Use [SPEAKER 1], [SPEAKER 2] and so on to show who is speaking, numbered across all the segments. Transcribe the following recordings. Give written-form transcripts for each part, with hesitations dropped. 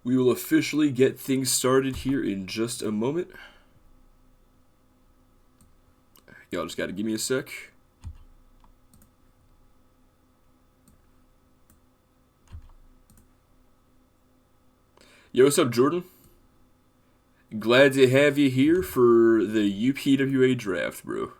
[SPEAKER 1] We will officially get things started here in just a moment. Y'all just gotta give me a sec. Yo, what's up, Jordan? Glad to have you here for the UPWA Draft, bro.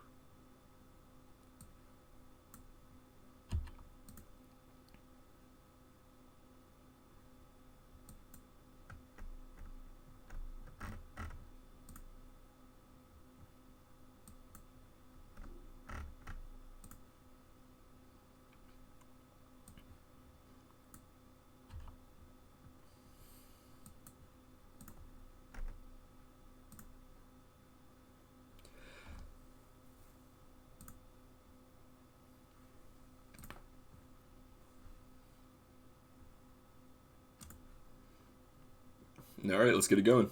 [SPEAKER 1] Alright, let's get it going.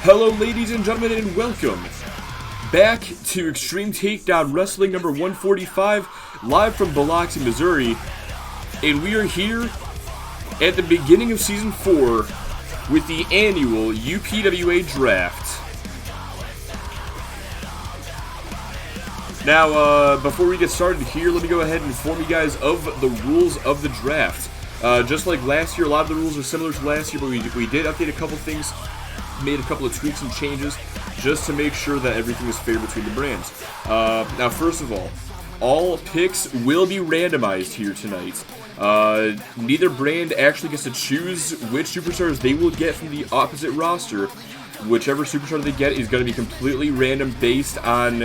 [SPEAKER 1] Hello, ladies and gentlemen, and welcome back to Extreme Takedown Wrestling number 145, live from Biloxi, Missouri. And we are here at the beginning of Season 4 with the annual UPWA Draft. Now, before we get started here, let me go ahead and inform you guys of the rules of the draft. Just like last year, a lot of the rules are similar to last year, but we did update a couple things, made a couple of tweaks and changes just to make sure that everything is fair between the brands. Now, first of all picks will be randomized here tonight. Neither brand actually gets to choose which superstars they will get from the opposite roster. Whichever superstar they get is going to be completely random based on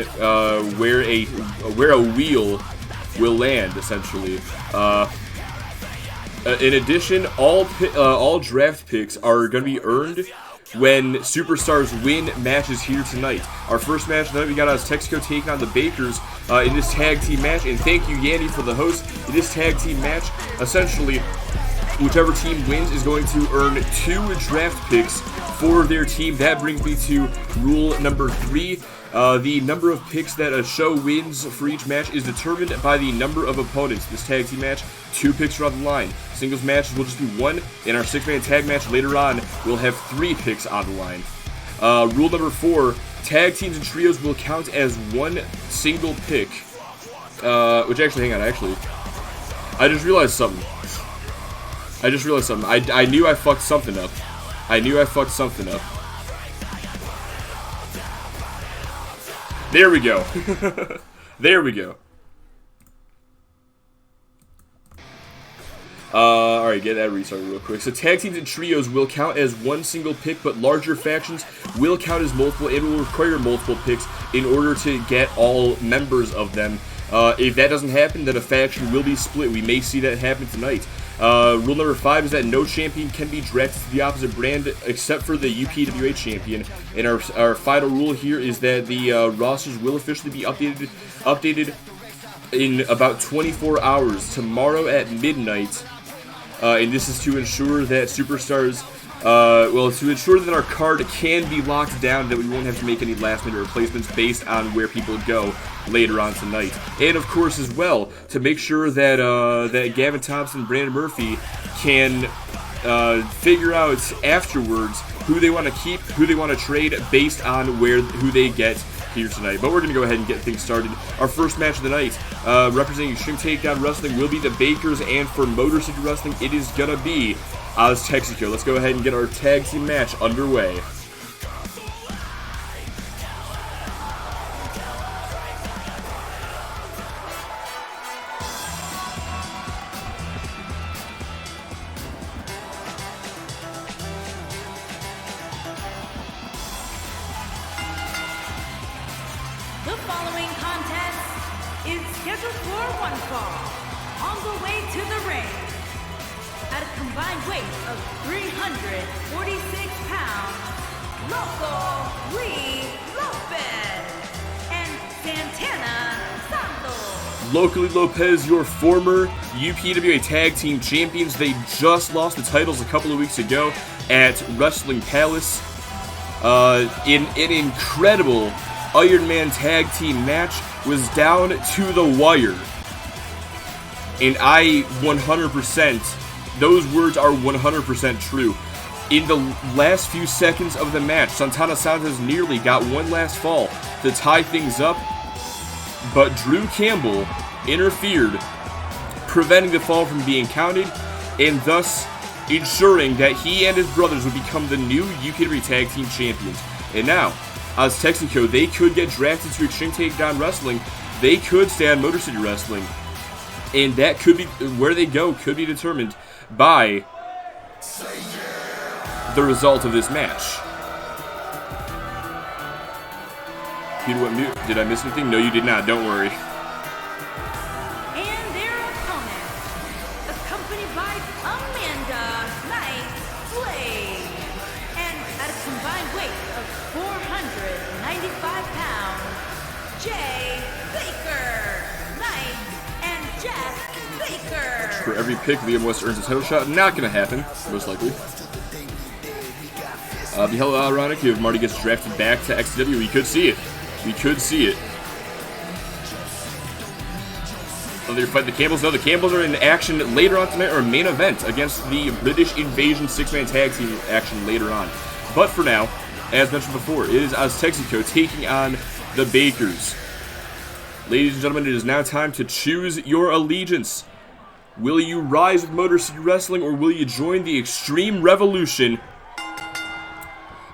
[SPEAKER 1] where a wheel will land, essentially. In addition, all draft picks are going to be earned when superstars win matches here tonight. Our first match tonight, we got us Texaco taking on the Bakers in this tag team match, and thank you, Yandy, for the host. In this tag team match, essentially, whichever team wins is going to earn 2 draft picks for their team. That brings me to rule number 3. The number of picks that a show wins for each match is determined by the number of opponents. This tag team match, 2 picks are on the line. Singles matches will just be 1. In our 6-man tag match later on, we'll have 3 picks on the line. Rule number 4, tag teams and trios will count as 1 single pick. Which actually, hang on, I just realized something. I knew I fucked something up. There we go. There we go. Alright, get that restarted real quick. So tag teams and trios will count as 1 single pick, but larger factions will count as multiple and will require multiple picks in order to get all members of them. If that doesn't happen, then a faction will be split. We may see that happen tonight. Rule number 5 is that no champion can be drafted to the opposite brand except for the UPWA champion. And our final rule here is that the rosters will officially be updated in about 24 hours, tomorrow at midnight. And this is to ensure that superstars, to ensure that our card can be locked down, that we won't have to make any last-minute replacements based on where people go later on tonight. And of course, as well, to make sure that that Gavin Thompson and Brandon Murphy can figure out afterwards who they want to keep, who they want to trade based on who they get here tonight. But we're going to go ahead and get things started. Our first match of the night, representing Extreme Takedown Wrestling, will be the Bakers, and for Motor City Wrestling, it is going to be Oz Texaco. Let's go ahead and get our tag team match underway.
[SPEAKER 2] contest is scheduled for one fall. On the way to the ring, at a combined weight of 346 pounds, Loco Lee Lopez and Santana Santos.
[SPEAKER 1] Locally Lopez, your former UPWA Tag Team Champions. They just lost the titles a couple of weeks ago at Wrestling Palace in an incredible Iron Man Tag Team match. Was down to the wire. And I 100%, those words are 100% true. In the last few seconds of the match, Santana Santos nearly got one last fall to tie things up, but Drew Campbell interfered, preventing the fall from being counted, and thus ensuring that he and his brothers would become the new UPWA Tag Team Champions. And now, as Texaco, they could get drafted to Extreme Takedown Wrestling, they could stay on Motor City Wrestling, and that could be, where they go could be determined by the result of this match. Peter, what mute? Did I miss anything? No, you did not. Don't worry.
[SPEAKER 2] And their opponent, accompanied by Amanda Knight Slade, and at a combined weight of 495 pounds, Jay Baker Knight and Jeff Baker.
[SPEAKER 1] For every pick, Liam West earns a title shot. Not going to happen, most likely. Be hella ironic if Marty gets drafted back to XTW. We could see it. We could see it. Oh, they fight the Campbells. No, the Campbells are in action later on tonight, or main event against the British Invasion 6-man tag team action later on. But for now, as mentioned before, it is Aztexico taking on the Bakers. Ladies and gentlemen, it is now time to choose your allegiance. Will you rise with Motor City Wrestling, or will you join the Extreme Revolution?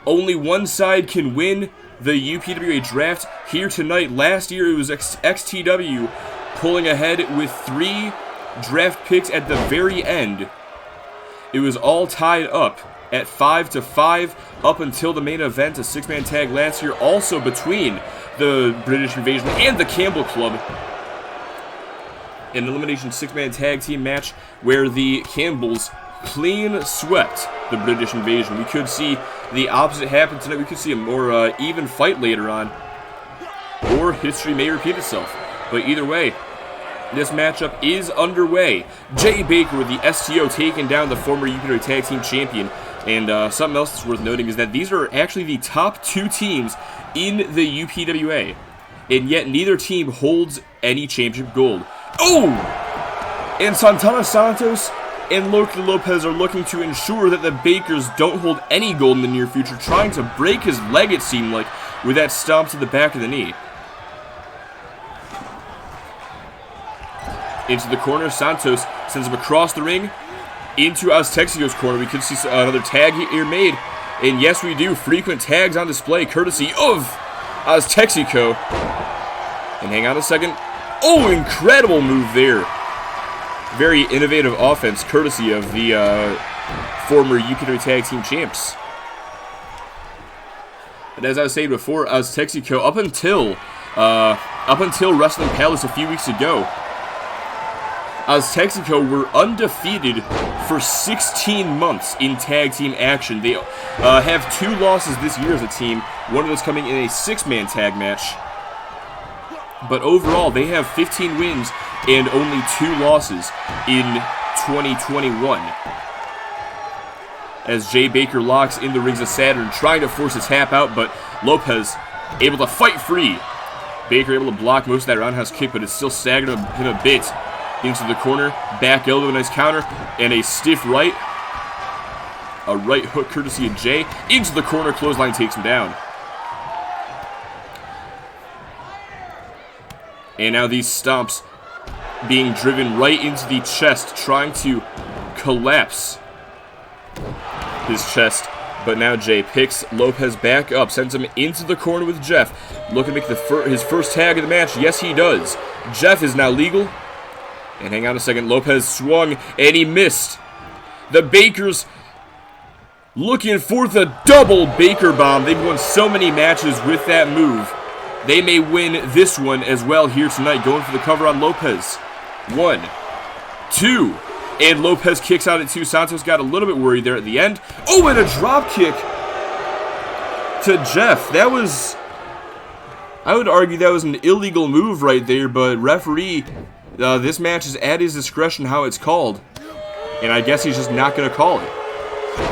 [SPEAKER 1] Only one side can win the UPWA Draft here tonight. Last year, it was XTW pulling ahead with 3 draft picks at the very end. It was all tied up at 5-5 up until the main event, a 6-man tag last year, also between the British Invasion and the Campbell Club. An elimination 6-man tag team match where the Campbells clean swept the British Invasion. We could see the opposite happen tonight. We could see a more even fight later on, or history may repeat itself. But either way, this matchup is underway. Jay Baker with the STO taking down the former UPWA Tag Team Champion. And something else that's worth noting is that these are actually the top 2 teams in the UPWA, and yet neither team holds any championship gold. Oh! And Santana Santos and Loco Lopez are looking to ensure that the Bakers don't hold any gold in the near future, trying to break his leg, it seemed like, with that stomp to the back of the knee. Into the corner, Santos sends him across the ring, into Aztexico's corner. We could see another tag here made, and yes we do, frequent tags on display, courtesy of Aztexico. And hang on a second. Oh, incredible move there. Very innovative offense, courtesy of the former UPWA Tag Team Champs. And as I was saying before, Aztexico, up until Wrestling Palace a few weeks ago, Aztexico were undefeated for 16 months in tag team action. They have 2 losses this year as a team, one of those coming in a 6-man tag match. But overall, they have 15 wins and only 2 losses in 2021. As Jay Baker locks in the rings of Saturn, trying to force a tap out, but Lopez able to fight free. Baker able to block most of that roundhouse kick, but it's still staggering him a bit. Into the corner, back elbow, nice counter, and a stiff right. A right hook courtesy of Jay. Into the corner, clothesline takes him down. And now these stomps being driven right into the chest, trying to collapse his chest. But now Jay picks Lopez back up, sends him into the corner with Jeff. Looking to make his first tag of the match. Yes, he does. Jeff is now legal. And hang on a second, Lopez swung, and he missed. The Bakers looking for the double Baker bomb. They've won so many matches with that move. they may win this one as well here tonight. Going for the cover on Lopez. 1, 2, and Lopez kicks out at 2. Santos got a little bit worried there at the end. Oh, and a drop kick to Jeff. That was, I would argue that was an illegal move right there, but referee, this match is at his discretion how it's called, and I guess he's just not going to call it.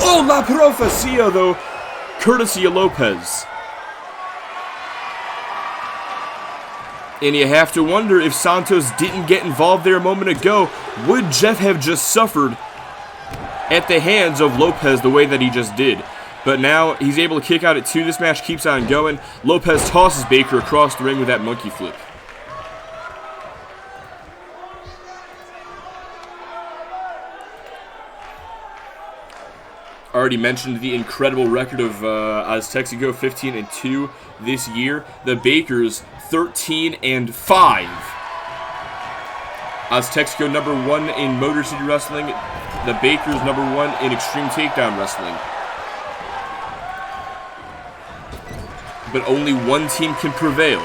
[SPEAKER 1] Oh, La Profecia, though, courtesy of Lopez. And you have to wonder, if Santos didn't get involved there a moment ago, would Jeff have just suffered at the hands of Lopez the way that he just did? But now he's able to kick out at 2. This match keeps on going. Lopez tosses Baker across the ring with that monkey flip. Already mentioned the incredible record of Aztecs go 15-2 this year. The Bakers 13-5. Aztecs go number 1 in Motor City Wrestling. The Bakers number 1 in Extreme Takedown Wrestling. But only one team can prevail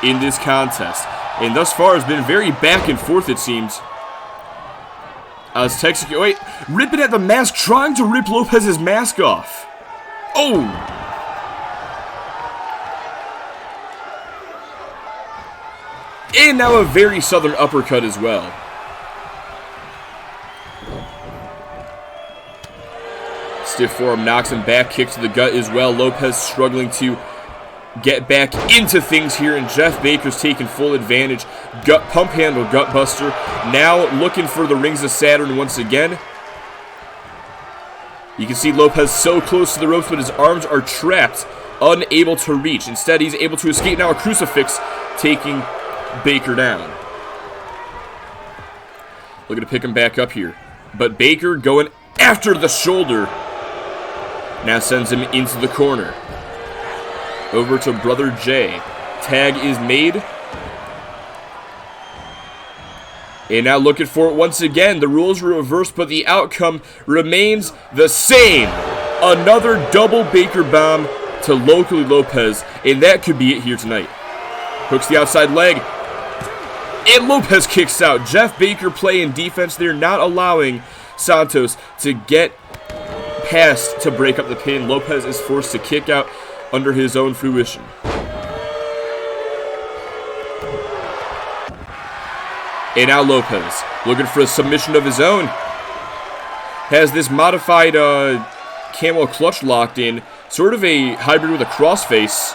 [SPEAKER 1] in this contest. And thus far has been very back and forth, it seems. Aztecs, wait, ripping at the mask, trying to rip Lopez's mask off. Oh! And now a very southern uppercut as well. Stiff forearm knocks him back, kick to the gut as well. Lopez struggling to get back into things here, and Jeff Baker's taking full advantage. Gut pump handle, gut buster. Now looking for the rings of Saturn once again. You can see Lopez so close to the ropes, but his arms are trapped, unable to reach. Instead, he's able to escape. Now a crucifix taking Baker down. Looking to pick him back up here. But Baker going after the shoulder. Now sends him into the corner. Over to Brother J. Tag is made. And now looking for it once again. The rules were reversed, but the outcome remains the same. Another double Baker bomb to locally Lopez. And that could be it here tonight. Hooks the outside leg. And Lopez kicks out. Jeff Baker playing defense there, not allowing Santos to get past to break up the pin. Lopez is forced to kick out under his own fruition. And now Lopez, looking for a submission of his own. Has this modified camel clutch locked in. Sort of a hybrid with a crossface.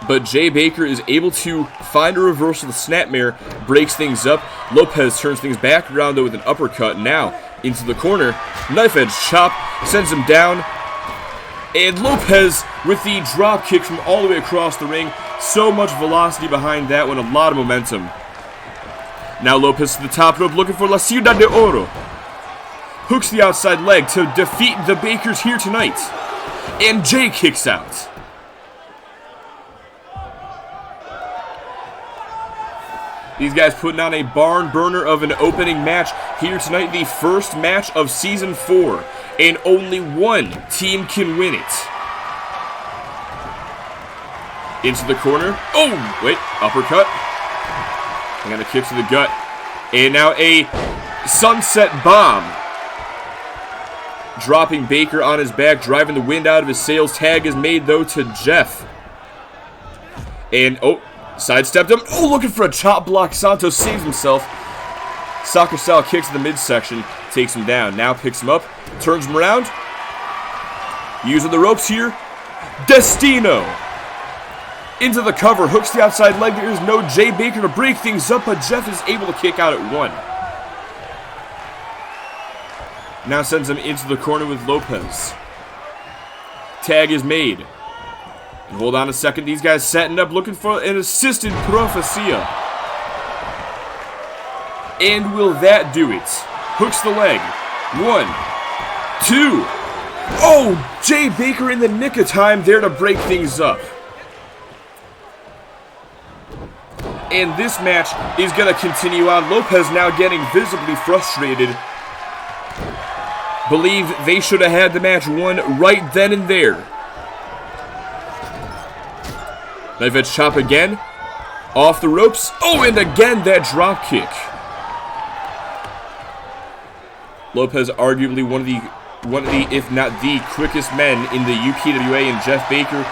[SPEAKER 1] But Jay Baker is able to find a reversal. The snapmare breaks things up. Lopez turns things back around though with an uppercut. Now into the corner. Knife edge chop. Sends him down. And Lopez with the drop kick from all the way across the ring. So much velocity behind that one. A lot of momentum. Now Lopez to the top rope looking for La Ciudad de Oro. Hooks the outside leg to defeat the Bakers here tonight. And Jay kicks out. These guys putting on a barn burner of an opening match here tonight. The first match of Season 4. And only one team can win it. Into the corner. Oh, wait. Uppercut. And a kick to the gut. And now a sunset bomb. Dropping Baker on his back. Driving the wind out of his sails. Tag is made, though, to Jeff. And, oh. Sidestepped him. Oh, looking for a chop block. Santos saves himself. Soccer style kicks to the midsection. Takes him down. Now picks him up. Turns him around. Using the ropes here. Destino. Into the cover. Hooks the outside leg. There is no Jay Baker to break things up, but Jeff is able to kick out at 1. Now sends him into the corner with Lopez. Tag is made. Hold on a second. These guys setting up, looking for an assisted Profecia. And will that do it? Hooks the leg. 1, 2. Oh, Jay Baker in the nick of time there to break things up. And this match is going to continue on. Lopez now getting visibly frustrated. Believe they should have had the match won right then and there. Knife edge chop again. Off the ropes. Oh, and again that drop kick. Lopez, arguably one of the, if not the quickest men in the UPWA, and Jeff Baker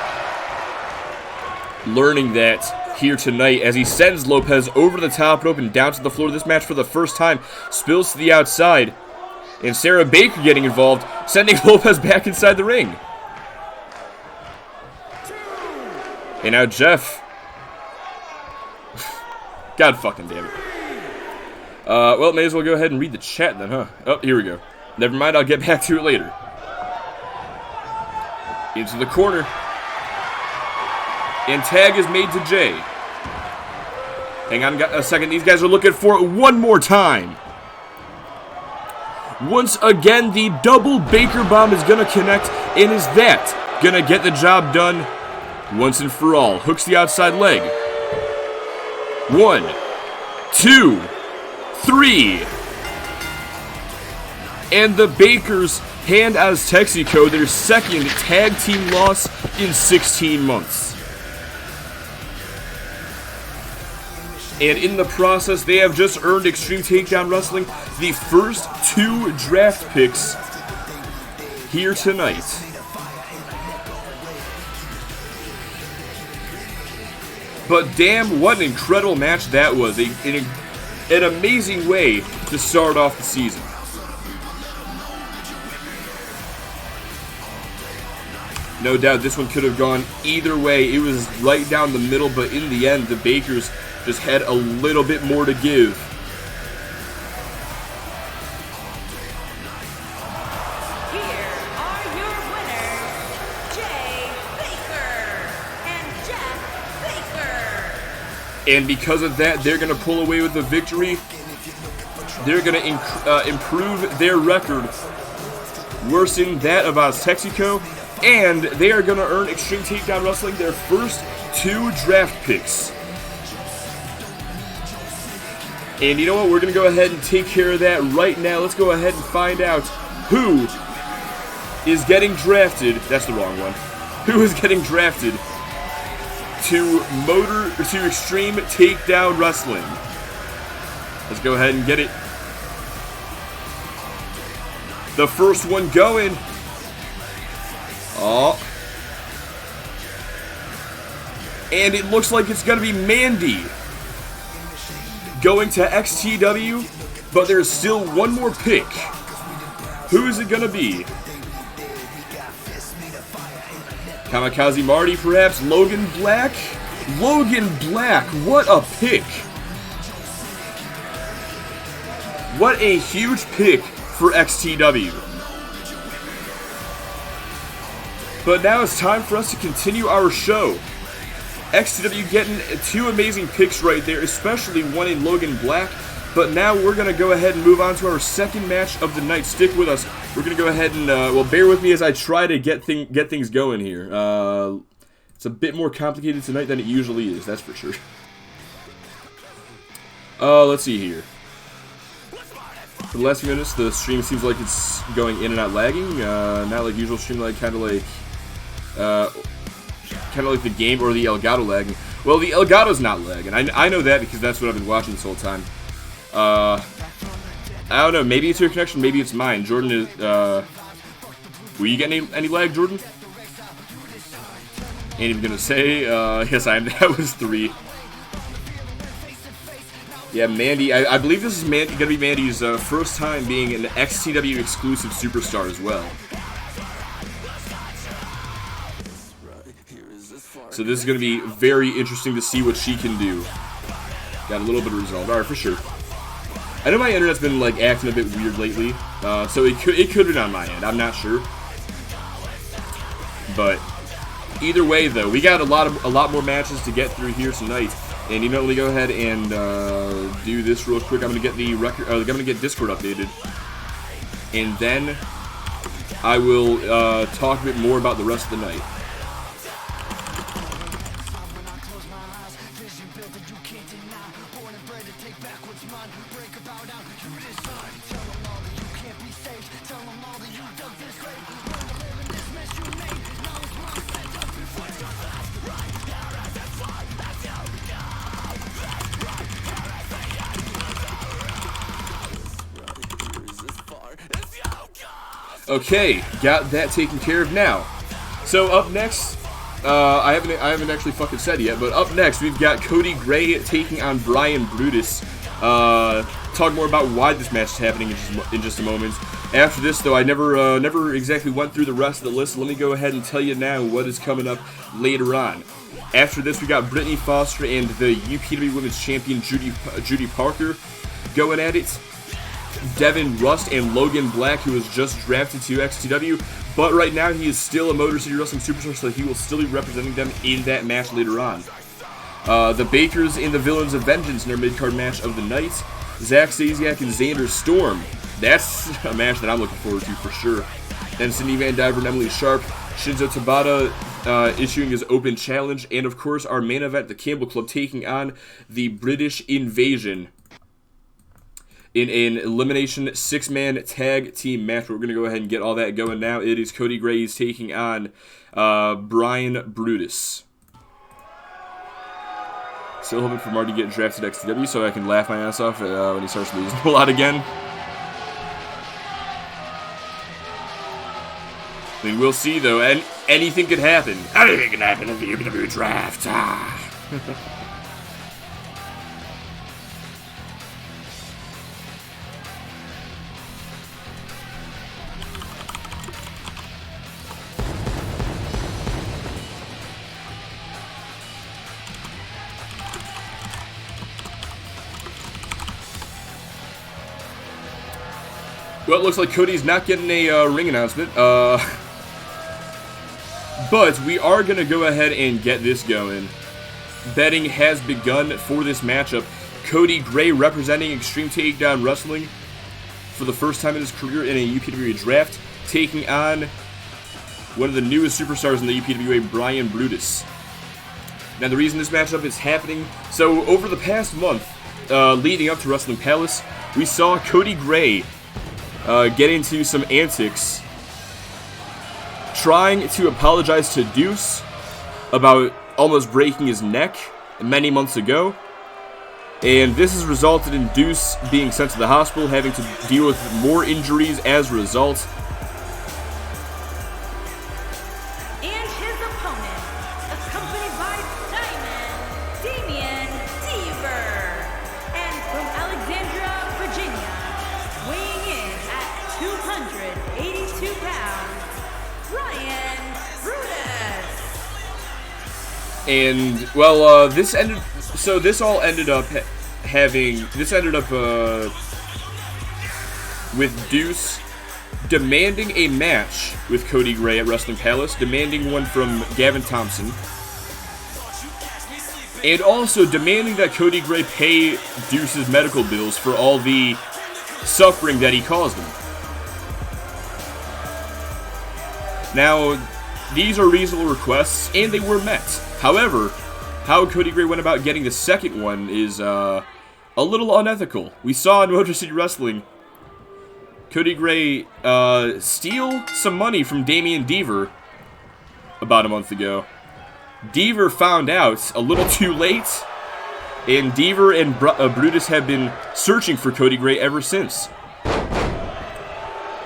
[SPEAKER 1] learning that here tonight as he sends Lopez over the top rope and down to the floor. This match for the first time spills to the outside, and Sarah Baker getting involved, sending Lopez back inside the ring. And now Jeff. God fucking damn it. Well, may as well go ahead and read the chat then, huh? Oh, here we go. Never mind, I'll get back to it later. Into the corner. And tag is made to Jay. Hang on a second. These guys are looking for it one more time. Once again, the double Baker bomb is going to connect. And is that going to get the job done once and for all? Hooks the outside leg. 1, 2, 3. And the Bakers hand as Texaco their second tag team loss in 16 months. And in the process, they have just earned Extreme Takedown Wrestling the first 2 draft picks here tonight. But damn, what an incredible match that was. An amazing way to start off the season. No doubt this one could have gone either way. It was right down the middle, but in the end, the Bakers just had a little bit more to give.
[SPEAKER 2] Here are your winners, Jay Baker and Jeff Baker.
[SPEAKER 1] And because of that, they're going to pull away with the victory. They're going to improve their record, worsen that of Texaco, and they are going to earn Extreme Takedown Wrestling their first 2 draft picks. And you know what? We're going to go ahead and take care of that right now. Let's go ahead and find out who is getting drafted. That's the wrong one. Who is getting drafted to Extreme Takedown Wrestling. Let's go ahead and get it. The first one going. Oh. And it looks like it's going to be Mandy going to XTW, but there's still one more pick. Who is it going to be? Kamikaze Marty, perhaps? Logan Black? Logan Black, what a pick. What a huge pick for XTW. But now it's time for us to continue our show. XTW getting 2 amazing picks right there, especially one in Logan Black. But now we're going to go ahead and move on to our second match of the night. Stick with us. We're going to go ahead and, well, bear with me as I try to get things going here. It's a bit more complicated tonight than it usually is, that's for sure. Let's see here. For the last few minutes, the stream seems like it's going in and out lagging. Not like usual stream lag, kind of like the game or the Elgato lagging. Well, the Elgato's not lagging. I know that because that's what I've been watching this whole time. I don't know. Maybe it's your connection. Maybe it's mine. Jordan is. Were you getting any lag, Jordan? Ain't even gonna say. Yes, I am. That was 3. Yeah, Mandy. I believe this is gonna be Mandy's first time being an XTW exclusive superstar as well. So this is going to be very interesting to see what she can do. Got a little bit of resolve. Alright, for sure. I know my internet's been like acting a bit weird lately, so it could have been on my end. I'm not sure. But either way, though, we got a lot more matches to get through here tonight. And you know, let me go ahead and do this real quick. I'm going to get the record. I'm going to get Discord updated, and then I will talk a bit more about the rest of the night. Okay, got that taken care of now. So up next, I haven't actually fucking said it yet, but up next we've got Cody Gray taking on Brian Brutus. Talk more about why this match is happening in just a moment. After this, though, I never exactly went through the rest of the list. Let me go ahead and tell you now what is coming up later on. After this, we got Brittany Foster and the UPWA Women's Champion Judy Parker going at it. Devin Rust and Logan Black, who was just drafted to XTW, but right now he is still a Motor City Wrestling Superstar, so he will still be representing them in that match later on. The Bakers and the Villains of Vengeance in their mid-card match of the night. Zach Stasiak and Xander Storm. That's a match that I'm looking forward to for sure. Then Cindy Van Diver and Emily Sharp. Shinzo Tabata issuing his open challenge. And of course our main event, the Campbell Club, taking on the British Invasion in an elimination 6-man tag team match. We're going to go ahead and get all that going now. It is Cody Gray taking on Brian Brutus. Still hoping for Marty to get drafted at XTW so I can laugh my ass off when he starts losing a lot again. I mean, we'll see though, and anything could happen. Anything can happen in the UPWA Draft. Well, it looks like Cody's not getting a ring announcement. But we are going to go ahead and get this going. Betting has begun for this matchup. Cody Gray representing Extreme Takedown Wrestling for the first time in his career in a UPWA Draft, taking on one of the newest superstars in the UPWA, Brian Brutus. Now, the reason this matchup is happening, so over the past month, leading up to Wrestling Palace, we saw Cody Gray get into some antics trying to apologize to Deuce about almost breaking his neck many months ago. And this has resulted in Deuce being sent to the hospital, having to deal with more injuries as a result.
[SPEAKER 2] And his opponent, accompanied by Damian Deaver. And from Alexandria, Virginia, weighing in at 282 pounds, Brian Brutus.
[SPEAKER 1] And, well, this ended up with Deuce demanding a match with Cody Gray at Wrestling Palace, demanding one from Gavin Thompson, and also demanding that Cody Gray pay Deuce's medical bills for all the suffering that he caused him. Now, these are reasonable requests, and they were met. However, how Cody Gray went about getting the second one is a little unethical. We saw in Motor City Wrestling Cody Gray steal some money from Damian Deaver about a month ago. Deaver found out a little too late, and Deaver and Brutus have been searching for Cody Gray ever since.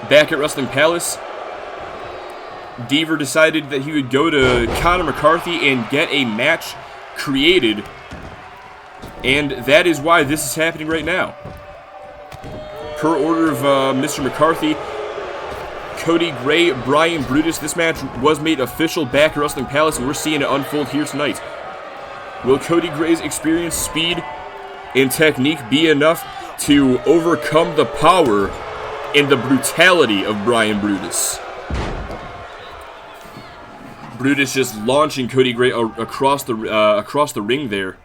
[SPEAKER 1] Back at Wrestling Palace, Deaver decided that he would go to Conor McCarthy and get a match created, and that is why this is happening right now. Per order of Mr. McCarthy, Cody Gray, Brian Brutus, this match was made official back at Wrestling Palace, and we're seeing it unfold here tonight. Will Cody Gray's experience, speed, and technique be enough to overcome the power and the brutality of Brian Brutus? Brutus just launching Cody Gray across the ring there,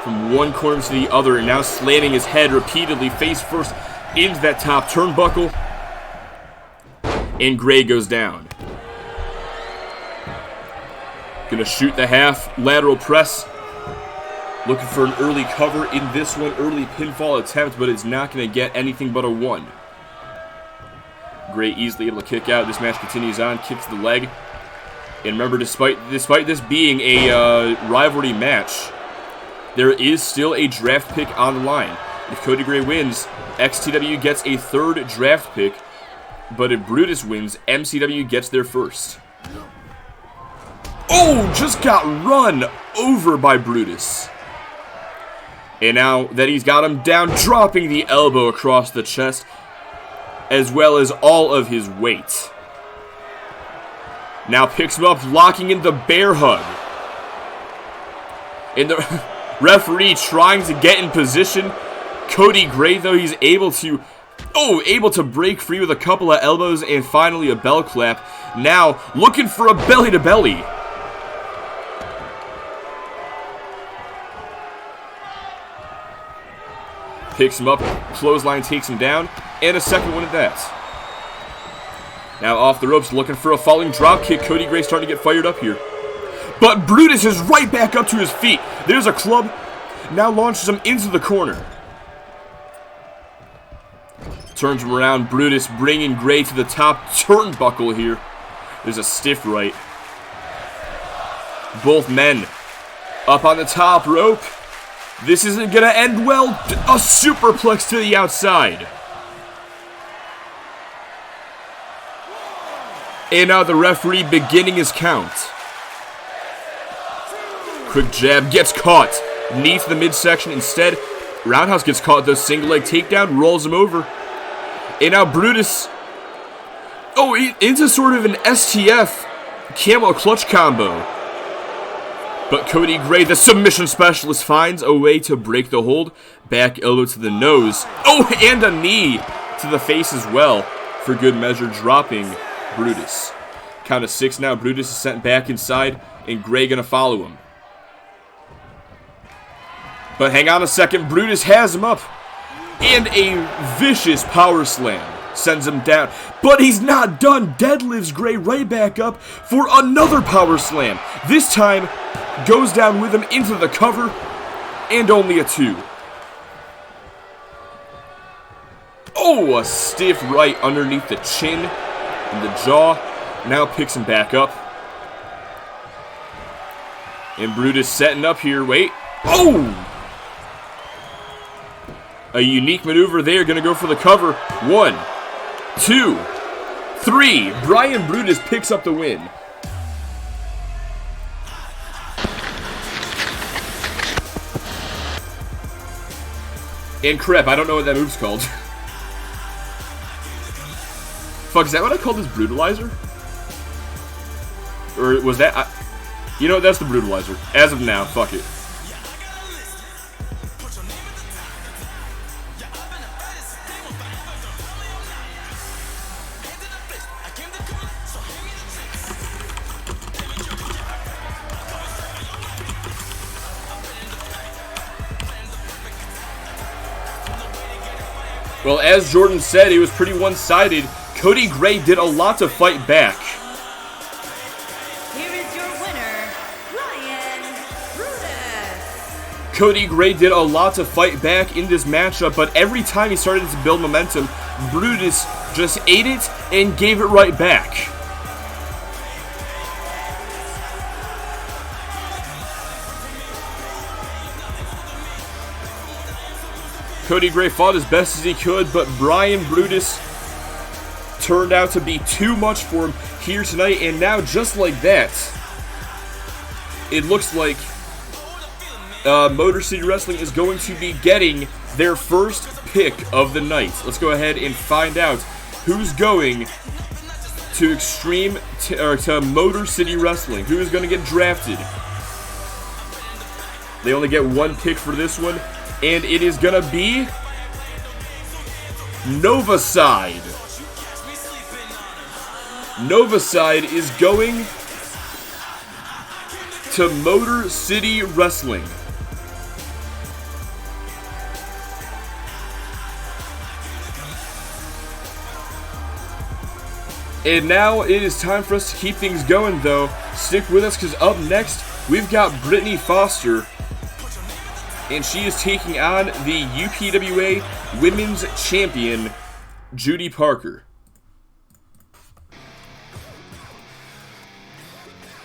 [SPEAKER 1] from one corner to the other, and now slamming his head repeatedly face first into that top turnbuckle, and Gray goes down. Gonna shoot the half lateral press, looking for an early cover in this one, early pinfall attempt, but it's not gonna get anything but a 1. Gray easily able to kick out. This match continues on, kicks the leg. And remember, despite this being a rivalry match, there is still a draft pick on the line. If Cody Gray wins, XTW gets a 3rd draft pick, But if Brutus wins, MCW gets there first. Oh, just got run over by Brutus. And now that he's got him down, dropping the elbow across the chest, as well as all of his weight. Now picks him up, locking in the bear hug. And the referee trying to get in position. Cody Gray, though, he's able to break free with a couple of elbows and finally a bell clap. Now looking for a belly-to-belly. Picks him up, clothesline takes him down, and a second one at that. Now off the ropes, looking for a falling drop kick. Cody Gray starting to get fired up here. But Brutus is right back up to his feet. There's a club. Now launches him into the corner. Turns him around. Brutus bringing Gray to the top turnbuckle here. There's a stiff right. Both men up on the top rope. This isn't going to end well. A superplex to the outside. And now the referee beginning his count. Quick jab, gets caught. Knee to the midsection instead. Roundhouse gets caught, though. Single leg takedown, rolls him over. And now Brutus, into sort of an STF camel clutch combo. But Cody Gray, the submission specialist, finds a way to break the hold. Back elbow to the nose. Oh, and a knee to the face as well. For good measure, dropping Brutus. Count of 6 now. Brutus is sent back inside, and Gray gonna follow him. But hang on a second. Brutus has him up. And a vicious power slam sends him down. But he's not done. Deadlifts Gray right back up for another power slam. This time goes down with him into the cover. And only a 2. Oh, a stiff right underneath the chin and the jaw. Now picks him back up. And Brutus setting up here. Wait. Oh! A unique maneuver there. Going to go for the cover. 1, 2, 3. Brian Brutus picks up the win. And crap, I don't know what that move's called. Fuck, is that what I called this Brutalizer? Or was that... you know what, that's the Brutalizer. As of now, fuck it. Well, as Jordan said, it was pretty one-sided. Cody Gray did a lot to fight back.
[SPEAKER 2] Here is your winner, Brian Brutus.
[SPEAKER 1] Cody Gray did a lot to fight back in this matchup, but every time he started to build momentum, Brutus just ate it and gave it right back. Cody Gray fought as best as he could, but Brian Brutus turned out to be too much for him here tonight, and now just like that, it looks like Motor City Wrestling is going to be getting their first pick of the night. Let's go ahead and find out who's going to to Motor City Wrestling. Who is going to get drafted? They only get one pick for this one. And it is going to be Novaside. Novaside is going to Motor City Wrestling. And now it is time for us to keep things going, though. Stick with us, because up next, we've got Brittany Foster. And she is taking on the UPWA Women's Champion, Judy Parker.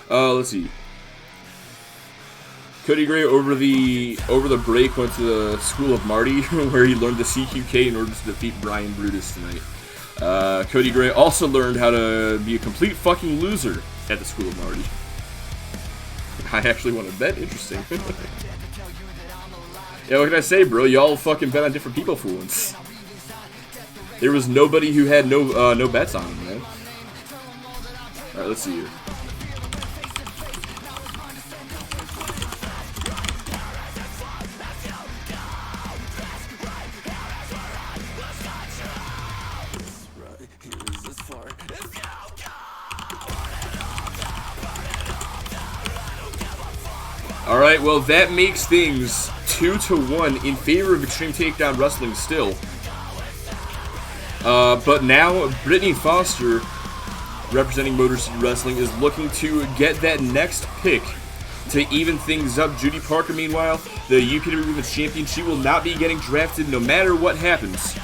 [SPEAKER 1] Let's see. Cody Gray over the break went to the School of Marty, where he learned the CQK in order to defeat Brian Brutus tonight. Cody Gray also learned how to be a complete fucking loser at the school of Marty. I actually want to bet. Interesting. Yeah, what can I say, bro? Y'all fucking bet on different people for once. There was nobody who had no bets on him, man. Alright, let's see here. Alright, well that makes things 2-1 in favor of Extreme Takedown Wrestling still. But now Brittany Foster, representing Motor City Wrestling, is looking to get that next pick to even things up. Judy Parker, meanwhile, the UPWA Women's Champion, she will not be getting drafted no matter what happens.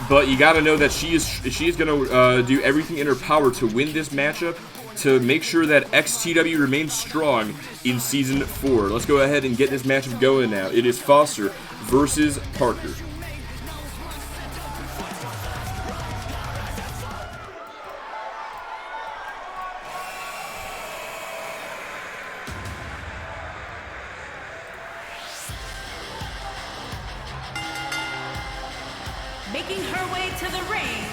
[SPEAKER 1] But you gotta know that she is gonna do everything in her power to win this matchup, to make sure that XTW remains strong in Season 4. Let's go ahead and get this matchup going now. It is Foster versus Parker.
[SPEAKER 2] Making her way to the ring,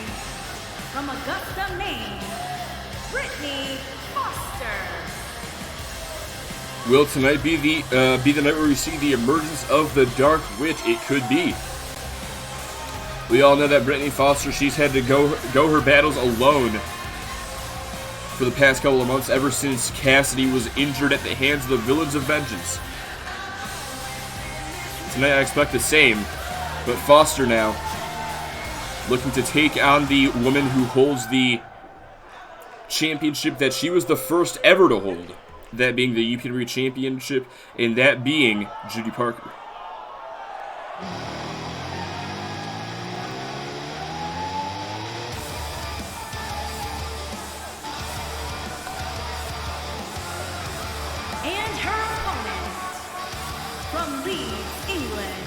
[SPEAKER 2] from Augusta, Maine, Brittany Foster.
[SPEAKER 1] Will tonight be the night where we see the emergence of the Dark Witch? It could be. We all know that Brittany Foster, she's had to go her battles alone for the past couple of months, ever since Cassidy was injured at the hands of the Villains of Vengeance. Tonight I expect the same, but Foster now looking to take on the woman who holds the championship that she was the first ever to hold, that being the UPWA Championship, and that being Judy Parker.
[SPEAKER 2] And her opponent, from Leeds, England,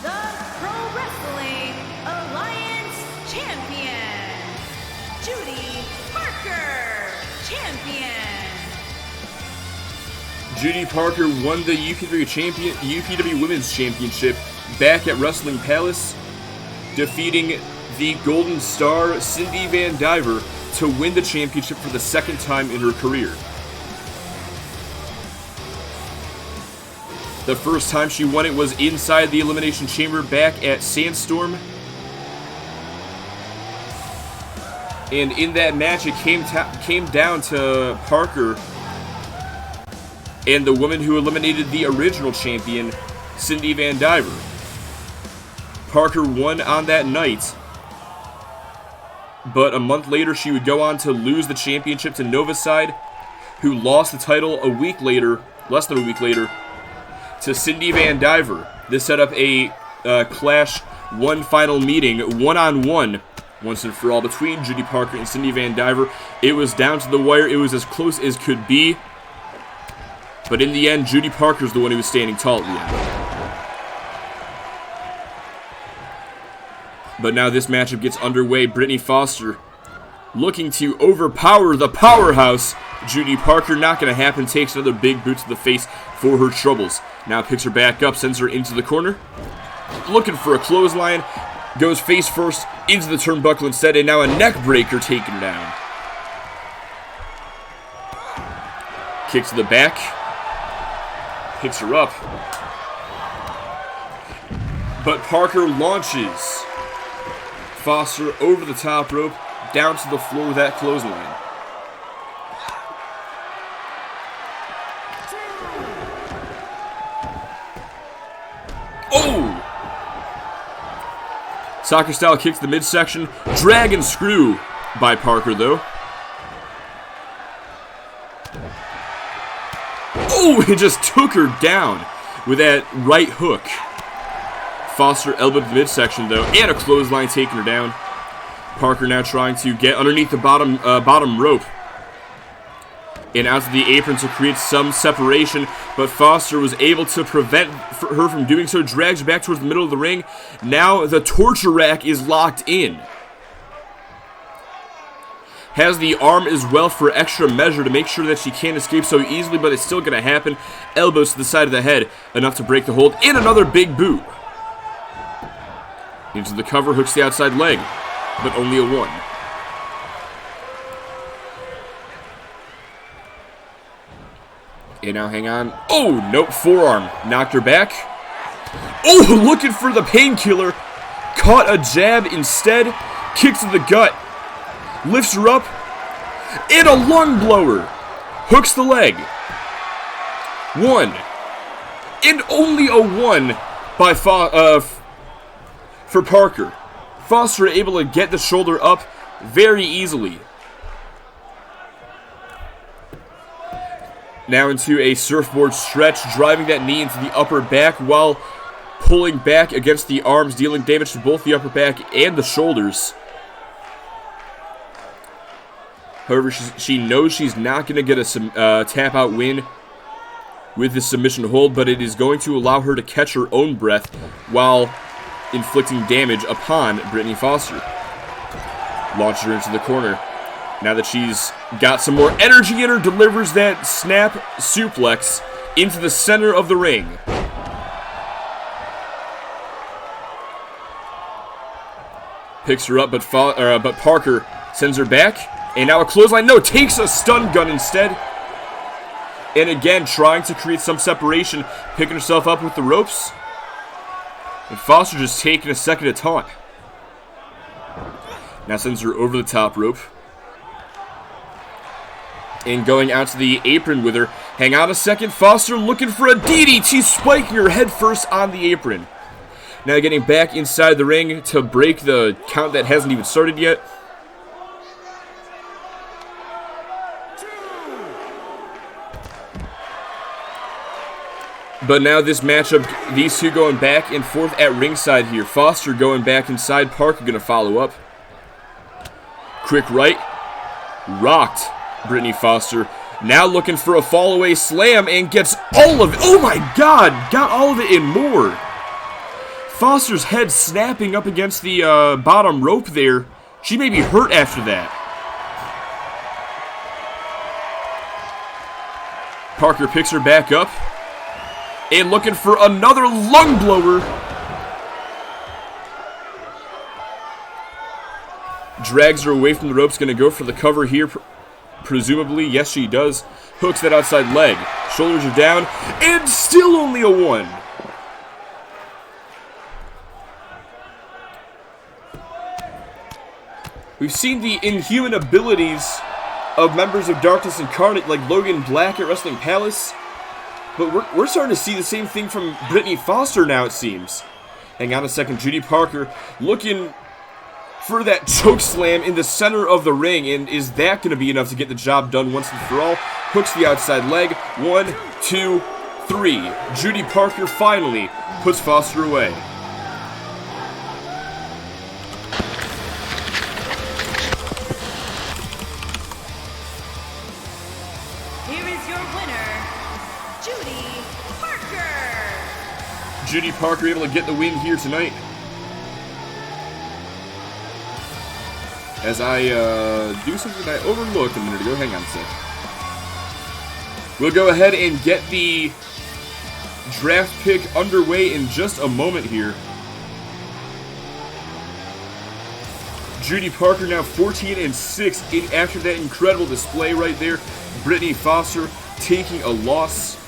[SPEAKER 2] the Pro Wrestling Alliance Champion, Judy Parker, Champion.
[SPEAKER 1] Judy Parker won the UPWA Women's Championship back at Wrestling Palace, defeating the Golden Star Cindy Van Diver to win the championship for the second time in her career. The first time she won it was inside the Elimination Chamber back at Sandstorm. And in that match, it came down to Parker and the woman who eliminated the original champion, Cindy Van Diver. Parker won on that night, but a month later she would go on to lose the championship to Novaside, who lost the title a week later, less than a week later, to Cindy Van Diver. This set up a Clash 1 final meeting, one-on-one, once and for all, between Judy Parker and Cindy Van Diver. It was down to the wire. It was as close as could be. But in the end, Judy Parker's the one who was standing tall at the end. But now this matchup gets underway. Brittany Foster looking to overpower the powerhouse Judy Parker. Not going to happen. Takes another big boot to the face for her troubles. Now picks her back up, sends her into the corner. Looking for a clothesline. Goes face first into the turnbuckle instead. And now a neck breaker taken down. Kick to the back. Picks her up. But Parker launches Foster over the top rope, down to the floor with that clothesline. Oh! Soccer style kick to the midsection. Dragon screw by Parker, though. Oh, he just took her down with that right hook. Foster elbowed the midsection, though, and a clothesline taking her down. Parker now trying to get underneath the bottom rope. and out to the apron to create some separation, but Foster was able to prevent her from doing so. Drags her back towards the middle of the ring. Now the torture rack is locked in. Has the arm as well for extra measure to make sure that she can't escape so easily, but it's still going to happen. Elbows to the side of the head, enough to break the hold. And another big boot. Into the cover, hooks the outside leg, but only a 1. And now hang on. Oh, nope, forearm. Knocked her back. Oh, looking for the painkiller. Caught a jab instead. Kick to the gut. Lifts her up. And a lung blower. Hooks the leg. 1. And only a 1 by for Parker. Foster able to get the shoulder up very easily. Now into a surfboard stretch, driving that knee into the upper back while pulling back against the arms, dealing damage to both the upper back and the shoulders. However, she knows she's not going to get a tap-out win with this submission hold, but it is going to allow her to catch her own breath while inflicting damage upon Brittany Foster. Launches her into the corner. Now that she's got some more energy in her, delivers that snap suplex into the center of the ring. Picks her up, but Parker sends her back. And now a clothesline. No, takes a stun gun instead. And again, trying to create some separation, picking herself up with the ropes. And Foster just taking a second to taunt. Now sends her over the top rope. And going out to the apron with her. Hang on a second. Foster looking for a DDT, spiking her head first on the apron. Now getting back inside the ring to break the count that hasn't even started yet. But now this matchup, these two going back and forth at ringside here. Foster going back inside. Parker going to follow up. Quick right. Rocked Brittany Foster. Now looking for a fall-away slam and gets all of it. Oh my God! Got all of it and more. Foster's head snapping up against the bottom rope there. She may be hurt after that. Parker picks her back up. And looking for another lung blower. Drags her away from the ropes. Going to go for the cover here. Presumably. Yes, she does. Hooks that outside leg. Shoulders are down. And still only a 1. We've seen the inhuman abilities of members of Darkness Incarnate like Logan Black at Wrestling Palace. But we're starting to see the same thing from Brittany Foster now, it seems. Hang on a second. Judy Parker looking for that choke slam in the center of the ring. And is that going to be enough to get the job done once and for all? Hooks the outside leg. 1, 2, 3. Judy Parker finally puts Foster away. Judy Parker able to get the win here tonight. As I do something I overlooked a minute ago. Hang on a sec. We'll go ahead and get the draft pick underway in just a moment here. Judy Parker now 14-6 after that incredible display right there. Brittany Foster taking a loss.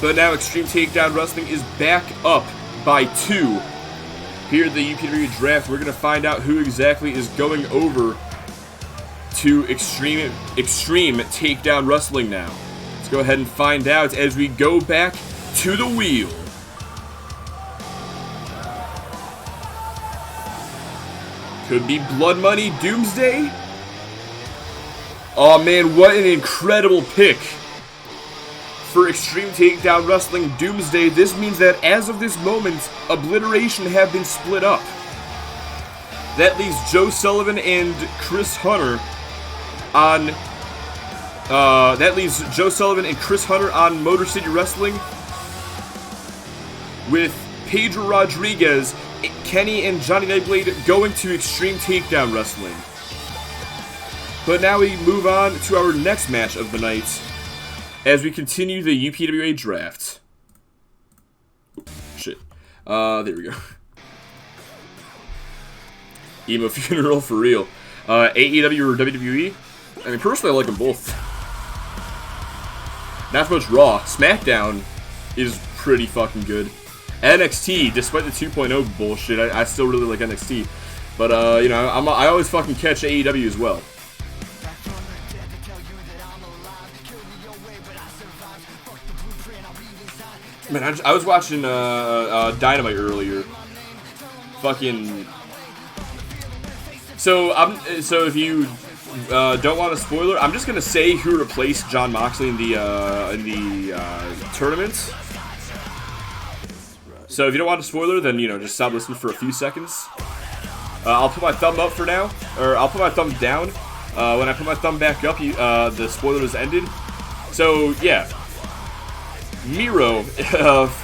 [SPEAKER 1] But now Extreme Takedown Wrestling is back up by 2. Here at the UPWA Draft, we're going to find out who exactly is going over to Extreme Takedown Wrestling now. Let's go ahead and find out as we go back to the wheel. Could be Blood Money Doomsday. Oh man, what an incredible pick for Extreme Takedown Wrestling Doomsday. This means that as of this moment, Obliteration have been split up. That leaves Joe Sullivan and Chris Hunter on That leaves Joe Sullivan and Chris Hunter on Motor City Wrestling, with Pedro Rodriguez, Kenny, and Johnny Nightblade going to Extreme Takedown Wrestling. But now we move on to our next match of the night as we continue the UPWA Draft. Shit. There we go. Emo Funeral for real. AEW or WWE? I mean, personally, I like them both. Not so much Raw. SmackDown is pretty fucking good. NXT, despite the 2.0 bullshit, I still really like NXT. But, you know, I always fucking catch AEW as well. Man, I was watching Dynamite earlier. Fucking. So if you don't want a spoiler, I'm just gonna say who replaced Jon Moxley in the tournament. So if you don't want a spoiler, then, you know, just stop listening for a few seconds. I'll put my thumb up for now, or I'll put my thumb down. When I put my thumb back up, the spoiler is ended. So yeah. Miro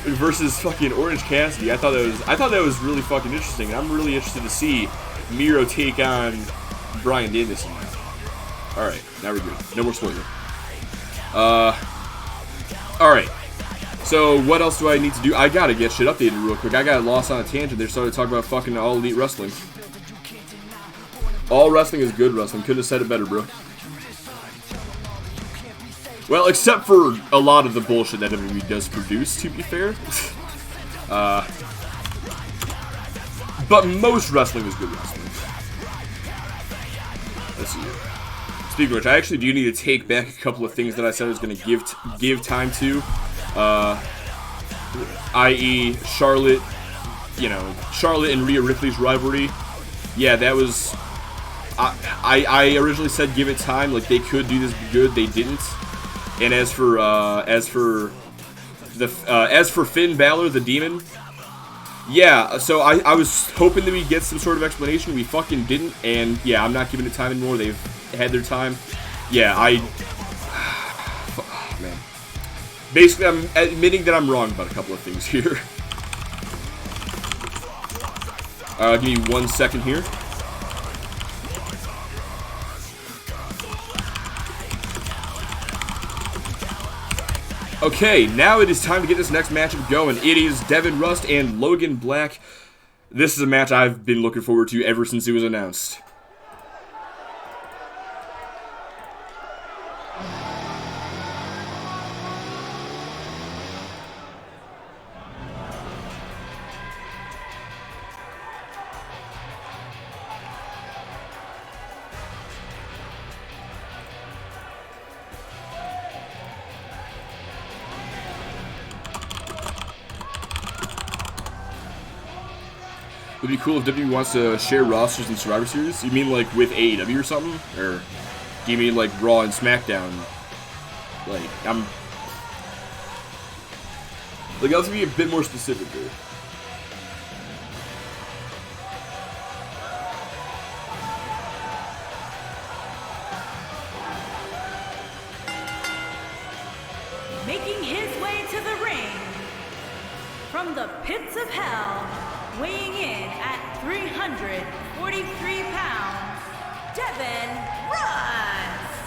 [SPEAKER 1] versus fucking Orange Cassidy. I thought that was really fucking interesting. I'm really interested to see Miro take on Bryan Danielson. All right, now we're good. No more spoiler. All right. So what else do I need to do? I gotta get shit updated real quick. I got lost on a tangent there, started talking about fucking All Elite Wrestling. All wrestling is good wrestling. Couldn't have said it better, bro. Well, except for a lot of the bullshit that WWE does produce, to be fair. But most wrestling is good wrestling. Let's see here. Speaking of which, I actually do need to take back a couple of things that I said I was going to give time to. I.e. Charlotte, you know, Charlotte and Rhea Ripley's rivalry. Yeah, that was... I originally said give it time, like they could do this good, they didn't. And as for Finn Balor, the Demon, yeah. So I was hoping that we'd get some sort of explanation. We fucking didn't, and yeah, I'm not giving it time anymore. They've had their time. Yeah, man. Basically, I'm admitting that I'm wrong about a couple of things here. Give me 1 second here. Okay, now it is time to get this next matchup going. It is Devin Rust and Logan Black. This is a match I've been looking forward to ever since it was announced. It would be cool if WWE wants to share rosters in Survivor Series. You mean like with AEW or something? Or do you mean like Raw and SmackDown? Like, let's be a bit more specific here.
[SPEAKER 2] Making his way to the ring, from the pits of hell, weighing in at 343 pounds, Devin Rust.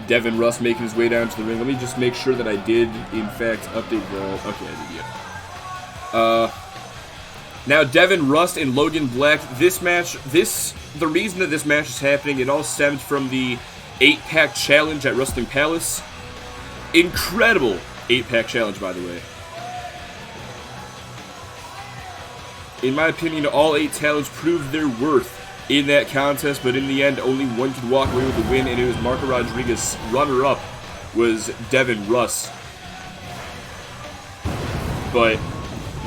[SPEAKER 1] Devin Rust making his way down to the ring. Let me just make sure that I did, in fact, update the... Okay, I did, yeah. Now, Devin Rust and Logan Black. This match, the reason that this match is happening, it all stems from the 8-pack challenge at Wrestling Palace. Incredible 8-pack challenge, by the way. In my opinion, all 8 talents proved their worth in that contest, but in the end, only one could walk away with the win, and it was Marco Rodriguez. Runner-up was Devin Rust. But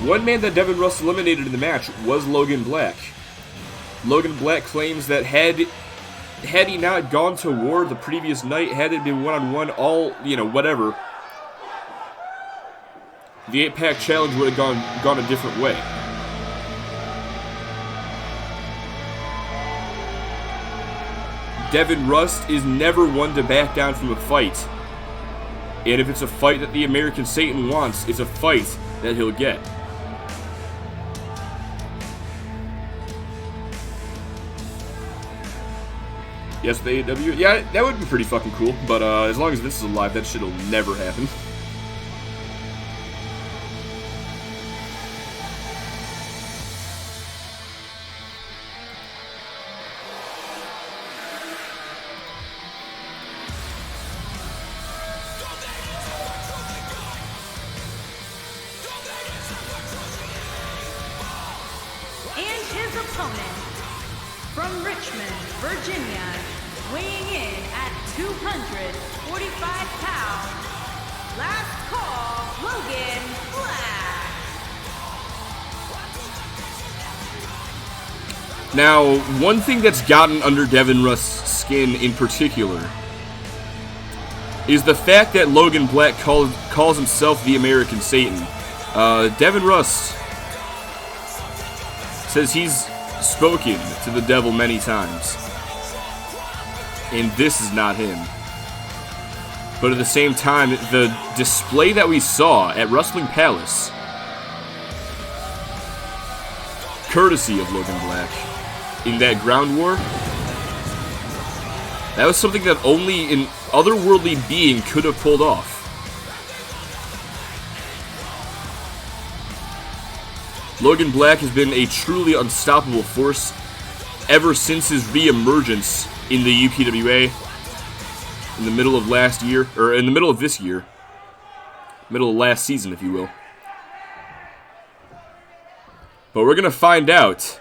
[SPEAKER 1] one man that Devin Rust eliminated in the match was Logan Black. Logan Black claims that had he not gone to war the previous night, had it been one-on-one, all, you know, whatever, the 8-pack challenge would have gone a different way. Devin Rust is never one to back down from a fight. And if it's a fight that the American Satan wants, it's a fight that he'll get. Yes, the AEW. Yeah, that would be pretty fucking cool. But as long as this is alive, that shit'll never happen.
[SPEAKER 2] And his opponent, from Richmond, Virginia, weighing in at 245 pounds, last call, Logan Black.
[SPEAKER 1] Now, one thing that's gotten under Devin Rust's skin in particular is the fact that Logan Black calls himself the American Satan. Devin Rust says he's spoken to the devil many times, and this is not him. But at the same time, the display that we saw at Wrestling Palace, courtesy of Logan Black, in that ground war, that was something that only an otherworldly being could have pulled off. Logan Black has been a truly unstoppable force ever since his re-emergence in the UPWA in the middle of last year, or in the middle of this year. Middle of last season, if you will. But we're gonna find out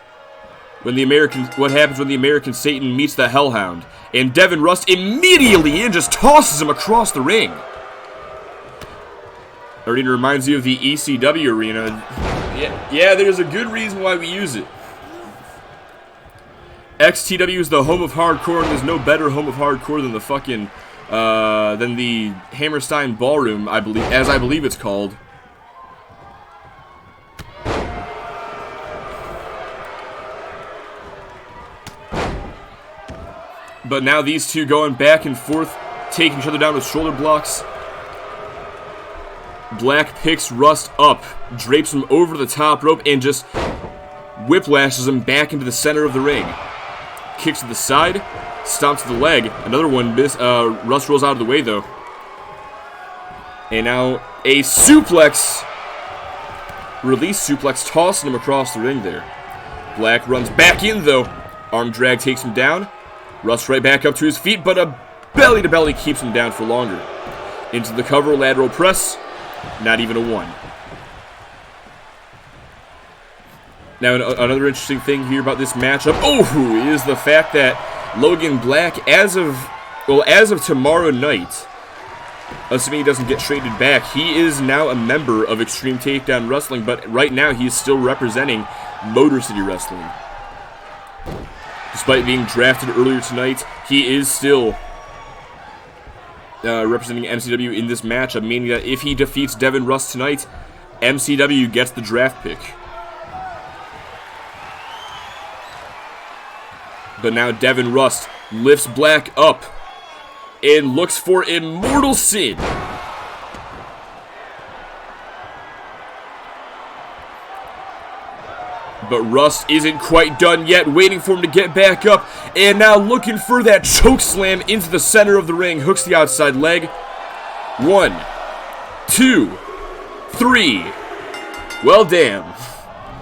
[SPEAKER 1] what happens when the American Satan meets the Hellhound. And Devin Rust immediately just tosses him across the ring. Arena reminds you of the ECW arena. Yeah, there's a good reason why we use it. XTW is the home of hardcore, and there's no better home of hardcore than the fucking, than the Hammerstein Ballroom, I believe it's called. But now these two going back and forth, taking each other down with shoulder blocks. Black picks Rust up, drapes him over the top rope, and just whiplashes him back into the center of the ring. Kicks to the side, stomps to the leg. Another one, Rust rolls out of the way, though. And now a suplex, release suplex, tossing him across the ring there. Black runs back in, though. Arm drag takes him down. Rust right back up to his feet, but a belly-to-belly keeps him down for longer. Into the cover, lateral press. Not even a 1. Now, another interesting thing here about this matchup, is the fact that Logan Black, as of tomorrow night, assuming he doesn't get traded back, he is now a member of Extreme Takedown Wrestling, but right now he is still representing Motor City Wrestling. Despite being drafted earlier tonight, he is still representing MCW in this matchup, meaning that if he defeats Devin Rust tonight, MCW gets the draft pick. But now Devin Rust lifts Black up and looks for Immortal Sin. But Rust isn't quite done yet, waiting for him to get back up, and now looking for that choke slam into the center of the ring. Hooks the outside leg. 1, 2, 3. Well, damn.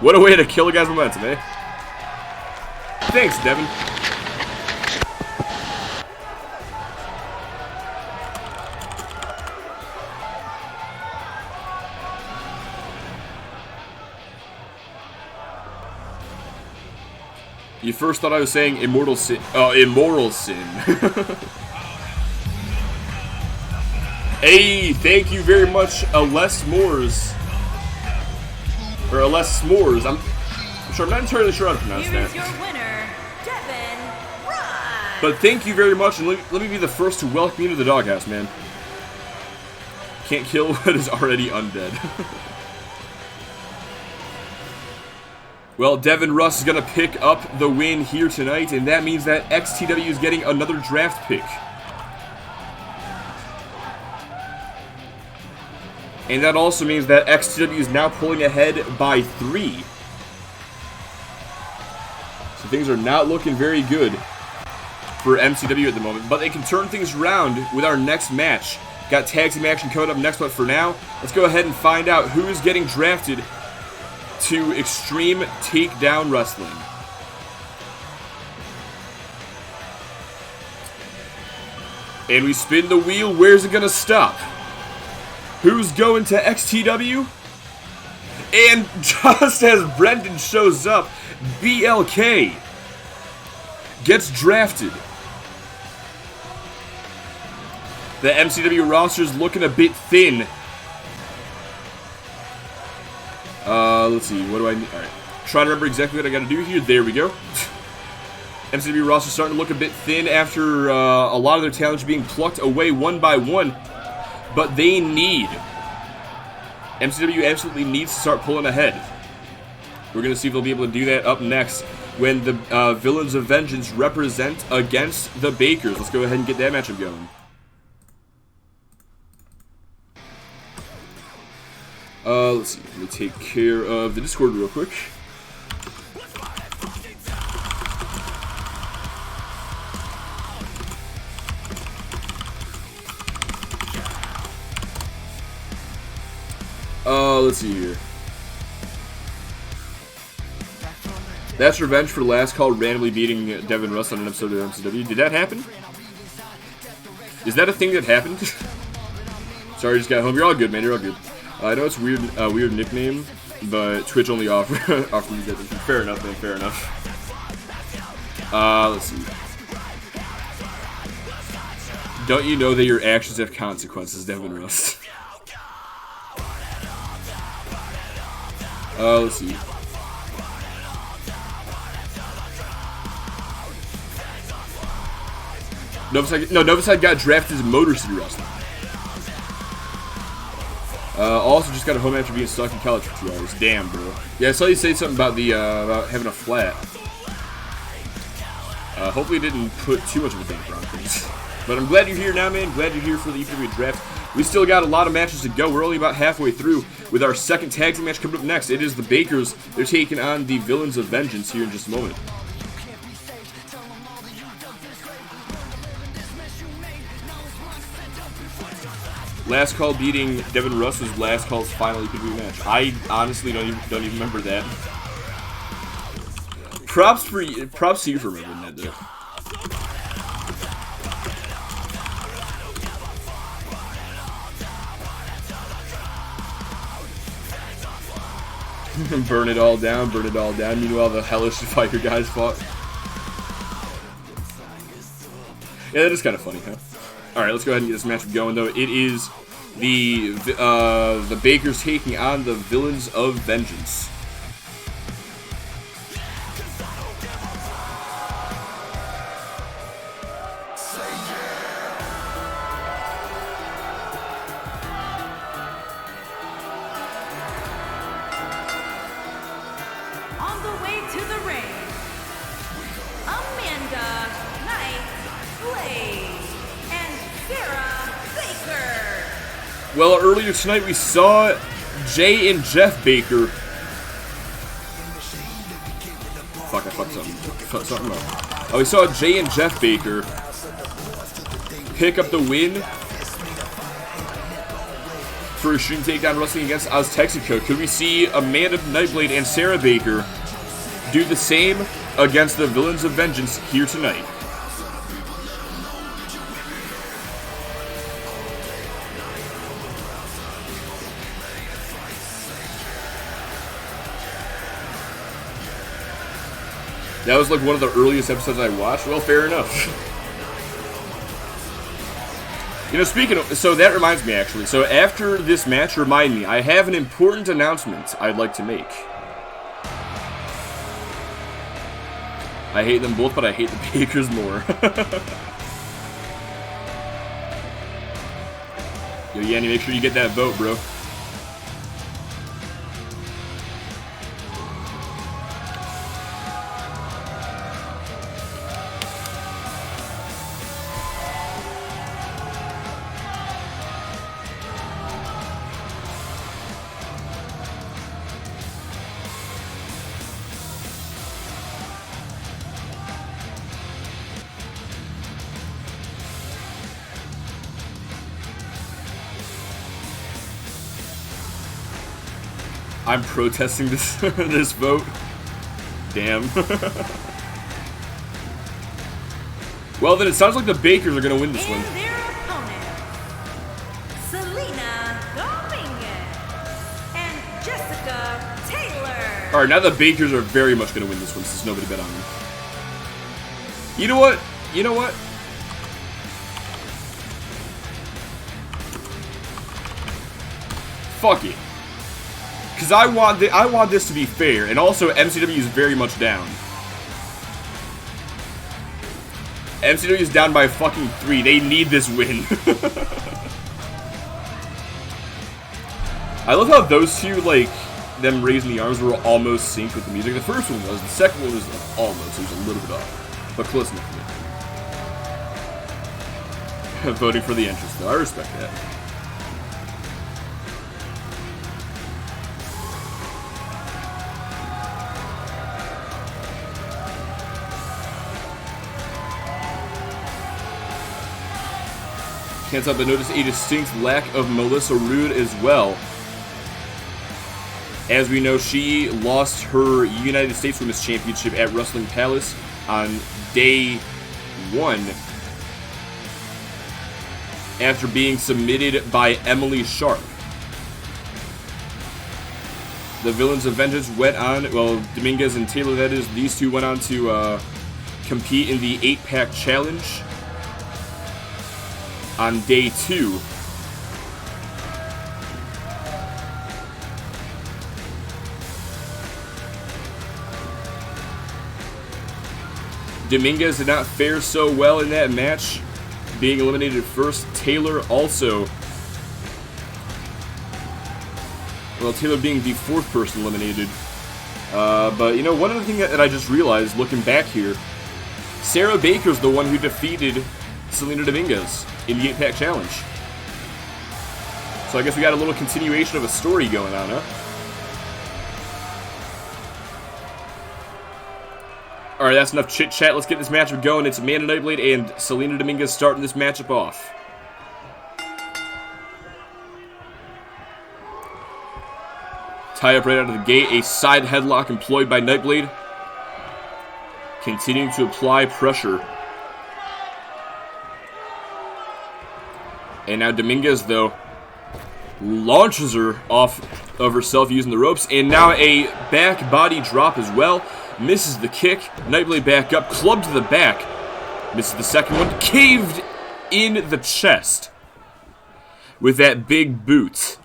[SPEAKER 1] What a way to kill a guy's momentum, eh? Thanks, Devin. You first thought I was saying Immortal Sin. Immoral Sin. Hey, thank you very much, Les Moores. Or Les S'mores. I'm not entirely sure how to pronounce that.
[SPEAKER 2] Here's your winner, Devin Rust.
[SPEAKER 1] But thank you very much, and let me be the first to welcome you to the doghouse, man. Can't kill what is already undead. Well, Devin Russ is going to pick up the win here tonight, and that means that XTW is getting another draft pick. And that also means that XTW is now pulling ahead by 3. So things are not looking very good for MCW at the moment, but they can turn things around with our next match. Got tag team action coming up next, but for now, let's go ahead and find out who is getting drafted to Extreme Takedown Wrestling. And we spin the wheel. Where's it gonna stop? Who's going to XTW? And just as Brendan shows up, BLK gets drafted. The MCW roster is looking a bit thin. Let's see, what do I need? Alright, trying to remember exactly what I gotta do here. There we go. MCW roster starting to look a bit thin after a lot of their talents being plucked away one by one. But they need. MCW absolutely needs to start pulling ahead. We're gonna see if they'll be able to do that up next when the Villains of Vengeance represent against the Bakers. Let's go ahead and get that matchup going. Let's see. Let me take care of the Discord real quick. Let's see here. That's revenge for last call randomly beating Devin Russ on an episode of MCW. Did that happen? Is that a thing that happened? Sorry, I just got home. You're all good, man. You're all good. I know it's weird, weird nickname, but Twitch only offer me that. Fair enough, man. Fair enough. Let's see. Don't you know that your actions have consequences, Devin Russ? Let's see. Novaside got drafted as Motor City Wrestling. Also just got a home after being stuck in college for 2 hours. Damn, bro. Yeah, I saw you say something about the about having a flat. Hopefully it didn't put too much of a damper on things. But I'm glad you're here now, man. Glad you're here for the UPWA Draft. We still got a lot of matches to go. We're only about halfway through with our second tag team match coming up next. It is the Bakers. They're taking on the Villains of Vengeance here in just a moment. Last call beating Devin Russ was last call's final UPWA match. I honestly don't even remember that. Props to you for remembering that, though. Burn it all down, burn it all down. Meanwhile, the hellish fighter guys fought. Yeah, that is kind of funny, huh? Alright, let's go ahead and get this matchup going, though. It is the Bakers taking on the Villains of Vengeance.
[SPEAKER 2] On the way to the ring, Amanda Knight-Blade and Sarah Baker.
[SPEAKER 1] Well, earlier tonight we saw Jay and Jeff Baker. Fuck, I fucked something up. We saw Jay and Jeff Baker pick up the win for Extreme Takedown Wrestling against Oz Texaco. Could we see Amanda Nightblade and Sarah Baker do the same against the Villains of Vengeance here tonight? That was like one of the earliest episodes I watched. Well, fair enough. You know, speaking of, so that reminds me actually. So after this match, remind me, I have an important announcement I'd like to make. I hate them both, but I hate the Bakers more. Yo, Yanni, make sure you get that vote, bro. I'm protesting this this vote. Damn. Well, then it sounds like the Bakers are gonna win this one.
[SPEAKER 2] And their opponents, Selena Dominguez and Jessica Taylor.
[SPEAKER 1] Alright, now the Bakers are very much gonna win this one since nobody bet on them. You know what? You know what? Fuck it. Because I want this to be fair, and also MCW is very much down. MCW is down by fucking 3. They need this win. I love how those two, like, them raising the arms were almost synced with the music. The first one was. The second one was like, almost. It was a little bit off. But close enough to me. Voting for the entrance, though. I respect that. Can't help but notice a distinct lack of Melissa Roode as well. As we know, she lost her United States Women's Championship at Wrestling Palace on day 1 after being submitted by Emily Sharp. The Villains of Vengeance went on, well, Dominguez and Taylor, that is, these two went on to compete in the 8-Pack Challenge on day 2. Dominguez did not fare so well in that match, being eliminated first. Taylor also, well, Taylor being the 4th person eliminated. But, you know, one other thing that I just realized, looking back here, Sarah Baker's the one who defeated Selena Dominguez in the 8-Pack Challenge. So I guess we got a little continuation of a story going on, huh? Alright, that's enough chit-chat. Let's get this matchup going. It's Amanda Nightblade and Selena Dominguez starting this matchup off. Tie up right out of the gate. A side headlock employed by Nightblade. Continuing to apply pressure. And now Dominguez, though, launches her off of herself using the ropes. And now a back body drop as well. Misses the kick. Nightblade back up. Club to the back. Misses the second one. Caved in the chest with that big boot.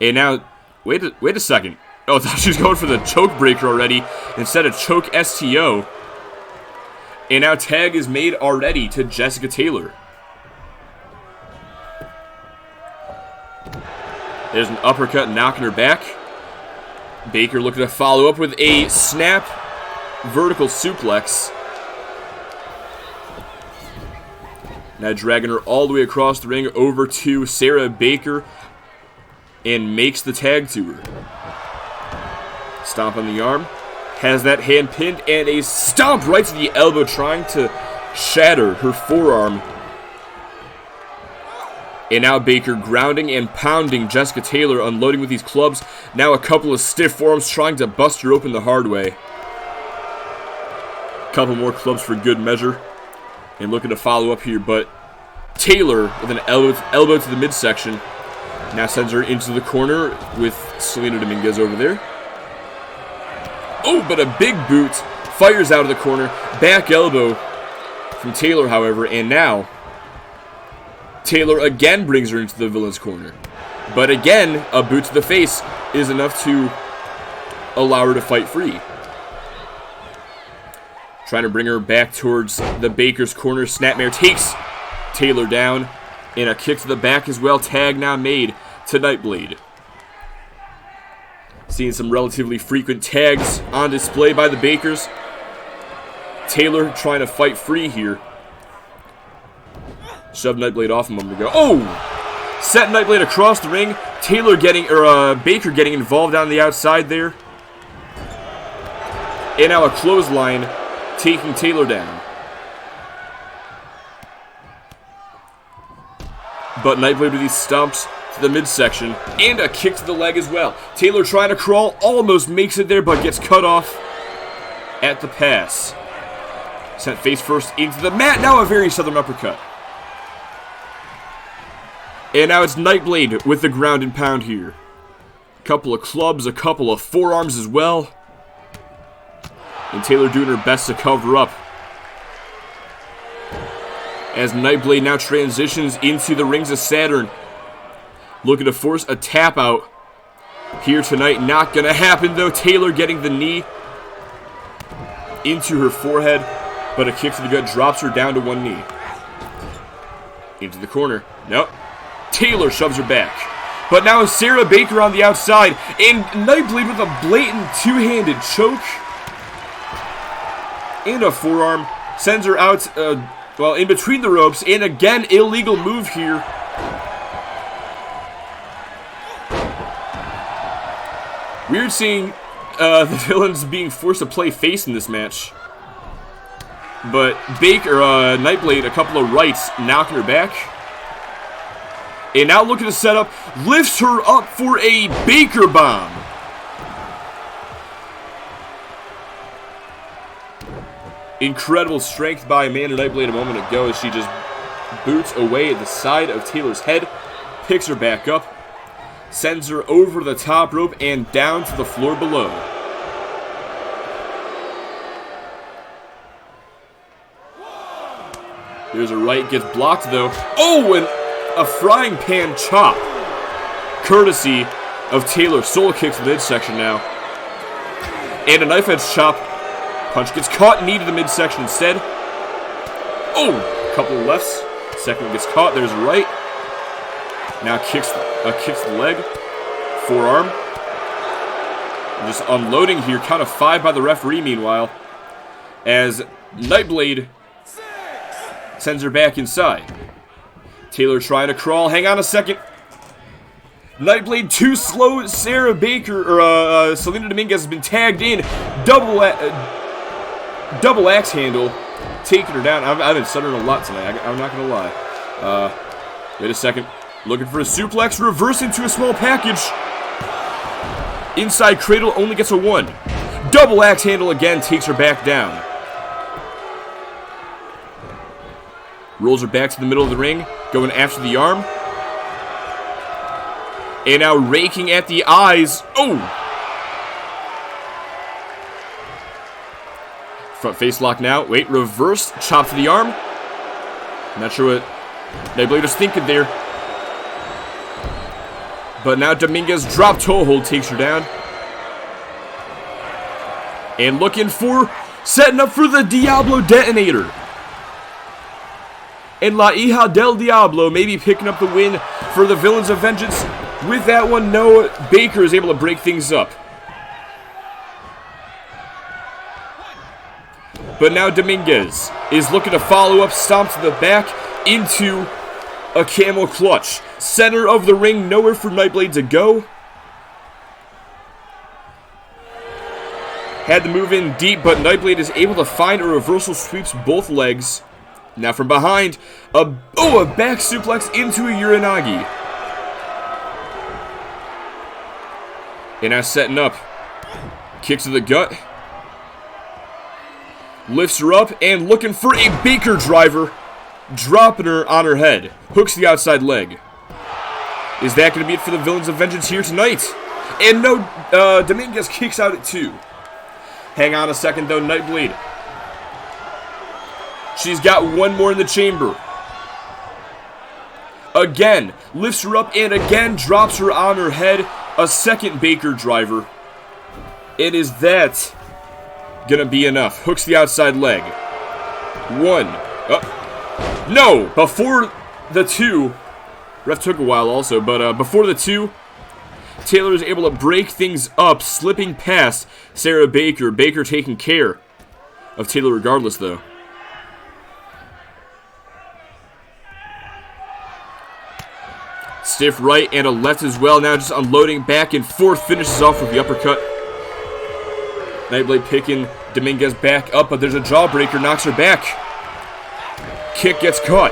[SPEAKER 1] And now, wait a second. Oh, I thought she was going for the choke breaker already instead of choke STO. And now tag is made already to Jessica Taylor. There's an uppercut knocking her back. Baker looking to follow up with a snap vertical suplex. Now dragging her all the way across the ring over to Sarah Baker and makes the tag to her. Stomp on the arm. Has that hand pinned and a stomp right to the elbow, trying to shatter her forearm. And now Baker grounding and pounding Jessica Taylor, unloading with these clubs. Now a couple of stiff forearms trying to bust her open the hard way. Couple more clubs for good measure. And looking to follow up here, but Taylor with an elbow to the midsection. Now sends her into the corner with Selena Dominguez over there. Oh, but a big boot fires out of the corner. Back elbow from Taylor, however, and now Taylor again brings her into the villain's corner. But again, a boot to the face is enough to allow her to fight free. Trying to bring her back towards the Baker's corner. Snapmare takes Taylor down. And a kick to the back as well. Tag now made to Nightblade. Seeing some relatively frequent tags on display by the Bakers. Taylor trying to fight free here. Shoved Nightblade off a moment ago. Oh! Set Nightblade across the ring. Taylor getting, or Baker getting involved on the outside there. And now a clothesline taking Taylor down. But Nightblade with these stumps to the midsection, and a kick to the leg as well. Taylor trying to crawl, almost makes it there, but gets cut off at the pass. Sent face first into the mat, now a very southern uppercut. And now it's Nightblade with the ground and pound here. A couple of clubs, a couple of forearms as well. And Taylor doing her best to cover up. As Nightblade now transitions into the rings of Saturn. Looking to force a tap out here tonight. Not going to happen though. Taylor getting the knee into her forehead. But a kick to the gut drops her down to one knee. Into the corner. Nope. Taylor shoves her back. But now Sarah Baker on the outside. And Nightblade with a blatant two-handed choke. And a forearm. Sends her out, well, in between the ropes. And again, illegal move here. Weird seeing the villains being forced to play face in this match. But Nightblade, a couple of rights, knocking her back. And now looking to set up, lifts her up for a Baker bomb. Incredible strength by Amanda Nightblade a moment ago as she just boots away at the side of Taylor's head, picks her back up, sends her over the top rope and down to the floor below. There's a right, gets blocked though. Oh, and a frying pan chop. Courtesy of Taylor. Solo kick to the midsection now. And a knife edge chop. Punch gets caught, knee to the midsection instead. Oh, a couple of lefts. Second one gets caught, there's a right. Now kicks the leg. Forearm. Just unloading here, count of 5 by the referee meanwhile. As Nightblade sends her back inside. Taylor trying to crawl. Hang on a second. Nightblade too slow. Sarah Baker, or Selena Dominguez has been tagged in. Double axe handle. Taking her down. I've been stuttering a lot tonight. I'm not going to lie. Wait a second. Looking for a suplex. Reverse into a small package. Inside cradle only gets a 1. Double axe handle again. Takes her back down. Rolls her back to the middle of the ring. Going after the arm. And now raking at the eyes. Oh! Front face lock now. Wait, reverse. Chop to the arm. Not sure what Nightblade was thinking there. But now Dominguez drop toe hold takes her down. And looking for, setting up for the Diablo detonator. And La Hija del Diablo maybe picking up the win for the Villains of Vengeance. With that one, no, Baker is able to break things up. But now Dominguez is looking to follow up, stomp to the back into a camel clutch. Center of the ring, nowhere for Nightblade to go. Had to move in deep, but Nightblade is able to find a reversal, sweeps both legs. Now from behind, a back suplex into a Uranagi. And now setting up. Kick to the gut. Lifts her up and looking for a Baker driver. Dropping her on her head. Hooks the outside leg. Is that going to be it for the Villains of Vengeance here tonight? And no, Dominguez kicks out at 2. Hang on a second though, Nightblade. She's got one more in the chamber. Again, lifts her up and again drops her on her head. A second Baker driver. And is that gonna be enough? Hooks the outside leg. 1. No! Before the 2. Ref took a while also, but before the 2, Taylor is able to break things up, slipping past Sarah Baker. Baker taking care of Taylor regardless, though. Stiff right and a left as well. Now just unloading back and forth. Finishes off with the uppercut. Nightblade picking Dominguez back up, but there's a jawbreaker. Knocks her back. Kick gets caught.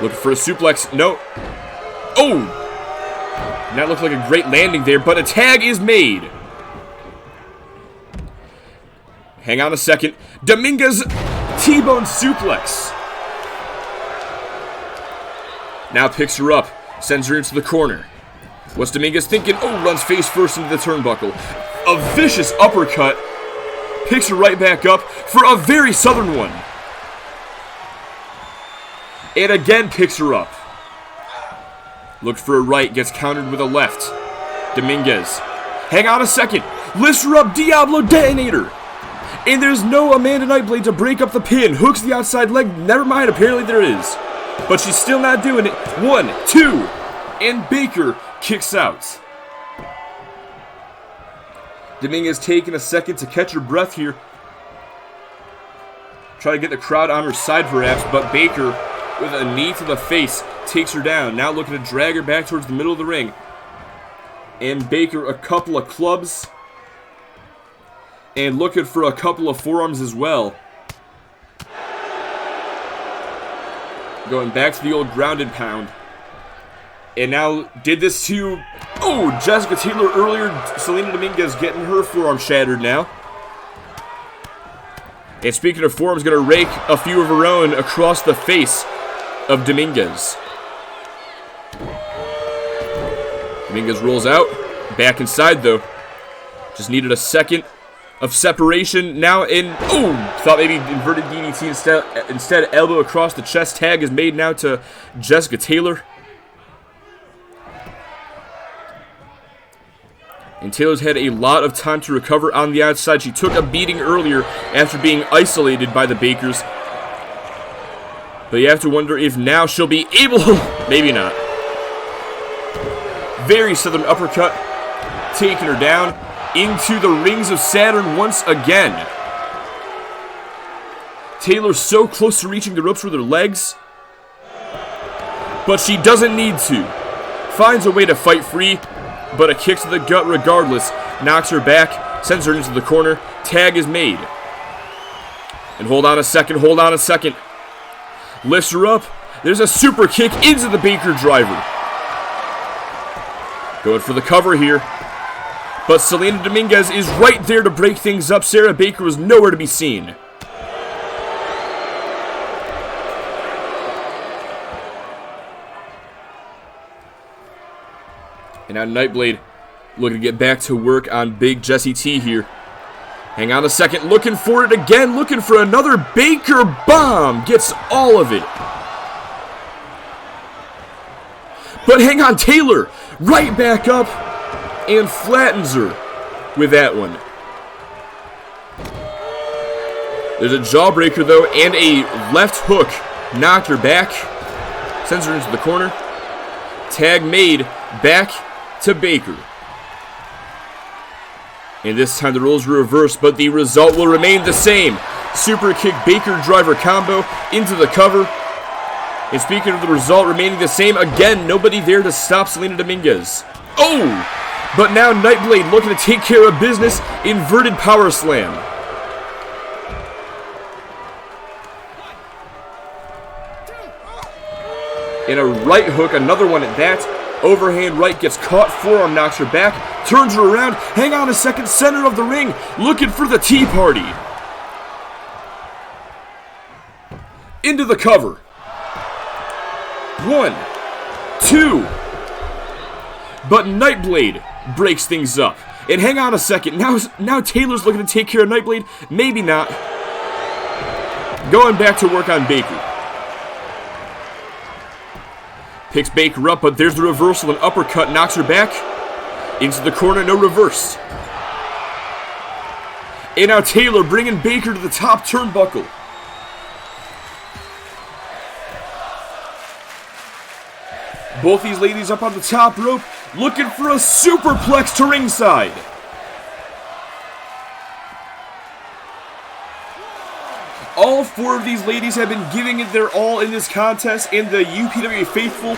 [SPEAKER 1] Looking for a suplex. No. Oh! That looked like a great landing there, but a tag is made. Hang on a second. Dominguez T-bone suplex. Now picks her up. Sends her into the corner. What's Dominguez thinking? Oh, runs face first into the turnbuckle. A vicious uppercut. Picks her right back up for a very southern one. And again picks her up. Looked for a right, gets countered with a left. Dominguez. Hang on a second. Lifts her up, Diablo Detonator. And there's no Amanda Nightblade to break up the pin. Hooks the outside leg. Never mind, apparently there is. But she's still not doing it. 1, 2, and Baker kicks out. Dominguez taking a second to catch her breath here. Try to get the crowd on her side perhaps, but Baker, with a knee to the face, takes her down. Now looking to drag her back towards the middle of the ring. And Baker a couple of clubs. And looking for a couple of forearms as well. Going back to the old grounded pound. And now did this to, oh, Jessica Taylor earlier. Selena Dominguez getting her forearm shattered now. And speaking of forearms, going to rake a few of her own across the face of Dominguez. Dominguez rolls out. Back inside though. Just needed a second of separation. Now in, oh, thought maybe inverted DDT instead elbow across the chest. Tag is made now to Jessica Taylor. And Taylor's had a lot of time to recover on the outside. She took a beating earlier after being isolated by the Bakers. But you have to wonder if now she'll be able, maybe not. Very southern uppercut, taking her down into the rings of Saturn once again. Taylor's so close to reaching the ropes with her legs, but she doesn't need to. Finds a way to fight free, but a kick to the gut regardless. Knocks her back, sends her into the corner. Tag is made. And hold on a second, hold on a second. Lifts her up. There's a super kick into the Baker driver. Going for the cover here. But Selena Dominguez is right there to break things up. Sarah Baker was nowhere to be seen. And now Nightblade looking to get back to work on Big Jessie T here. Hang on a second, looking for it again, looking for another Baker bomb. Gets all of it. But hang on, Taylor right back up and flattens her with that one. There's a jawbreaker though, and a left hook knocked her back. Sends her into the corner. Tag made back to Baker. And this time the roles were reversed, but the result will remain the same. Super kick Baker driver combo into the cover. And speaking of the result remaining the same, again, nobody there to stop Selena Dominguez. Oh! But now Nightblade looking to take care of business. Inverted power slam. And a right hook, another one at that. Overhand right gets caught, forearm knocks her back, turns her around, hang on a second, center of the ring, looking for the tea party. Into the cover. 1, 2. But Nightblade breaks things up. And hang on a second, now Taylor's looking to take care of Nightblade, maybe not. Going back to work on Baker. Picks Baker up, but there's the reversal. An uppercut knocks her back. Into the corner, no reverse. And now Taylor bringing Baker to the top turnbuckle. Both these ladies up on the top rope, looking for a superplex to ringside. All 4 of these ladies have been giving it their all in this contest, and the UPWA faithful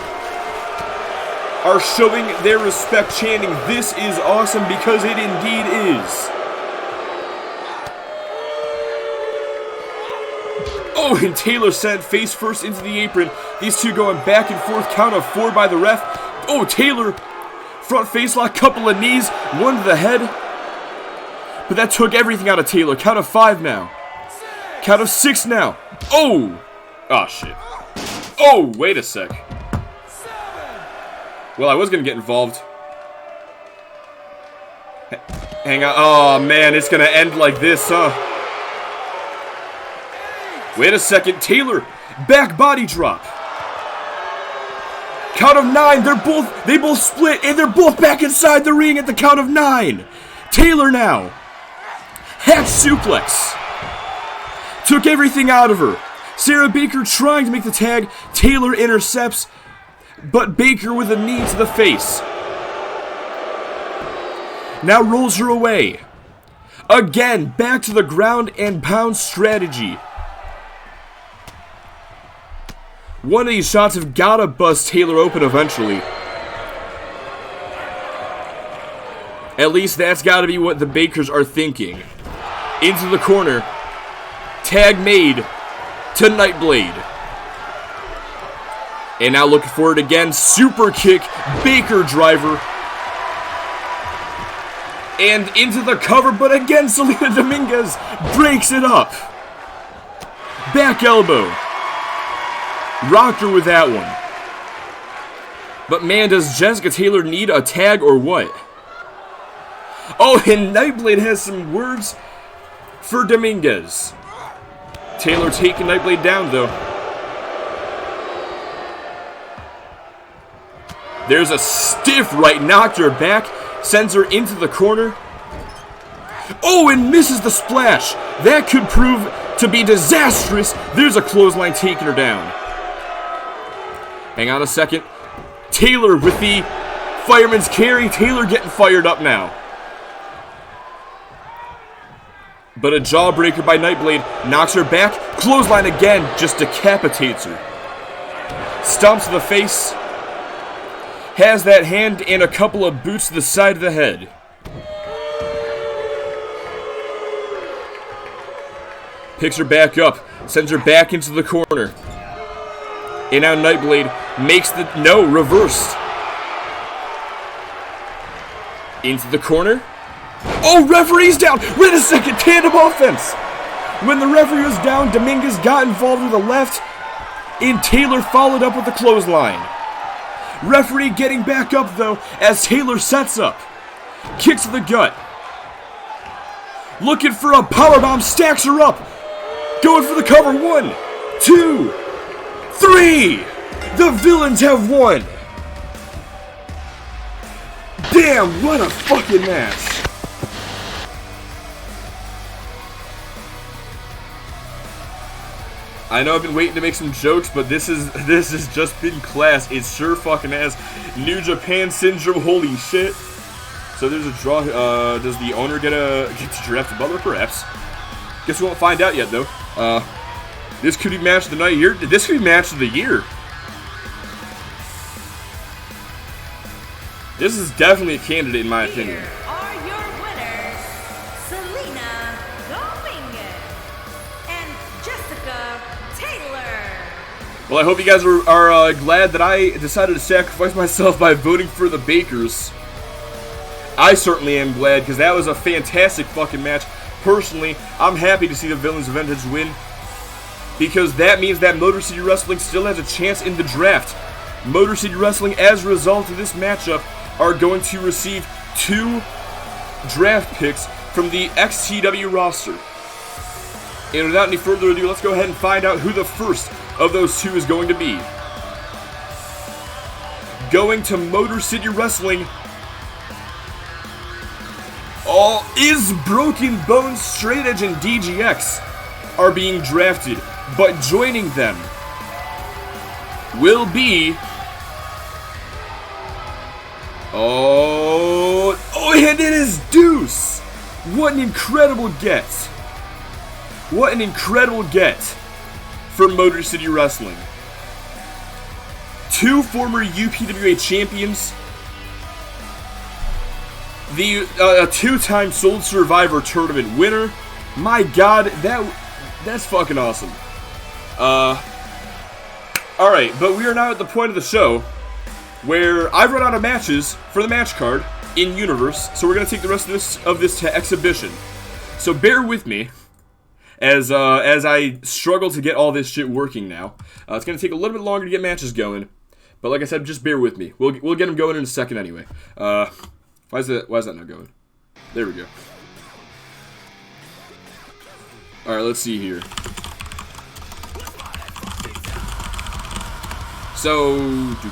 [SPEAKER 1] are showing their respect, chanting, "This is awesome," because it indeed is. Oh, and Taylor sent face first into the apron. These two going back and forth, count of 4 by the ref. Oh, Taylor. Front face lock, couple of knees, one to the head. But that took everything out of Taylor. Count of 5 now. Count of 6 now. Oh! Oh, shit. Oh, wait a sec. Well, I was going to get involved. Hang on. Oh, man, it's going to end like this, huh? Wait a second. Taylor, back body drop. Count of 9. They both split, and they're both back inside the ring at the count of 9. Taylor now. Hatch suplex. Took everything out of her. Sarah Baker trying to make the tag. Taylor intercepts, but Baker with a knee to the face. Now rolls her away. Again, back to the ground and pound strategy. One of these shots have gotta bust Taylor open eventually. At least that's gotta be what the Bakers are thinking. Into the corner. Tag made to Nightblade. And now looking for it again. Super kick. Baker driver. And into the cover, but again Selena Dominguez breaks it up. Back elbow. Rocked her with that one. But man, does Jessica Taylor need a tag or what? Oh, and Nightblade has some words for Dominguez. Taylor taking Nightblade down, though. There's a stiff right, knocked her back, sends her into the corner. Oh, and misses the splash. That could prove to be disastrous. There's a clothesline taking her down. Hang on a second. Taylor with the fireman's carry. Taylor getting fired up now. But a jawbreaker by Nightblade knocks her back. Clothesline again, just decapitates her. Stomps to the face. Has that hand and a couple of boots to the side of the head. Picks her back up. Sends her back into the corner. And now Nightblade makes the... No, reversed. Into the corner. Oh, referee's down. Wait a second. Tandem offense. When the referee was down, Dominguez got involved with a left. And Taylor followed up with the clothesline. Referee getting back up, though, as Taylor sets up. Kicks to the gut. Looking for a powerbomb. Stacks her up. Going for the cover. 1, 2... 3! The villains have won! Damn, what a fucking match! I know I've been waiting to make some jokes, but this has just been class. It sure fucking has. New Japan Syndrome, holy shit. So there's a draw. Does the owner get to draft a Butler? Perhaps. Guess we won't find out yet, though. This could be match of the night here. This could be match of the year. This is definitely a candidate in my opinion.
[SPEAKER 2] Here are your winners, Selena Dominguez and Jessica Taylor.
[SPEAKER 1] Well, I hope you guys are glad that I decided to sacrifice myself by voting for the Bakers. I certainly am glad, because that was a fantastic fucking match. Personally, I'm happy to see the Villains of Vintage win, because that means that Motor City Wrestling still has a chance in the draft. Motor City Wrestling, as a result of this matchup, are going to receive 2 draft picks from the XTW roster. And without any further ado, let's go ahead and find out who the first of those 2 is going to be. Going to Motor City Wrestling is Broken Bones, Straight Edge, and DGX are being drafted. But joining them will be... and it is Deuce! What an incredible get. What an incredible get for Motor City Wrestling. 2 former UPWA champions. The 2-time Soul Survivor Tournament winner. My God, that's fucking awesome. Alright, but we are now at the point of the show where I've run out of matches for the match card in Universe, so we're going to take the rest of this to Exhibition. So bear with me as I struggle to get all this shit working now. It's going to take a little bit longer to get matches going, but like I said, just bear with me. We'll get them going in a second anyway. Why is that not going? There we go. Alright, let's see here. So, let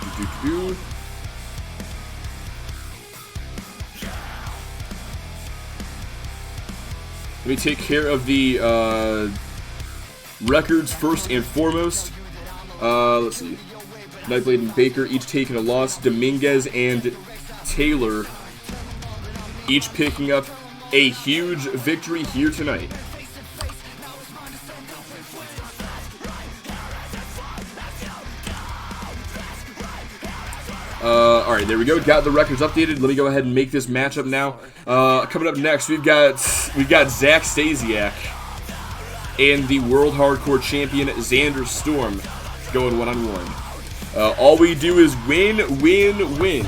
[SPEAKER 1] me take care of the records first and foremost. Let's see. Nightblade and Baker each taking a loss. Dominguez and Taylor each picking up a huge victory here tonight. Alright, there we go. Got the records updated. Let me go ahead and make this matchup now. Coming up next, we've got Zach Stasiak and the World Hardcore Champion Xander Storm going one-on-one. All we do is win, win, win.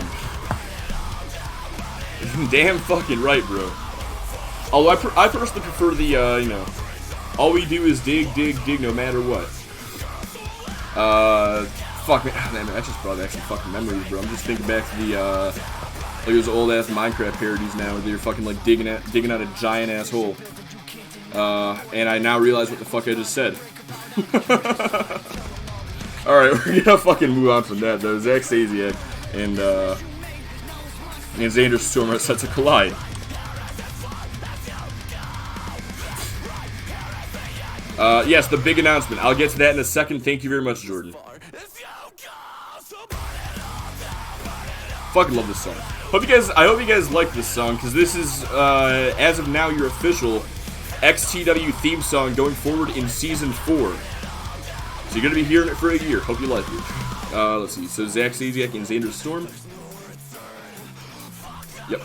[SPEAKER 1] Damn fucking right, bro. Although I personally prefer the, you know, all we do is dig, dig, dig no matter what. Fuck, man, that just brought back some fucking memories, bro. I'm just thinking back to the, like those old-ass Minecraft parodies now, where they're fucking, like, digging out a giant-ass hole. And I now realize what the fuck I just said. Alright, we're gonna fucking move on from that, though. Zach Stasiak and Xander Storm are set to collide. Yes, the big announcement. I'll get to that in a second. Thank you very much, Jordan. Fucking love this song. I hope you guys like this song, because this is, as of now, your official XTW theme song going forward in Season 4. So you're going to be hearing it for a year. Hope you like it. Let's see. So Zach Stasiak and Xander Storm. Yep.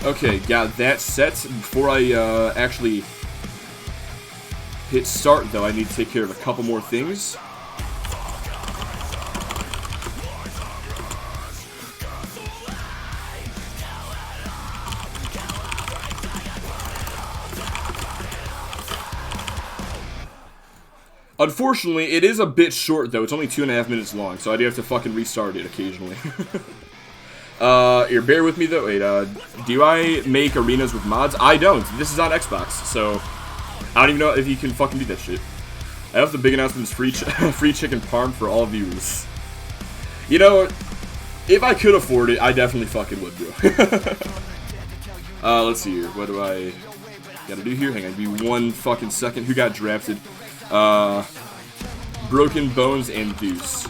[SPEAKER 1] Okay, got that set. Before I actually hit start, though, I need to take care of a couple more things. Unfortunately, it is a bit short, though. It's only 2.5 minutes long, so I do have to fucking restart it occasionally. Here, bear with me, though. Wait, do I make arenas with mods? I don't. This is on Xbox, so I don't even know if you can fucking do that shit. I hope the big announcement is free chicken parm for all viewers. You know, if I could afford it, I definitely fucking would, bro. Let's see here. What do I gotta do here? Hang on, give me 1 fucking second. Who got drafted? Broken Bones and Deuce.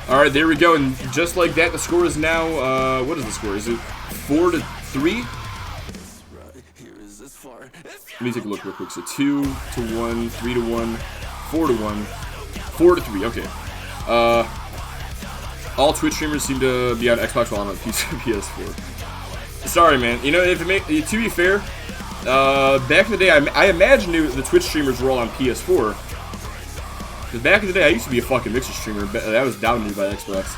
[SPEAKER 1] Alright, there we go, and just like that, the score is now, what is the score? Is it 4-3? Let me take a look real quick. So 2-1, 3-1, 4-1, 4-3, okay. All Twitch streamers seem to be on Xbox while I'm on PS4. Sorry, man. You know, to be fair, back in the day, I imagine the Twitch streamers were all on PS4. Because back in the day, I used to be a fucking Mixer streamer, but that was dominated by Xbox.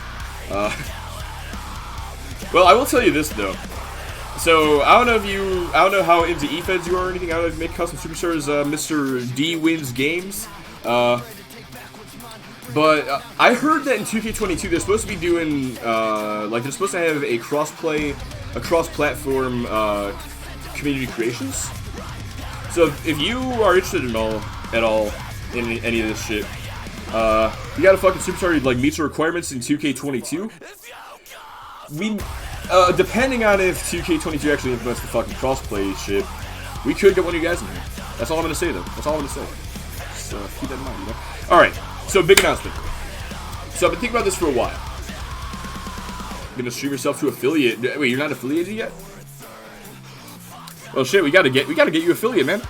[SPEAKER 1] Well, I will tell you this, though. So, I don't know how into eFeds you are or anything. I don't know if you make custom superstars, Mr. D Wins Games. But I heard that in 2K22, they're supposed to be doing, like, they're supposed to have a cross-platform, community creations. So, if you are interested at all in any of this shit, you got a fucking superstar like meets the requirements in 2K22. Depending on if 2K22 actually implements the fucking crossplay shit, we could get one of you guys in here. That's all I'm gonna say, though. That's all I'm gonna say. Just keep that in mind, you know. All right. So big announcement. So I've been thinking about this for a while. You're gonna stream yourself to affiliate. Wait, you're not affiliated yet? Well, shit. We gotta get you affiliate, man.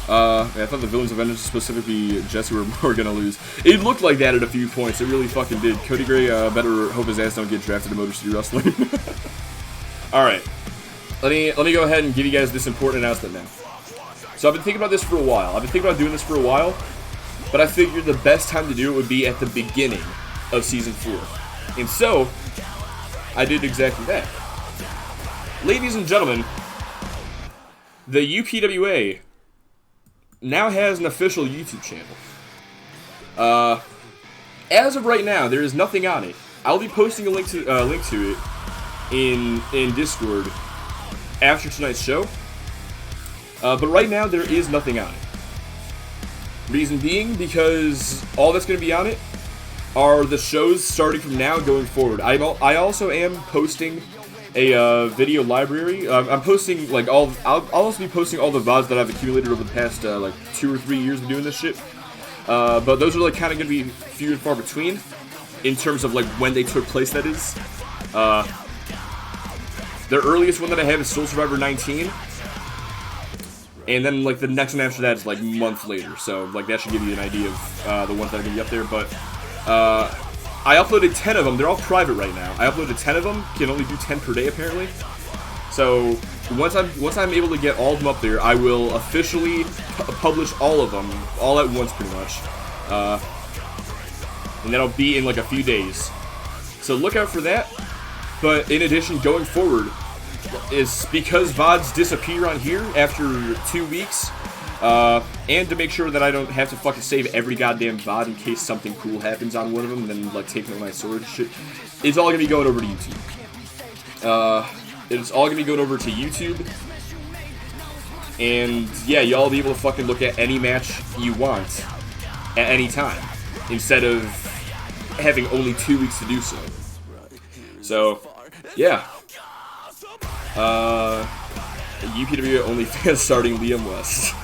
[SPEAKER 1] I thought the Villains of Vengeance, specifically Jesse, were gonna lose. It looked like that at a few points. It really fucking did. Cody Gray better hope his ass don't get drafted to Motor City Wrestling. Alright. Let me go ahead and give you guys this important announcement now. So I've been thinking about this for a while. I've been thinking about doing this for a while, but I figured the best time to do it would be at the beginning of Season 4. And so, I did exactly that. Ladies and gentlemen, the UPWA now has an official YouTube channel. As of right now, there is nothing on it. I'll be posting a link to it in Discord after tonight's show. But right now, there is nothing on it. Reason being, because all that's going to be on it are the shows starting from now going forward. I also am posting a video library. I'm posting like I'll also be posting all the VODs that I've accumulated over the past like 2 or 3 years of doing this shit. But those are like kind of going to be few and far between in terms of like when they took place. That is, the earliest one that I have is Soul Survivor 19, and then like the next one after that is like a month later. So like that should give you an idea of the ones that are going to be up there. But I uploaded 10 of them. They're all private right now. I uploaded 10 of them. Can only do 10 per day apparently. So once I'm able to get all of them up there, I will officially publish all of them all at once, pretty much. And that'll be in like a few days. So look out for that. But in addition, going forward, is because VODs disappear on here after 2 weeks. And to make sure that I don't have to fucking save every goddamn VOD in case something cool happens on one of them and then, like, taking my storage and shit, it's all gonna be going over to YouTube. It's all gonna be going over to YouTube. And, yeah, y'all will be able to fucking look at any match you want at any time, instead of having only 2 weeks to do so. So, yeah. UPWA OnlyFans starting Liam West.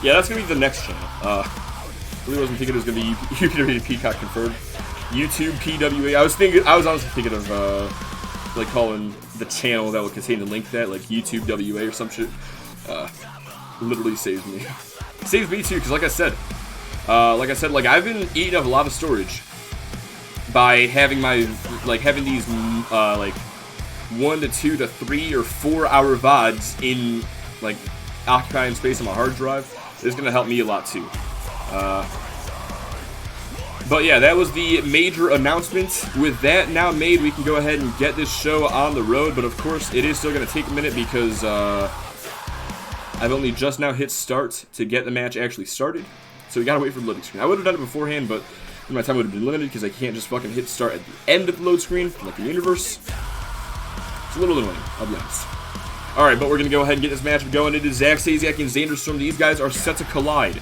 [SPEAKER 1] Yeah, that's gonna be the next channel. I really wasn't thinking it was gonna be UPWA Peacock confirmed. YouTube PWA. I was honestly thinking of like calling the channel that would contain the link to that, like YouTube WA or some shit. Literally saves me. Saves me too, because like I said, like I've been eating up a lot of storage by having having these like 1 to 2 to 3 or 4 hour VODs in like occupying space on my hard drive. It's gonna help me a lot too. But yeah, that was the major announcement. With that now made, we can go ahead and get this show on the road. But of course, it is still gonna take a minute because I've only just now hit start to get the match actually started. So we gotta wait for the loading screen. I would have done it beforehand, but my time would have been limited because I can't just fucking hit start at the end of the load screen like the universe. It's a little annoying, I'll be honest. Alright, but we're going to go ahead and get this matchup going. It is Zack Stasiak and Xander Storm. These guys are set to collide.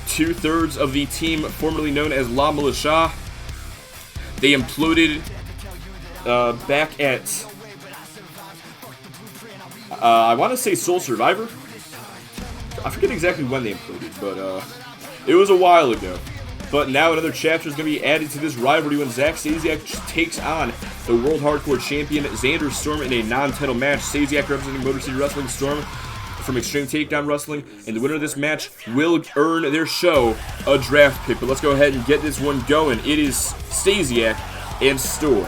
[SPEAKER 1] 2/3 of the team formerly known as La Militia. They imploded back at, I want to say Soul Survivor. I forget exactly when they imploded, but it was a while ago. But now another chapter is going to be added to this rivalry when Zack Stasiak takes on the World Hardcore Champion Xander Storm in a non-title match. Stasiak representing Motor City Wrestling, Storm from Extreme Takedown Wrestling, and the winner of this match will earn their show a draft pick. But let's go ahead and get this one going. It is Stasiak and Storm.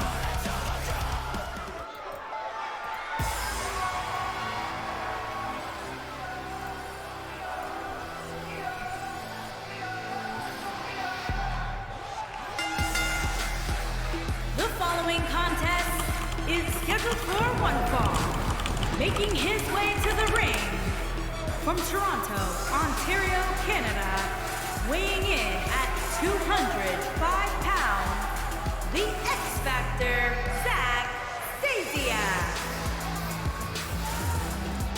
[SPEAKER 2] Making his way to the ring from Toronto, Ontario, Canada, weighing in at 205 pounds, the X Factor, Zack Stasiak.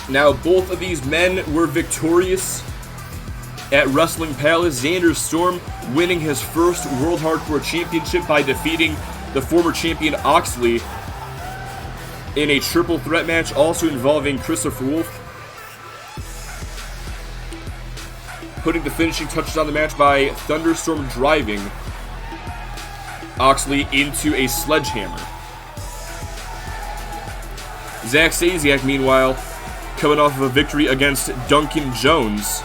[SPEAKER 1] Now, both of these men were victorious at Wrestling Palace. Xander Storm winning his first World Hardcore Championship by defeating the former champion Oxley in a triple threat match, also involving Christopher Wolf, putting the finishing touches on the match by Thunderstorm driving Oxley into a sledgehammer. Zack Stasiak, meanwhile, coming off of a victory against Duncan Jones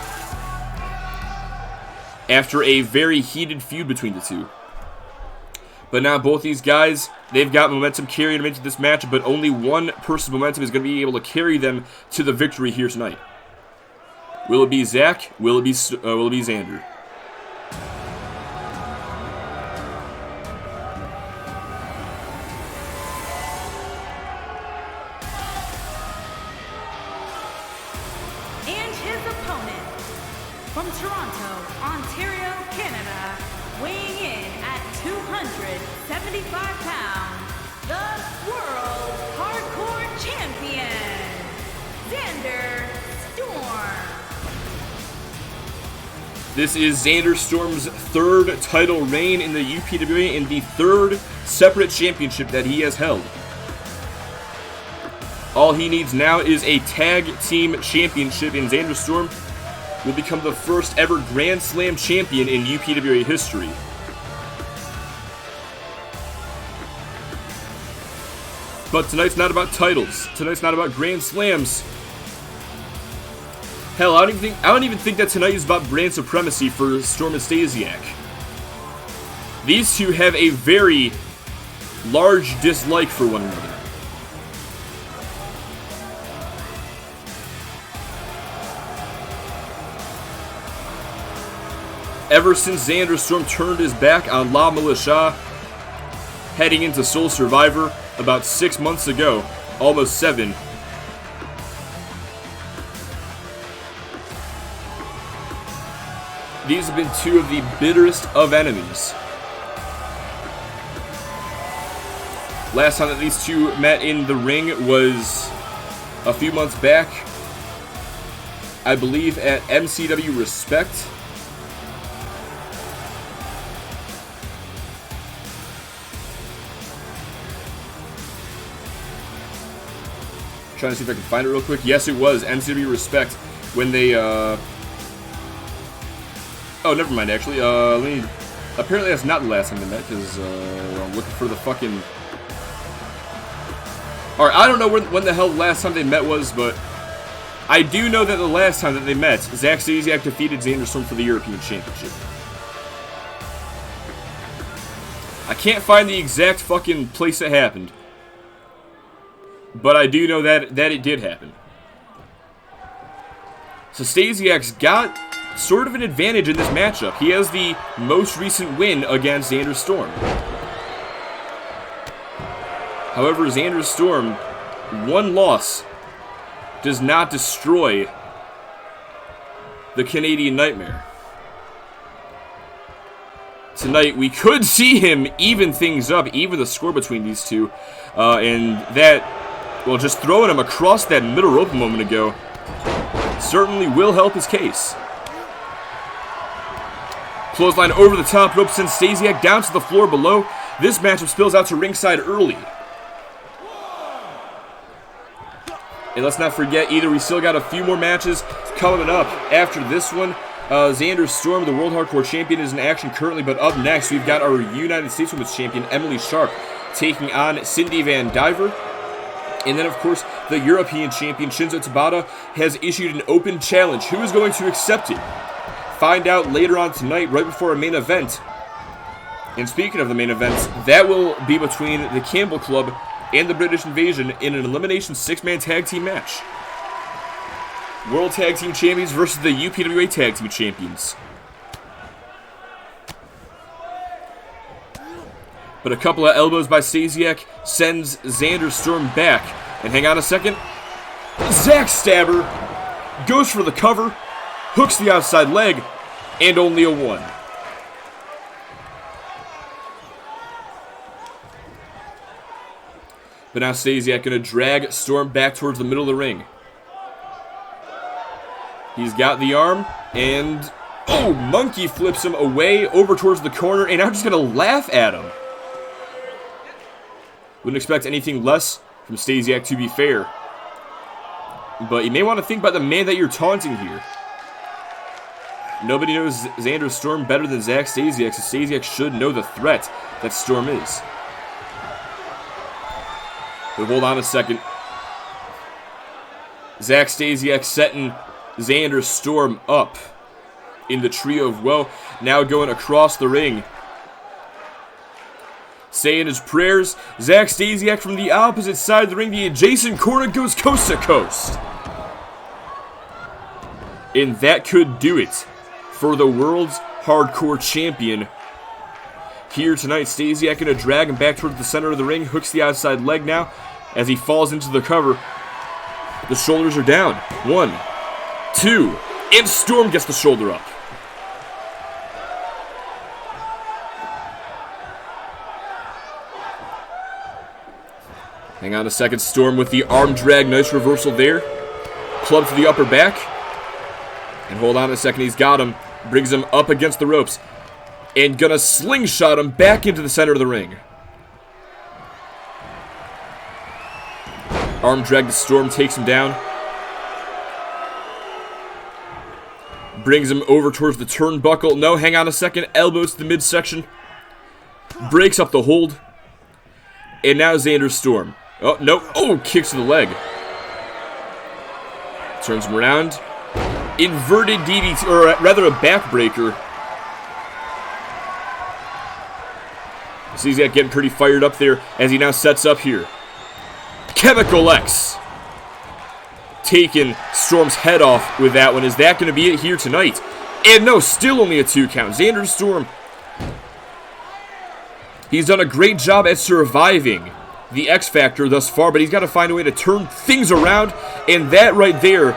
[SPEAKER 1] after a very heated feud between the two. But now both these guys, they've got momentum carrying them into this match, but only one person's momentum is going to be able to carry them to the victory here tonight. Will it be Zach? Will it be Xander?
[SPEAKER 2] And his opponent, from Toronto, Ontario, Canada, weighing in at 275 pounds, the World Hardcore Champion, Xander Storm.
[SPEAKER 1] This is Xander Storm's third title reign in the UPWA and the third separate championship that he has held. All he needs now is a tag team championship, and Xander Storm will become the first ever Grand Slam champion in UPWA history. But tonight's not about titles. Tonight's not about Grand Slams. Hell, I don't even think that tonight is about brand supremacy for Storm and Stasiak. These two have a very large dislike for one another. Ever since Xander Storm turned his back on La Militia, heading into Soul Survivor about 6 months ago, almost 7, these have been two of the bitterest of enemies. Last time that these two met in the ring was a few months back, I believe at MCW Respect. Trying to see if I can find it real quick. Yes, it was MCW Respect when they, oh, never mind, actually. Apparently that's not the last time they met, because, I'm looking for the fucking... Alright, I don't know when the hell the last time they met was, but I do know that the last time that they met, Zach Stasiak defeated Xander Storm for the European Championship. I can't find the exact fucking place it happened, but I do know that it did happen. So Stasiak's got sort of an advantage in this matchup. He has the most recent win against Xander Storm. However, Xander Storm, one loss does not destroy the Canadian Nightmare. Tonight, we could see him even things up, even the score between these two. And that, well, just throwing him across that middle rope a moment ago certainly will help his case. Clothesline over the top rope sends Stasiak down to the floor below. This matchup spills out to ringside early. And let's not forget either, we still got a few more matches coming up after this one. Xander Storm, the World Hardcore Champion, is in action currently, but up next we've got our United States Women's Champion, Emily Sharp, taking on Cindy Van Diver. And then, of course, the European Champion, Shinzo Tabata, has issued an open challenge. Who is going to accept it? Find out later on tonight, right before our main event. And speaking of the main events, that will be between the Campbell Club and the British Invasion in an elimination 6-man tag team match. World Tag Team Champions versus the UPWA Tag Team Champions. But a couple of elbows by Stasiak sends Xander Storm back. And hang on a second. Zach Stabber goes for the cover, hooks the outside leg, and only a 1. But now Stasiak going to drag Storm back towards the middle of the ring. He's got the arm, and oh, monkey flips him away over towards the corner, and I'm just going to laugh at him. Wouldn't expect anything less from Stasiak, to be fair. But you may want to think about the man that you're taunting here. Nobody knows Xander Storm better than Zach Stasiak, so Stasiak should know the threat that Storm is. But hold on a second. Zach Stasiak setting Xander Storm up in the trio of woe. Now going across the ring, saying his prayers. Zach Stasiak from the opposite side of the ring, the adjacent corner, goes coast to coast. And that could do it for the world's hardcore champion here tonight. Stasiak gonna drag him back towards the center of the ring, hooks the outside leg now as he falls into the cover. The shoulders are down. 1, 2, and Storm gets the shoulder up. Hang on a second, Storm with the arm drag, nice reversal there. Club to the upper back. And hold on a second, he's got him. Brings him up against the ropes. And gonna slingshot him back into the center of the ring. Arm drag to Storm, takes him down. Brings him over towards the turnbuckle. No, hang on a second, elbows to the midsection. Breaks up the hold. And now Xander Storm. Oh, no. Oh, kicks to the leg. Turns him around. Inverted DDT, or rather a backbreaker. Stasiak getting pretty fired up there as he now sets up here. Chemical X. Taking Storm's head off with that one. Is that going to be it here tonight? And no, still only a 2 count. Xander Storm. He's done a great job at surviving the X Factor thus far, but he's got to find a way to turn things around, and that right there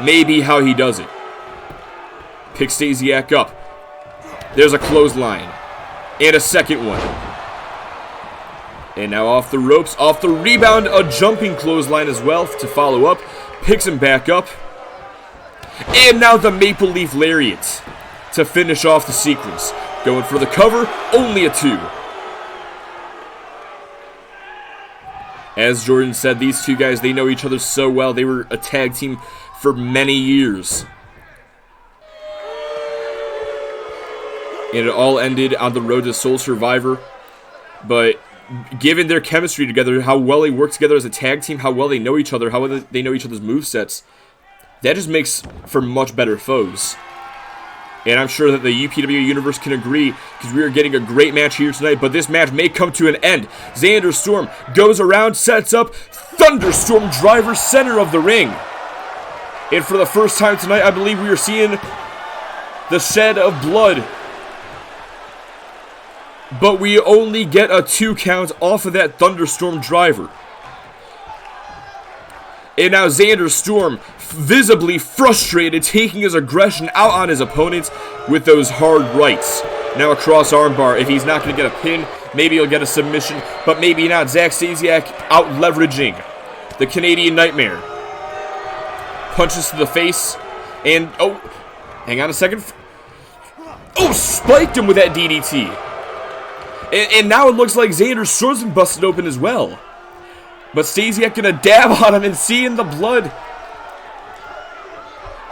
[SPEAKER 1] may be how he does it. Pick Stasiak up. There's a clothesline. And a second one. And now off the ropes, off the rebound, a jumping clothesline as well to follow up. Picks him back up. And now the Maple Leaf Lariat to finish off the sequence. Going for the cover, only a 2. As Jordan said, these two guys, they know each other so well. They were a tag team for many years. And it all ended on the road to Sole Survivor. But given their chemistry together, how well they work together as a tag team, how well they know each other, how well they know each other's movesets, that just makes for much better foes. And I'm sure that the UPWA universe can agree, because we are getting a great match here tonight, but this match may come to an end. Xander Storm goes around, sets up, Thunderstorm driver, center of the ring. And for the first time tonight, I believe we are seeing the shed of blood. But we only get a 2 count off of that Thunderstorm driver. And now Xander Storm, visibly frustrated, taking his aggression out on his opponents with those hard rights. Now a cross armbar. If he's not going to get a pin, maybe he'll get a submission, but maybe not. Zach Stasiak out leveraging the Canadian Nightmare. Punches to the face, and oh, hang on a second. Oh, spiked him with that DDT. And now it looks like Xander's sword's been busted open as well. But Stasiak gonna dab on him and seeing the blood.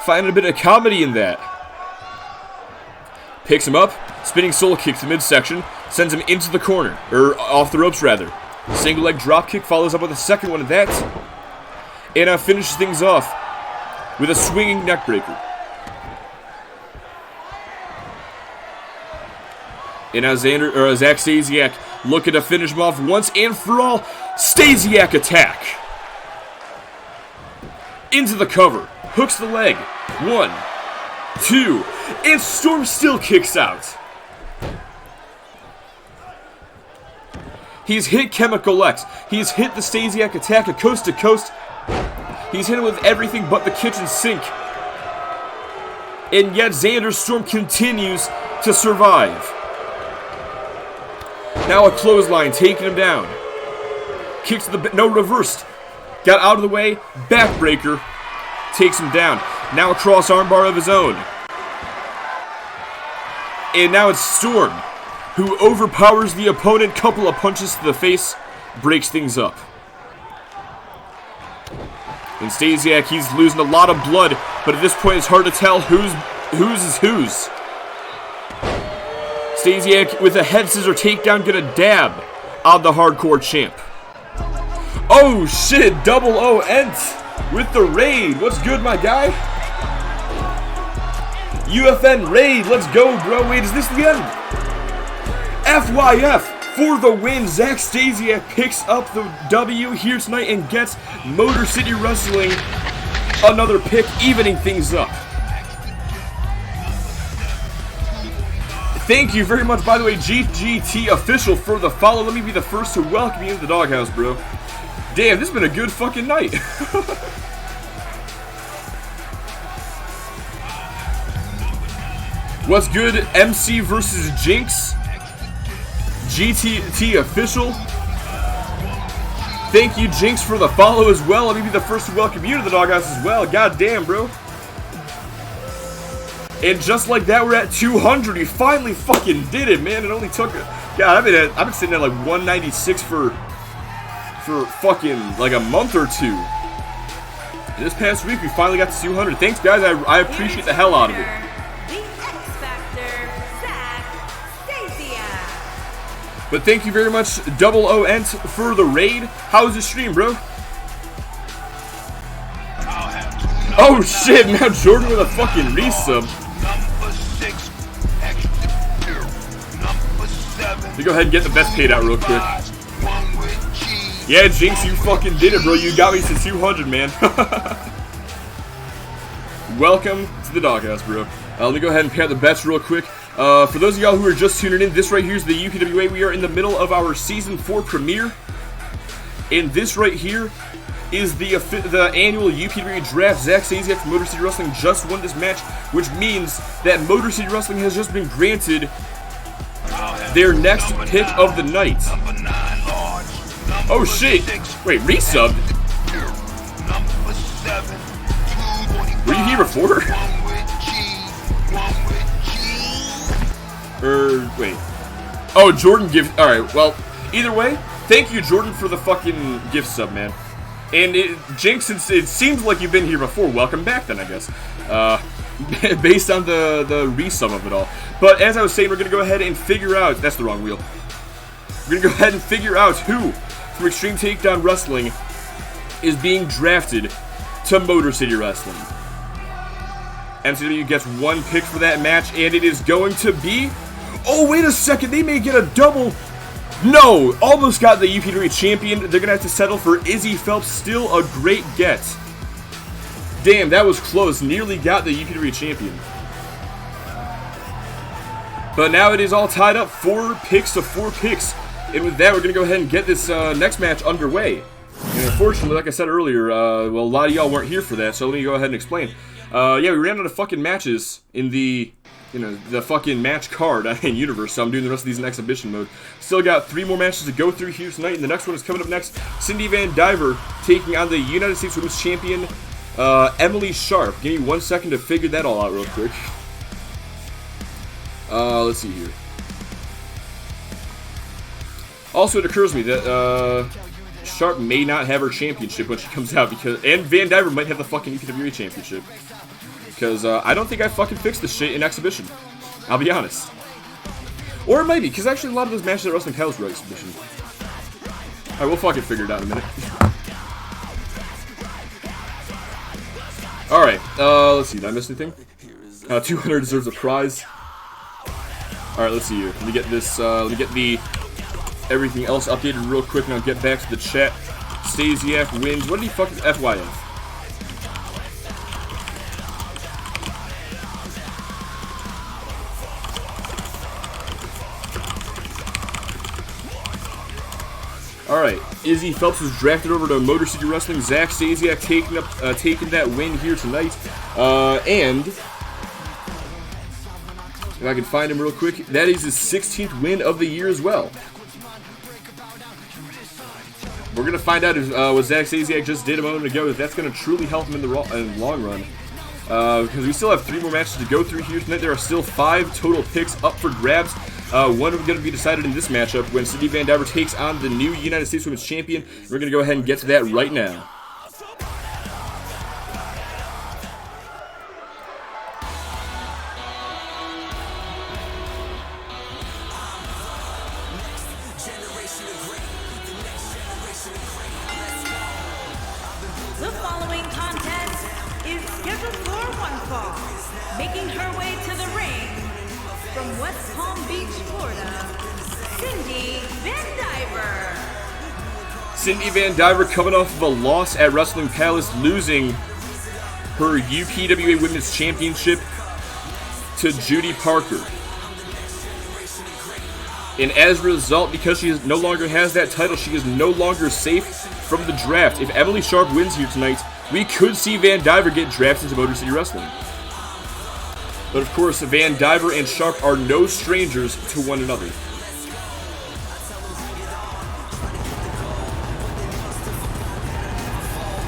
[SPEAKER 1] Finding a bit of comedy in that. Picks him up, spinning soul kick to midsection, sends him into the corner, or off the ropes rather. Single leg drop kick follows up with a second one of that. And finishes things off with a swinging neckbreaker. And now Zach Stasiak looking to finish him off once and for all. Stasiak attack. Into the cover. Hooks the leg. 1, 2. And Storm still kicks out. He's hit Chemical X. He's hit the Stasiak attack at coast to coast. He's hit him with everything but the kitchen sink. And yet Xander Storm continues to survive. Now a clothesline, taking him down. Kick to the... No, reversed. Got out of the way. Backbreaker. Takes him down. Now a cross armbar of his own. And now it's Storm, who overpowers the opponent. Couple of punches to the face. Breaks things up. And Stasiak, he's losing a lot of blood. But at this point, it's hard to tell whose is whose. Stasiak with a head scissor takedown, gonna dab on the hardcore champ. Oh shit, double O ent. with the raid. What's good, my guy? UFN raid. Let's go, bro. Wait, is this the end? FYF for the win. Zach Stasiak picks up the W here tonight and gets Motor City Wrestling another pick, evening things up. Thank you very much, by the way, GGT Official, for the follow. Let me be the first to welcome you into the doghouse, bro. Damn, this has been a good fucking night. What's good, MC versus Jinx? GTT Official. Thank you, Jinx, for the follow as well. Let me be the first to welcome you to the doghouse as well. God damn, bro. And just like that, we're at 200. We finally fucking did it, man. It only took... God, I've been sitting at like 196 for fucking like a month or two. And this past week, we finally got to 200. Thanks, guys. I appreciate the hell out of it. But thank you very much, Double ONT, for the raid. How was the stream, bro? Oh shit, now Jordan with a fucking resub. Let me go ahead and get the best paid out real quick. Yeah, Jinx, you fucking did it, bro. You got me to 200, man. Welcome to the doghouse, bro. Let me go ahead and pay out the bets real quick. For those of y'all who are just tuning in, this right here is the UPWA. We are in the middle of our Season 4 premiere. And this right here is the annual UPWA Draft. Zach Stasiak from Motor City Wrestling just won this match, which means that Motor City Wrestling has just been granted their next pick of the night. Oh shit! Wait, resubbed? Were you here before? Wait. Oh, Jordan gift. Alright, well, either way, thank you, Jordan, for the fucking gift sub, man. And Jinx, since it seems like you've been here before, welcome back then, I guess. Based on the resub of it all. But as I was saying, we're going to go ahead and figure out... That's the wrong wheel. We're going to go ahead and figure out who from Extreme Takedown Wrestling is being drafted to Motor City Wrestling. MCW gets one pick for that match, and it is going to be... Oh, wait a second, they may get a double... No! Almost got the UPWA champion. They're going to have to settle for Izzy Phelps. Still a great get. Damn, that was close. Nearly got the UPWA champion. But now it is all tied up. 4 picks to 4 picks. And with that, we're going to go ahead and get this next match underway. And unfortunately, like I said earlier, well, a lot of y'all weren't here for that, so let me go ahead and explain. Yeah, we ran out of fucking matches in the, the fucking match card in Universe, so I'm doing the rest of these in exhibition mode. Still got 3 more matches to go through here tonight, and the next one is coming up next. Cindy Van Diver taking on the United States Women's Champion, Emily Sharp. Give me 1 second to figure that all out real quick. Let's see here. Also, it occurs to me that, Sharp may not have her championship when she comes out, and Van Diver might have the fucking UPWA championship. Because, I don't think I fucking fixed this shit in exhibition. I'll be honest. Or it might be, because actually a lot of those matches at Wrestling Titles were exhibition. Alright, we'll fucking figure it out in a minute. Alright, let's see, did I miss anything? 200 deserves a prize. Alright, let's see here. Let me get this, let me get the everything else updated real quick, and I'll get back to the chat. Stasiak wins. What did he fucking FYF? Alright, Izzy Phelps was drafted over to Motor City Wrestling. Zach Stasiak taking that win here tonight. And if I can find him real quick, that is his 16th win of the year as well. We're going to find out if what Zach Stasiak just did a moment ago, if that's going to truly help him in the long run. Because we still have 3 more matches to go through here tonight. There are still 5 total picks up for grabs. One of them going to be decided in this matchup when Cindy Van Diver takes on the new United States Women's Champion. We're going to go ahead and get to that right now.
[SPEAKER 2] The following Southpaw, making her way to the ring from West Palm Beach, Florida, Cindy Van Diver.
[SPEAKER 1] Cindy Van Diver coming off of a loss at Wrestling Palace, losing her UPWA Women's Championship to Judy Parker. And as a result, because she no longer has that title, she is no longer safe from the draft. If Emily Sharp wins here tonight, we could see Van Diver get drafted into Motor City Wrestling. But of course, Van Diver and Sharp are no strangers to one another.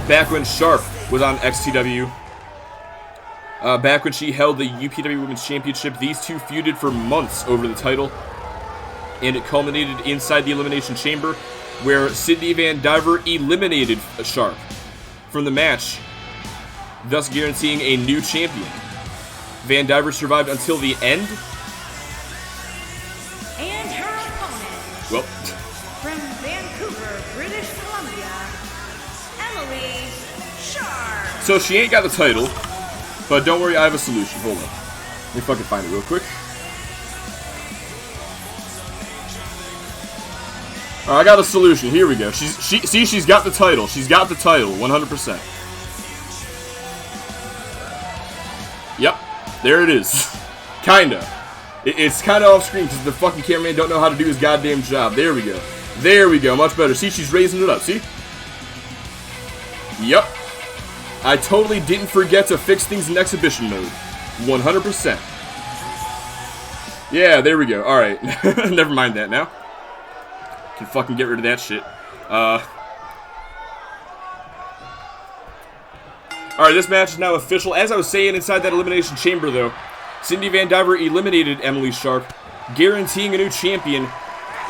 [SPEAKER 1] Back when Sharp was on XTW, back when she held the UPW Women's Championship, these two feuded for months over the title, and it culminated inside the Elimination Chamber, where Cindy Van Diver eliminated Sharp from the match, thus guaranteeing a new champion. Van Diver survived until the end.
[SPEAKER 2] And her opponent,
[SPEAKER 1] Well,
[SPEAKER 2] from Vancouver, British Columbia, Emily Sharp.
[SPEAKER 1] so she ain't got the title, but don't worry, I have a solution. Hold on. Let me fucking find it real quick. Alright, I got a solution. Here we go. She's got the title. She's got the title, 100%. Yep, there it is. Kinda. It's kinda off screen because the fucking cameraman don't know how to do his goddamn job. There we go. There we go. Much better. See, she's raising it up. See? Yep. I totally didn't forget to fix things in exhibition mode. 100%. Yeah, there we go. Alright. Never mind that now. Can fucking get rid of that shit. Alright, this match is now official. As I was saying, inside that Elimination Chamber, though, Cindy Van Diver eliminated Emily Sharp, guaranteeing a new champion.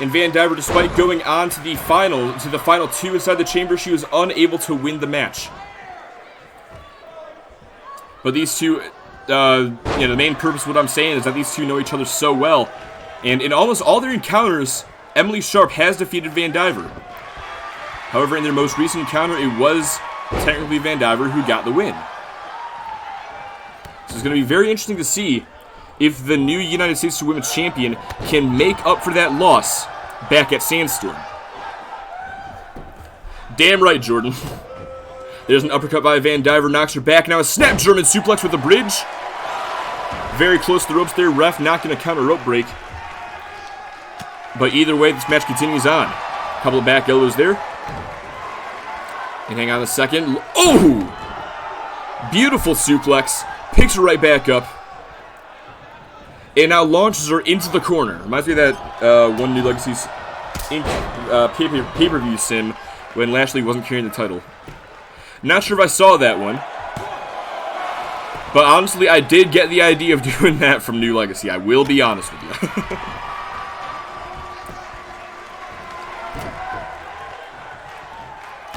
[SPEAKER 1] And Van Diver, despite going on to the final two inside the chamber, she was unable to win the match. But these two, the main purpose of what I'm saying is that these two know each other so well. And in almost all their encounters, Emily Sharp has defeated Van Diver. However, in their most recent encounter, it was technically Van Diver who got the win. So it's going to be very interesting to see if the new United States Women's Champion can make up for that loss back at Sandstorm. Damn right, Jordan. There's an uppercut by Van Diver, knocks her back. Now a snap German suplex with a bridge. Very close to the ropes there. Ref not going to count a rope break. But either way, this match continues on. A couple of back elbows there. And hang on a second. Oh! Beautiful suplex. Picks her right back up. And now launches her into the corner. Reminds me of that one New Legacy's pay-per-view sim when Lashley wasn't carrying the title. Not sure if I saw that one. But honestly, I did get the idea of doing that from New Legacy. I will be honest with you.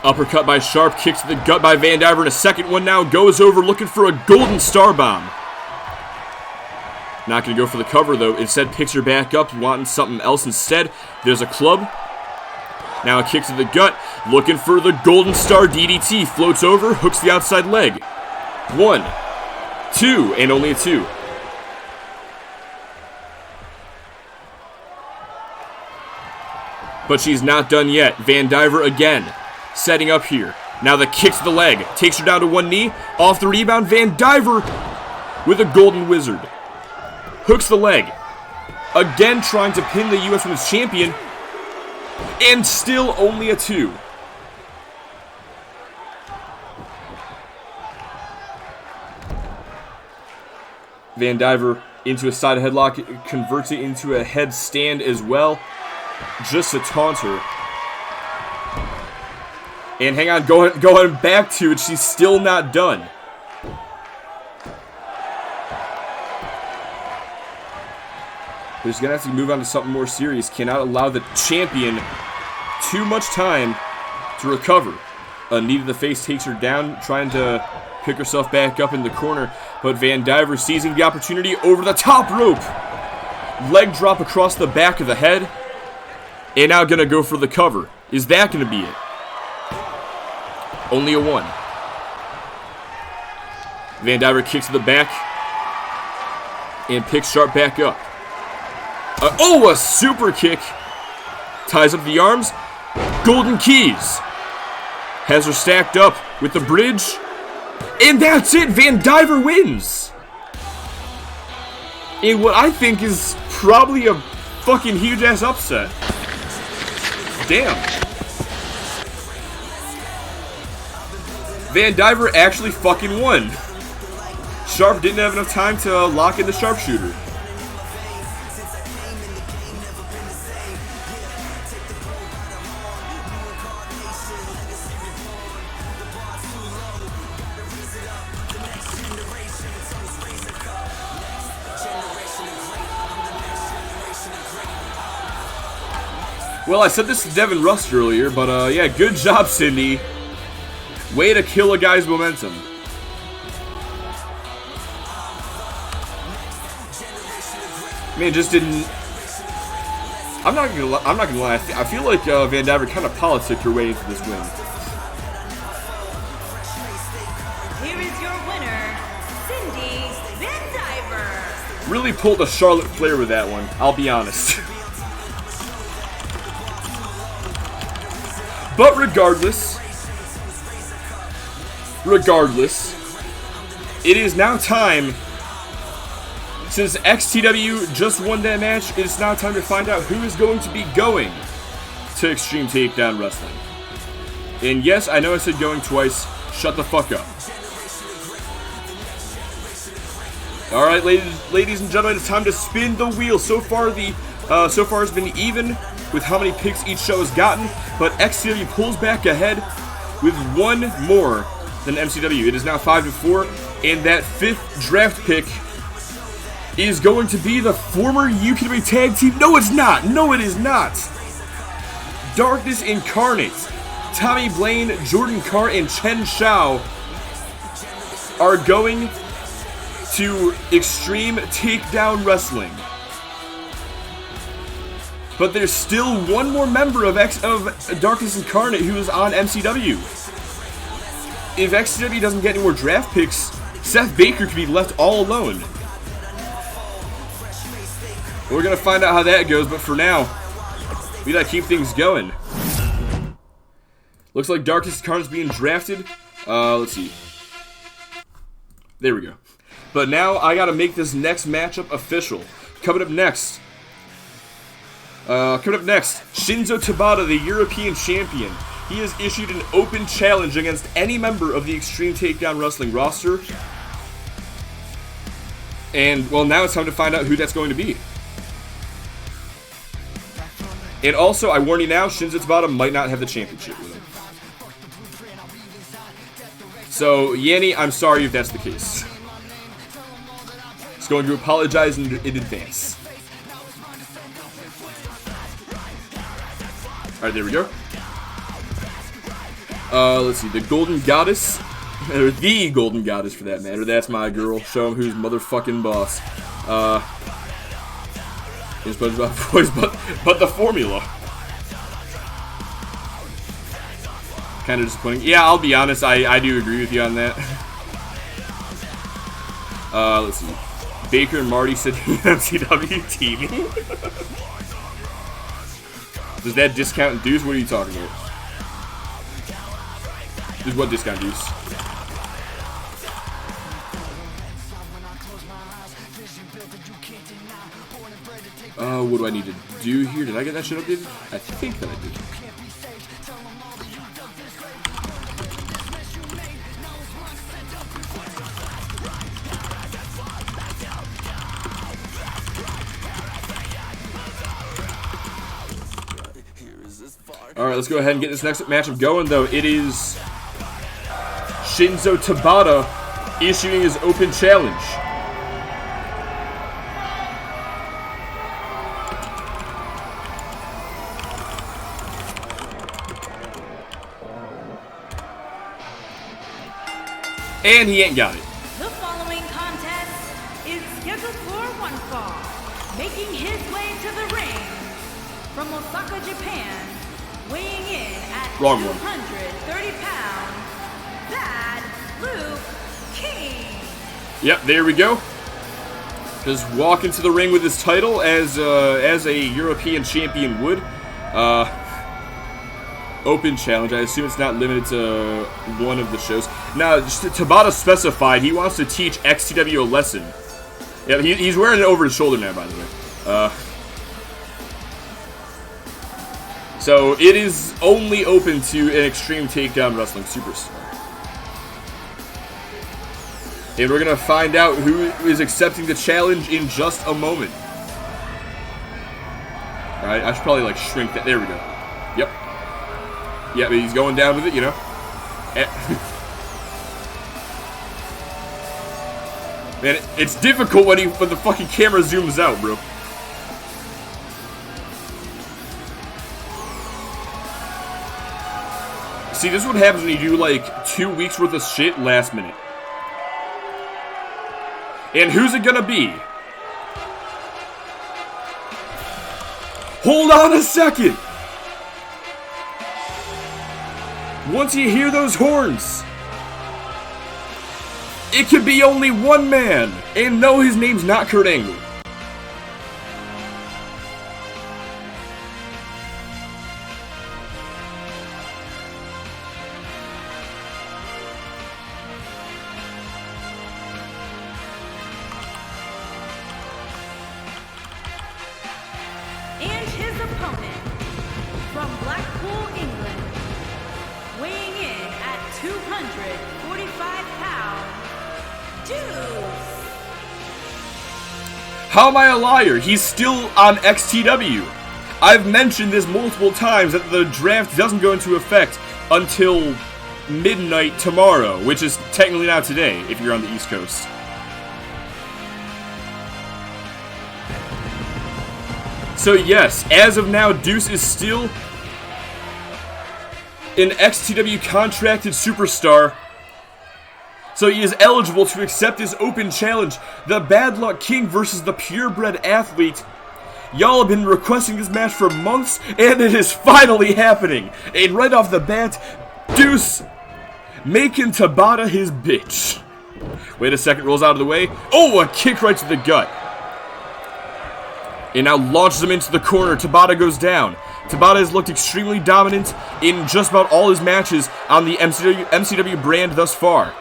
[SPEAKER 1] Uppercut by Sharp, kick to the gut by Van Diver, and a second one now goes over looking for a golden star bomb. Not going to go for the cover though, instead picks her back up, wanting something else instead. There's a club. Now a kick to the gut, looking for the golden star DDT, floats over, hooks the outside leg. 1, 2, and only a 2. But she's not done yet. Van Diver again. Setting up here. Now the kick to the leg. Takes her down to one knee. Off the rebound, Van Diver with a golden wizard. Hooks the leg. Again trying to pin the U.S. Women's Champion. And still only a 2. Van Diver into a side headlock. Converts it into a headstand as well. Just to taunt her. And hang on, going back to it, she's still not done. But she's going to have to move on to something more serious. Cannot allow the champion too much time to recover. A knee to the face takes her down, trying to pick herself back up in the corner. But Van Diver seizing the opportunity over the top rope. Leg drop across the back of the head. And now going to go for the cover. Is that going to be it? Only a 1. Van Diver kicks to the back and picks Sharp back up. A super kick. Ties up the arms. Golden Keys. Has her stacked up with the bridge. And that's it. Van Diver wins. In what I think is probably a fucking huge ass upset. Damn. Van Diver actually fucking won. Sharp didn't have enough time to lock in the sharpshooter. Well, I said this to Devin Rust earlier, but yeah, good job, Cindy. Way to kill a guy's momentum. Man, just didn't. I'm not gonna lie. I feel like Van Diver kind of politicked her way into this win.
[SPEAKER 2] Here is your winner, Cindy Van Diver.
[SPEAKER 1] Really pulled a Charlotte Flair with that one. I'll be honest. But regardless, it is now time. Since XTW just won that match, it's now time to find out who is going to be going to Extreme Takedown Wrestling. And yes, I know I said going twice. Shut the fuck up. Alright, ladies and gentlemen, it's time to spin the wheel. So far it's been even with how many picks each show has gotten, but XTW pulls back ahead with one more than MCW. It is now 5-4, and that 5th draft pick is going to be the former UPWA tag team. No, it's not. No, it is not. Darkness Incarnate. Tommy Blaine, Jordan Carr, and Chen Shao are going to Extreme Takedown Wrestling. But there's still one more member of Darkness Incarnate who is on MCW. If XTW doesn't get any more draft picks, Seth Baker could be left all alone. We're going to find out how that goes, but for now, we got to keep things going. Looks like Darkness Incarnate is being drafted. Let's see. There we go. But now I got to make this next matchup official. Coming up next, Shinzo Tabata, the European champion. He has issued an open challenge against any member of the Extreme Takedown Wrestling roster. And, well, now it's time to find out who that's going to be. And also, I warn you now, Shinzo Tabata might not have the championship with him. So, Yanni, I'm sorry if that's the case. Just going to apologize in advance. Alright, there we go. Let's see, the Golden Goddess, or the Golden Goddess for that matter, that's my girl. Show him who's motherfucking boss. Here's SpongeBob voice, but the formula. Kind of disappointing. Yeah, I'll be honest, I do agree with you on that. Let's see. Baker and Marty said MCW TV. Does that discount Deuce? What are you talking about? This is what discount Deuce? What do I need to do here? Did I get that shit updated? I think that I did. Alright, let's go ahead and get this next matchup going, though. It is Shinzo Tabata issuing his open challenge. And he ain't got it.
[SPEAKER 2] The following contest is scheduled for one fall. Making his way to the ring from Osaka, Japan, weighing in at 230 pounds, Bad Luke King.
[SPEAKER 1] Yep, there we go. Just walk into the ring with his title as a European champion would. Open challenge. I assume it's not limited to one of the shows. Now, Tabata specified he wants to teach XTW a lesson. Yeah, he's wearing it over his shoulder now, by the way. So it is only open to an Extreme Takedown Wrestling superstar. And we're going to find out who is accepting the challenge in just a moment. Alright, I should probably, like, shrink that. There we go. Yep. Yeah, but he's going down with it, you know. Man, it's difficult when the fucking camera zooms out, bro. See, this is what happens when you do, like, 2 weeks worth of shit last minute. And who's it gonna be? Hold on a second! Once you hear those horns, it could be only one man. And no, his name's not Kurt Angle.
[SPEAKER 2] And his opponent, from Blackpool, England, weighing in at 245 pounds, Deuce.
[SPEAKER 1] How am I a liar? He's still on XTW. I've mentioned this multiple times that the draft doesn't go into effect until midnight tomorrow, which is technically not today if you're on the East Coast. So yes, as of now, Deuce is still an XTW contracted superstar. So he is eligible to accept his open challenge, the Bad Luck King versus the Purebred Athlete. Y'all have been requesting this match for months, and it is finally happening. And right off the bat, Deuce making Tabata his bitch. Wait a second, rolls out of the way. Oh, a kick right to the gut. And now launches him into the corner. Tabata goes down. Tabata has looked extremely dominant in just about all his matches on the MCW brand thus far.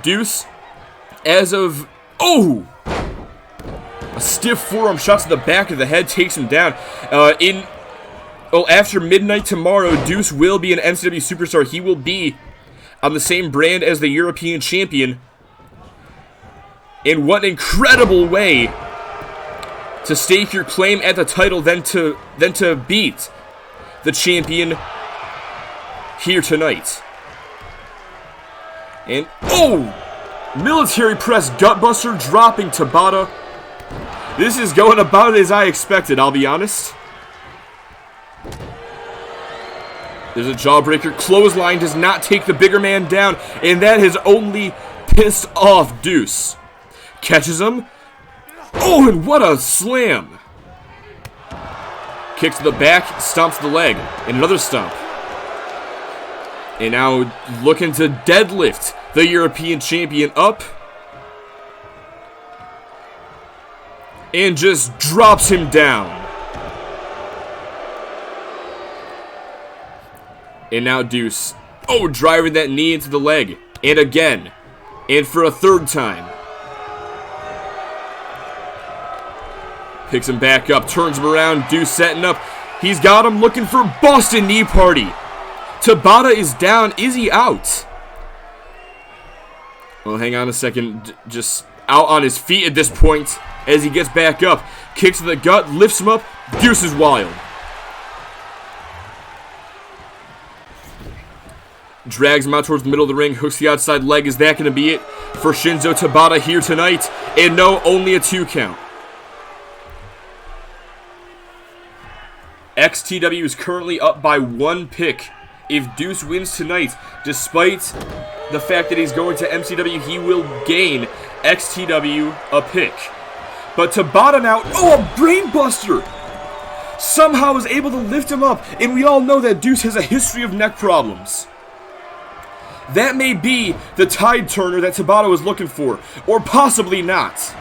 [SPEAKER 1] Deuce, as of... Oh! A stiff forearm shot to the back of the head takes him down. After midnight tomorrow, Deuce will be an MCW superstar. He will be on the same brand as the European champion. And what an incredible way to stake your claim at the title than to beat the champion here tonight. And, oh! Military press gutbuster dropping Tabata. This is going about as I expected, I'll be honest. There's a jawbreaker. Clothesline does not take the bigger man down, and that has only pissed off Deuce. Catches him. Oh, and what a slam! Kick to the back, stomps the leg, and another stomp. And now looking to deadlift the European champion up. And just drops him down. And now Deuce, oh, driving that knee into the leg. And again. And for a third time. Picks him back up, turns him around, Deuce setting up. He's got him looking for Boston Knee Party. Tabata is down. Is he out? Well, hang on a second. Just out on his feet at this point as he gets back up. Kicks to the gut, lifts him up. Deuce is wild. Drags him out towards the middle of the ring. Hooks the outside leg. Is that going to be it for Shinzo Tabata here tonight? And no, only a 2 count. XTW is currently up by 1 pick. If Deuce wins tonight, despite the fact that he's going to MCW, he will gain XTW a pick. But Tabata now, oh, a brainbuster! Somehow is able to lift him up, and we all know that Deuce has a history of neck problems. That may be the tide turner that Tabata was looking for, or possibly not.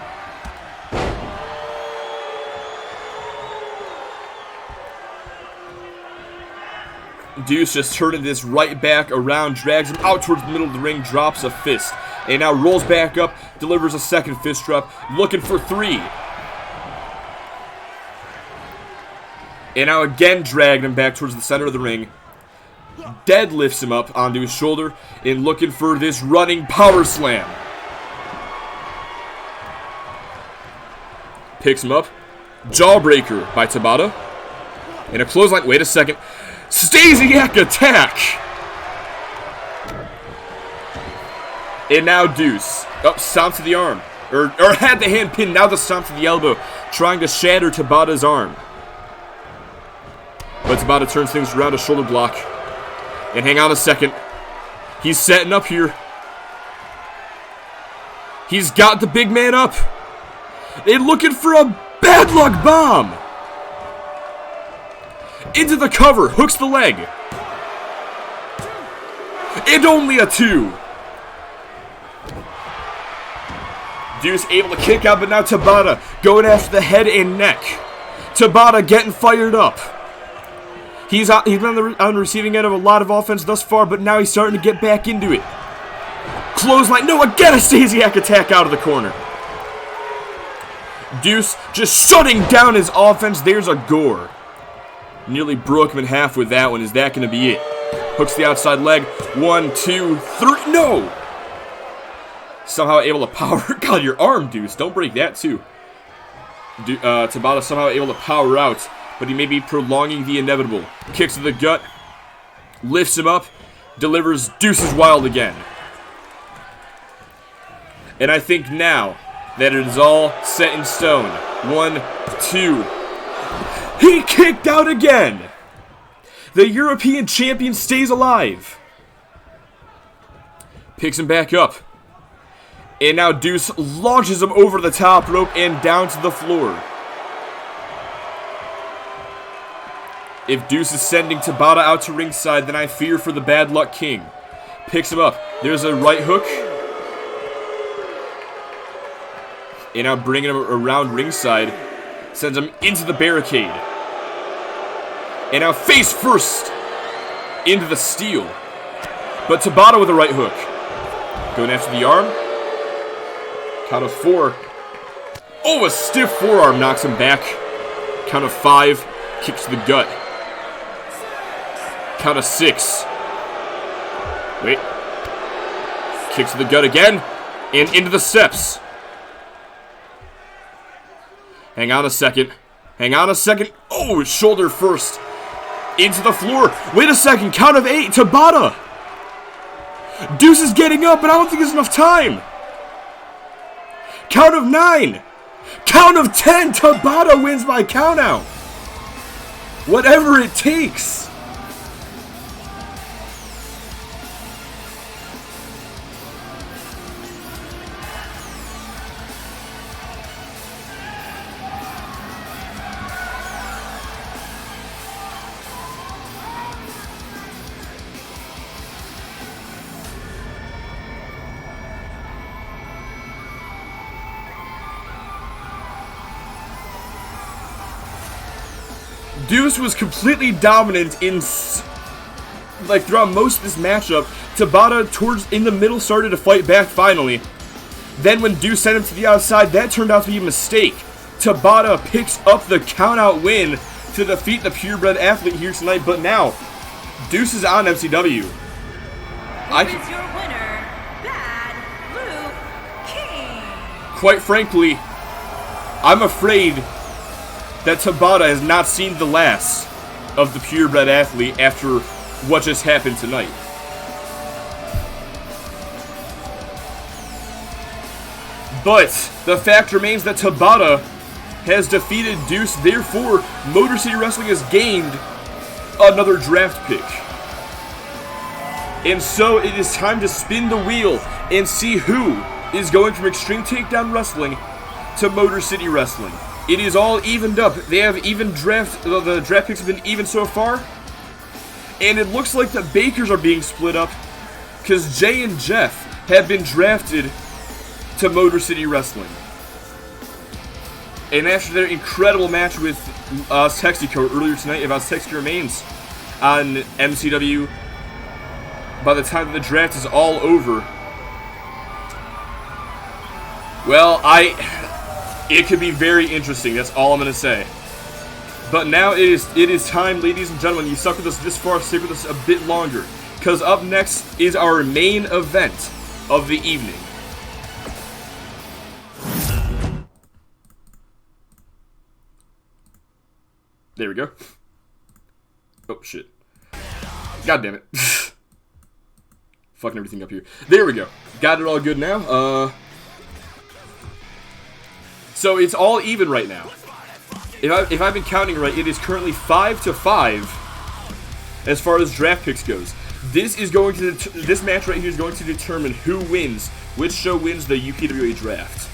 [SPEAKER 1] Deuce just turning this right back around, drags him out towards the middle of the ring, drops a fist. And now rolls back up, delivers a second fist drop, looking for 3. And now again dragging him back towards the center of the ring. Deadlifts him up onto his shoulder and looking for this running power slam. Picks him up. Jawbreaker by Tabata. And a clothesline. Wait a second. Stasiak attack! And now Deuce. Up, stomp to the arm. Or had the hand pinned, now the stomp to the elbow. Trying to shatter Tabata's arm. But Tabata turns things around, a shoulder block. And hang on a second. He's setting up here. He's got the big man up. They're looking for a bad luck bomb. Into the cover, hooks the leg. And only a 2. Deuce able to kick out, but now Tabata going after the head and neck. Tabata getting fired up. He's been on the receiving end of a lot of offense thus far, but now he's starting to get back into it. Clothesline, no, again a Stasiak attack out of the corner. Deuce just shutting down his offense. There's a gore. Nearly broke him in half with that one. Is that going to be it? Hooks the outside leg. 1, 2, 3. No! Somehow able to power. God, your arm, Deuce. Don't break that, too. Tabata somehow able to power out, but he may be prolonging the inevitable. Kicks to the gut. Lifts him up. Delivers Deuce's Wild again. And I think now that it is all set in stone. 1, 2. He kicked out again! The European champion stays alive. Picks him back up. And now Deuce launches him over the top rope and down to the floor. If Deuce is sending Tabata out to ringside, then I fear for the Bad Luck King. Picks him up. There's a right hook. And now bringing him around ringside. Sends him into the barricade. And now face first into the steel. But Tabata with a right hook. Going after the arm. Count of 4. Oh, a stiff forearm knocks him back. Count of 5. Kicks to the gut. Count of 6. Wait. Kicks to the gut again. And into the steps. Hang on a second. Hang on a second. Oh, shoulder first. Into the floor. Wait a second. Count of 8. Tabata. Deuce is getting up, but I don't think there's enough time. Count of 9. Count of 10. Tabata wins by countout. Whatever it takes. Deuce was completely dominant in, throughout most of this matchup. Tabata in the middle started to fight back finally. Then when Deuce sent him to the outside, that turned out to be a mistake. Tabata picks up the countout win to defeat the purebred athlete here tonight. But now, Deuce is on MCW.
[SPEAKER 2] Here is your winner, Bad Luke King.
[SPEAKER 1] Quite frankly, I'm afraid that Tabata has not seen the last of the purebred athlete after what just happened tonight. But the fact remains that Tabata has defeated Deuce, therefore Motor City Wrestling has gained another draft pick. And so it is time to spin the wheel and see who is going from Extreme Takedown Wrestling to Motor City Wrestling. It is all evened up. They have even the draft picks have been even so far. And it looks like the Bakers are being split up. because Jay and Jeff have been drafted to Motor City Wrestling. And after their incredible match with Textico earlier tonight, if Textico remains on MCW by the time that the draft is all over, well, it could be very interesting. That's all I'm going to say. But now it is time, ladies and gentlemen. You stuck with us this far, stick with us a bit longer, because up next is our main event of the evening. There we go. Oh, shit. God damn it. Fucking everything up here. There we go. Got it all good now. So it's all even right now. If I've been counting right, it is currently 5-5 as far as draft picks goes. This match right here is going to determine who wins, which show wins the UPWA Draft.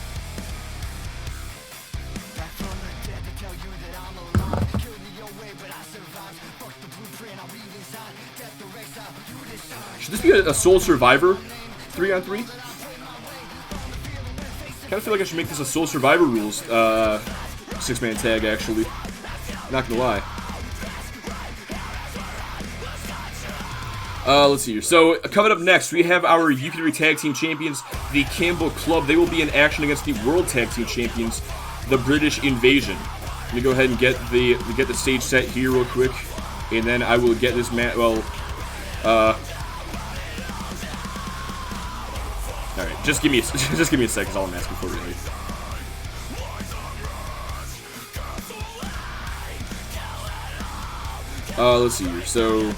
[SPEAKER 1] Should this be a Soul Survivor 3-on-3? Kind of feel like I should make this a Soul Survivor rules 6-man tag, actually. Not gonna lie. Let's see here. So, coming up next, we have our UPWA Tag Team Champions, the Campbell Club. They will be in action against the World Tag Team Champions, the British Invasion. Let me go ahead and get the stage set here real quick, and then I will get this match. Well, all right, just give me a second. That's all I'm asking for, really. Let's see here. So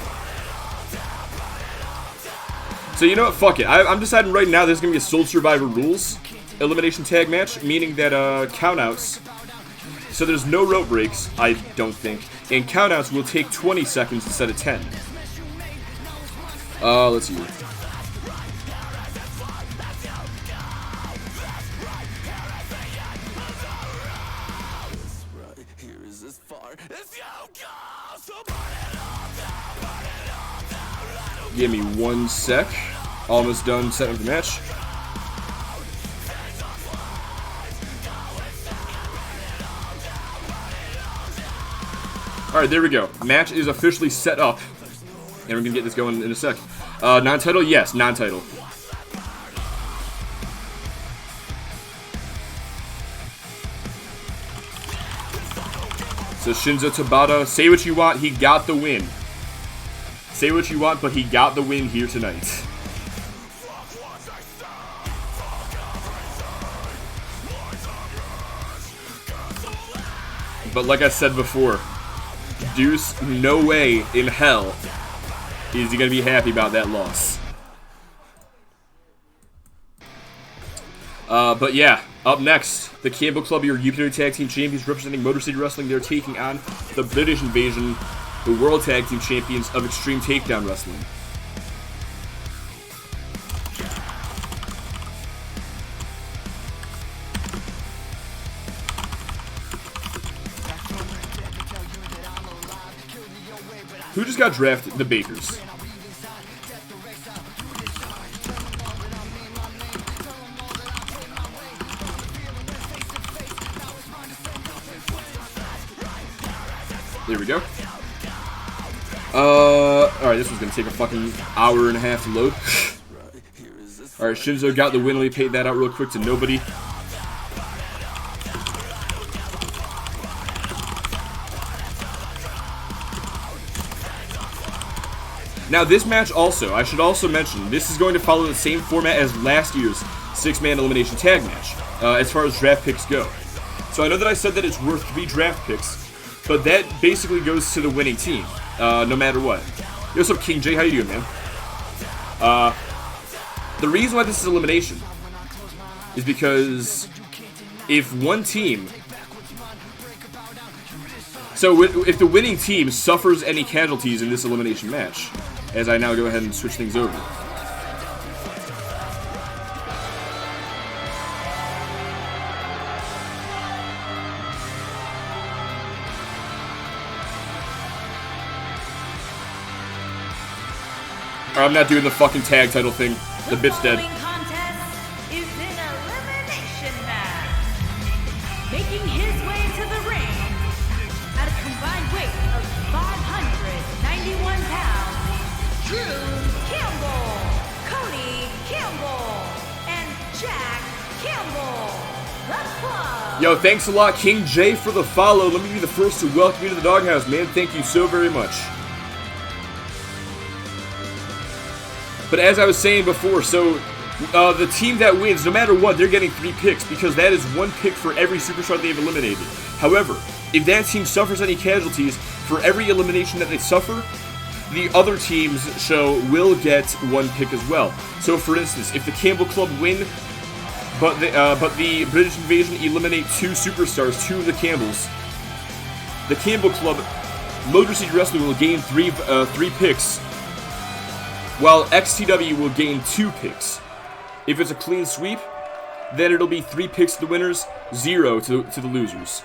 [SPEAKER 1] you know what? Fuck it. I'm deciding right now there's gonna be a Soul Survivor rules elimination tag match, meaning that countouts. So there's no rope breaks, I don't think, and countouts will take 20 seconds instead of 10. Let's see here. Give me 1 sec. Almost done setting up the match. Alright, there we go. Match is officially set up. And we're gonna get this going in a sec. Non-title? Yes, non-title. So Shinzo Tabata, say what you want, he got the win. Say what you want, but he got the win here tonight. But like I said before, Deuce, no way in hell is he going to be happy about that loss. But yeah, up next, the Campbell Club, your UPWA Tag Team Champions representing Motor City Wrestling. They're taking on the British Invasion, the World Tag Team Champions of Extreme Takedown Wrestling. Who just got drafted? The Bakers. There we go. Alright, this one's gonna take a fucking hour and a half to load. Alright, Shinzo got the win. Let me pay that out real quick to nobody. Now, this match also, I should also mention, this is going to follow the same format as last year's 6-man elimination tag match, as far as draft picks go. So I know that I said that it's worth 3 draft picks, but that basically goes to the winning team, no matter what. Yo, what's up, King J? How you doing, man? The reason why this is elimination is because if one team... So if the winning team suffers any casualties in this elimination match, as I now go ahead and switch things over. I'm not doing the fucking tag title thing. The bit's dead.
[SPEAKER 2] The following contest is an elimination match. Making his way to the ring at a combined weight of 591 pounds, Drew Campbell, Cody Campbell, and Jack Campbell. The club.
[SPEAKER 1] Yo, thanks a lot, King J, for the follow. Let me be the first to welcome you to the doghouse, man. Thank you so very much. But as I was saying before, so the team that wins, no matter what, they're getting 3 picks because that is 1 pick for every superstar they've eliminated. However, if that team suffers any casualties, for every elimination that they suffer, the other team's show will get 1 pick as well. So, for instance, if the Campbell Club win, but the British Invasion eliminate 2 superstars, 2 of the Campbells, the Campbell Club, Motor City Wrestling will gain 3 picks, while XTW will gain 2 picks. If it's a clean sweep, then it'll be 3 picks to the winners, 0 to the losers.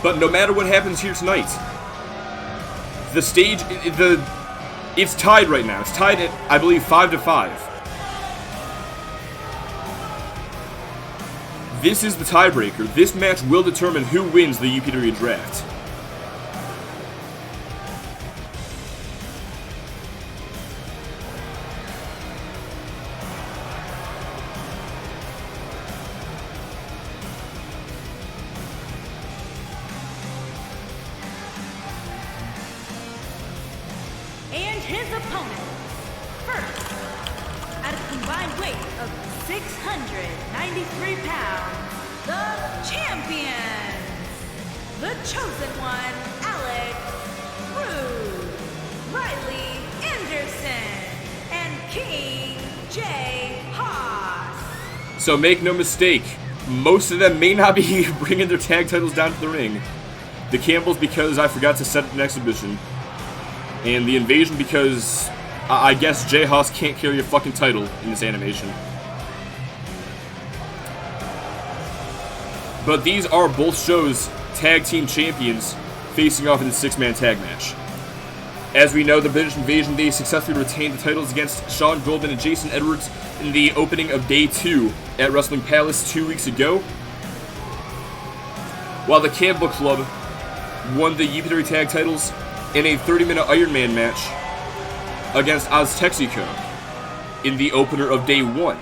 [SPEAKER 1] But no matter what happens here tonight, the stage, it's tied right now. It's tied at, I believe, 5-5. This is the tiebreaker. This match will determine who wins the UPWA Draft.
[SPEAKER 2] And his opponent, first, at a combined weight of 693 pounds, the champions, the chosen one, Alex Rude, Riley Anderson, and King J. Haas.
[SPEAKER 1] So make no mistake, most of them may not be bringing their tag titles down to the ring. The Campbells because I forgot to set up an exhibition. And the Invasion because I guess Jay Haas can't carry a fucking title in this animation. But these are both shows' tag team champions facing off in the 6-man tag match. As we know, the British Invasion, they successfully retained the titles against Sean Goldman and Jason Edwards in the opening of Day 2 at Wrestling Palace 2 weeks ago. While the Campbell Club won the UPWA tag titles in a 30-minute Iron Man match against Aztexico in the opener of Day 1.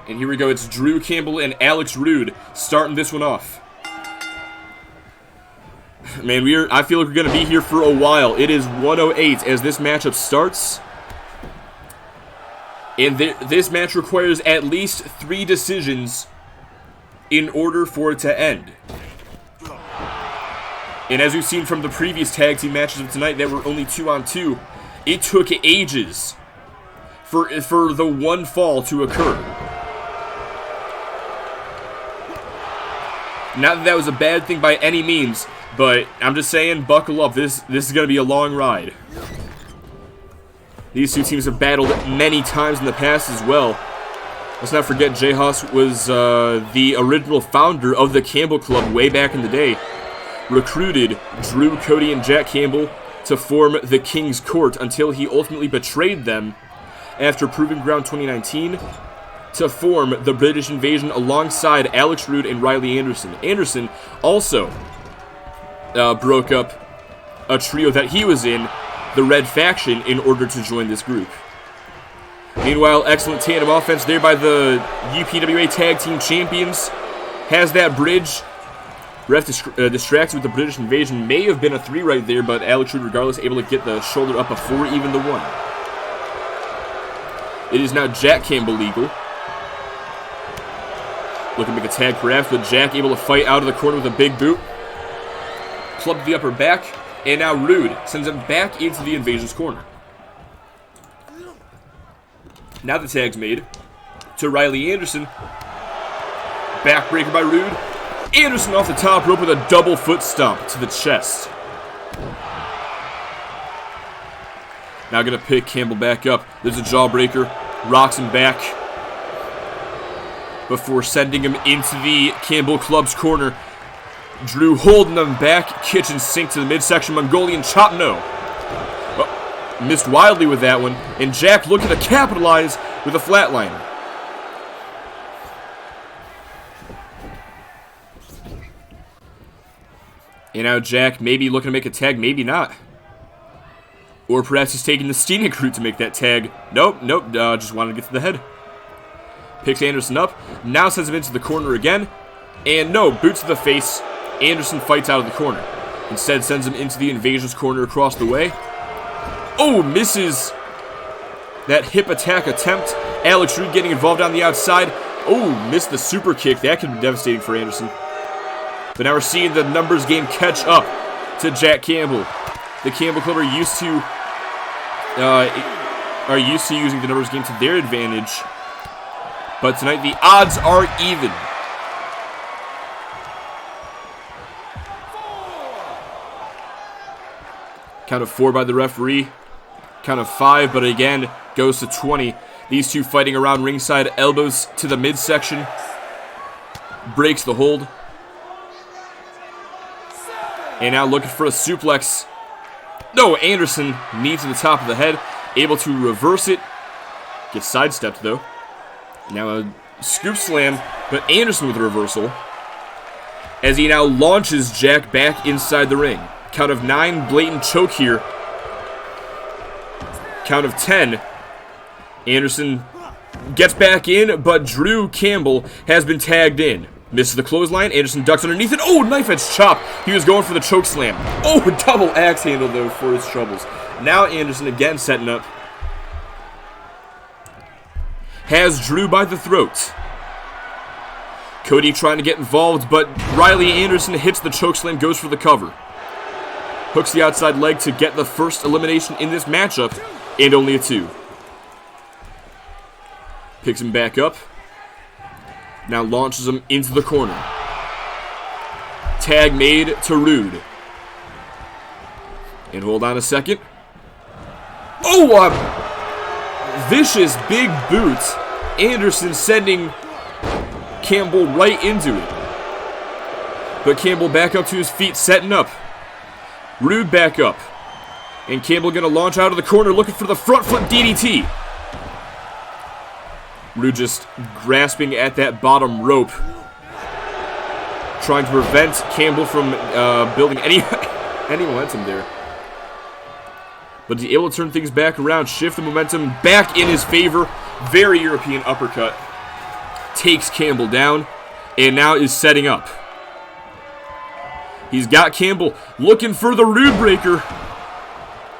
[SPEAKER 1] And here we go, it's Drew Campbell and Alex Rude starting this one off. Man, I feel like we're going to be here for a while. It is 1:08 as this matchup starts. And this match requires at least 3 decisions in order for it to end. And as we've seen from the previous tag team matches of tonight that were only 2-on-2, it took ages for the one fall to occur. Not that that was a bad thing by any means, but I'm just saying, buckle up. This is going to be a long ride. These 2 teams have battled many times in the past as well. Let's not forget Jay Haas was the original founder of the Campbell Club way back in the day. Recruited Drew, Cody, and Jack Campbell to form the King's Court until he ultimately betrayed them after Proving Ground 2019 to form the British Invasion alongside Alex Rude and Riley Anderson. Anderson also broke up a trio that he was in, the Red Faction, in order to join this group. Meanwhile, excellent tandem offense there by the UPWA Tag Team Champions. Has that bridge. Ref distracted with the British Invasion. May have been a 3 right there, but Alex Rude, regardless, able to get the shoulder up before even the 1. It is now Jack Campbell legal. Looking to make a tag perhaps, but Jack able to fight out of the corner with a big boot. Club to the upper back, and now Rude sends him back into the Invasion's corner. Now the tag's made to Riley Anderson. Backbreaker by Rude. Anderson off the top rope with a double foot stomp to the chest. Now going to pick Campbell back up. There's a jawbreaker. Rocks him back before sending him into the Campbell Club's corner. Drew holding them back. Kitchen sink to the midsection. Mongolian chop, no. Oh, missed wildly with that one. And Jack looking to capitalize with a flatliner. And now Jack maybe looking to make a tag, maybe not. Or perhaps he's taking the scenic route to make that tag. Nope, just wanted to get to the head. Picks Anderson up. Now sends him into the corner again. And no, boot to the face. Anderson fights out of the corner. Instead sends him into the Invasion's corner across the way. Oh, misses that hip attack attempt. Alex Reed getting involved on the outside. Oh, missed the super kick. That could be devastating for Anderson. But now we're seeing the numbers game catch up to Jack Campbell. The Campbell Club are used to using the numbers game to their advantage. But tonight the odds are even. Count of 4 by the referee. Count of 5, but again goes to 20. These two fighting around ringside, elbows to the midsection. Breaks the hold. And now looking for a suplex. No, Anderson knees to the top of the head. Able to reverse it. Gets sidestepped though. Now a scoop slam, but Anderson with a reversal. As he now launches Jack back inside the ring. Count of 9, blatant choke here. Count of 10. Anderson gets back in, but Drew Campbell has been tagged in. Misses the clothesline. Anderson ducks underneath it. Oh, knife edge chop. He was going for the choke slam. Oh, double axe handle, though, for his troubles. Now Anderson again setting up. Has Drew by the throat. Cody trying to get involved, but Riley Anderson hits the choke slam, goes for the cover. Hooks the outside leg to get the first elimination in this matchup, and only a 2. Picks him back up. Now launches him into the corner. Tag made to Rude. And hold on a second. Oh, vicious big boot. Anderson sending Campbell right into it. But Campbell back up to his feet, setting up. Rude back up. And Campbell gonna launch out of the corner looking for the front flip DDT. Rude just grasping at that bottom rope. Trying to prevent Campbell from building any momentum there. But he's able to turn things back around, shift the momentum back in his favor. Very European uppercut. Takes Campbell down, and now is setting up. He's got Campbell looking for the Rude breaker.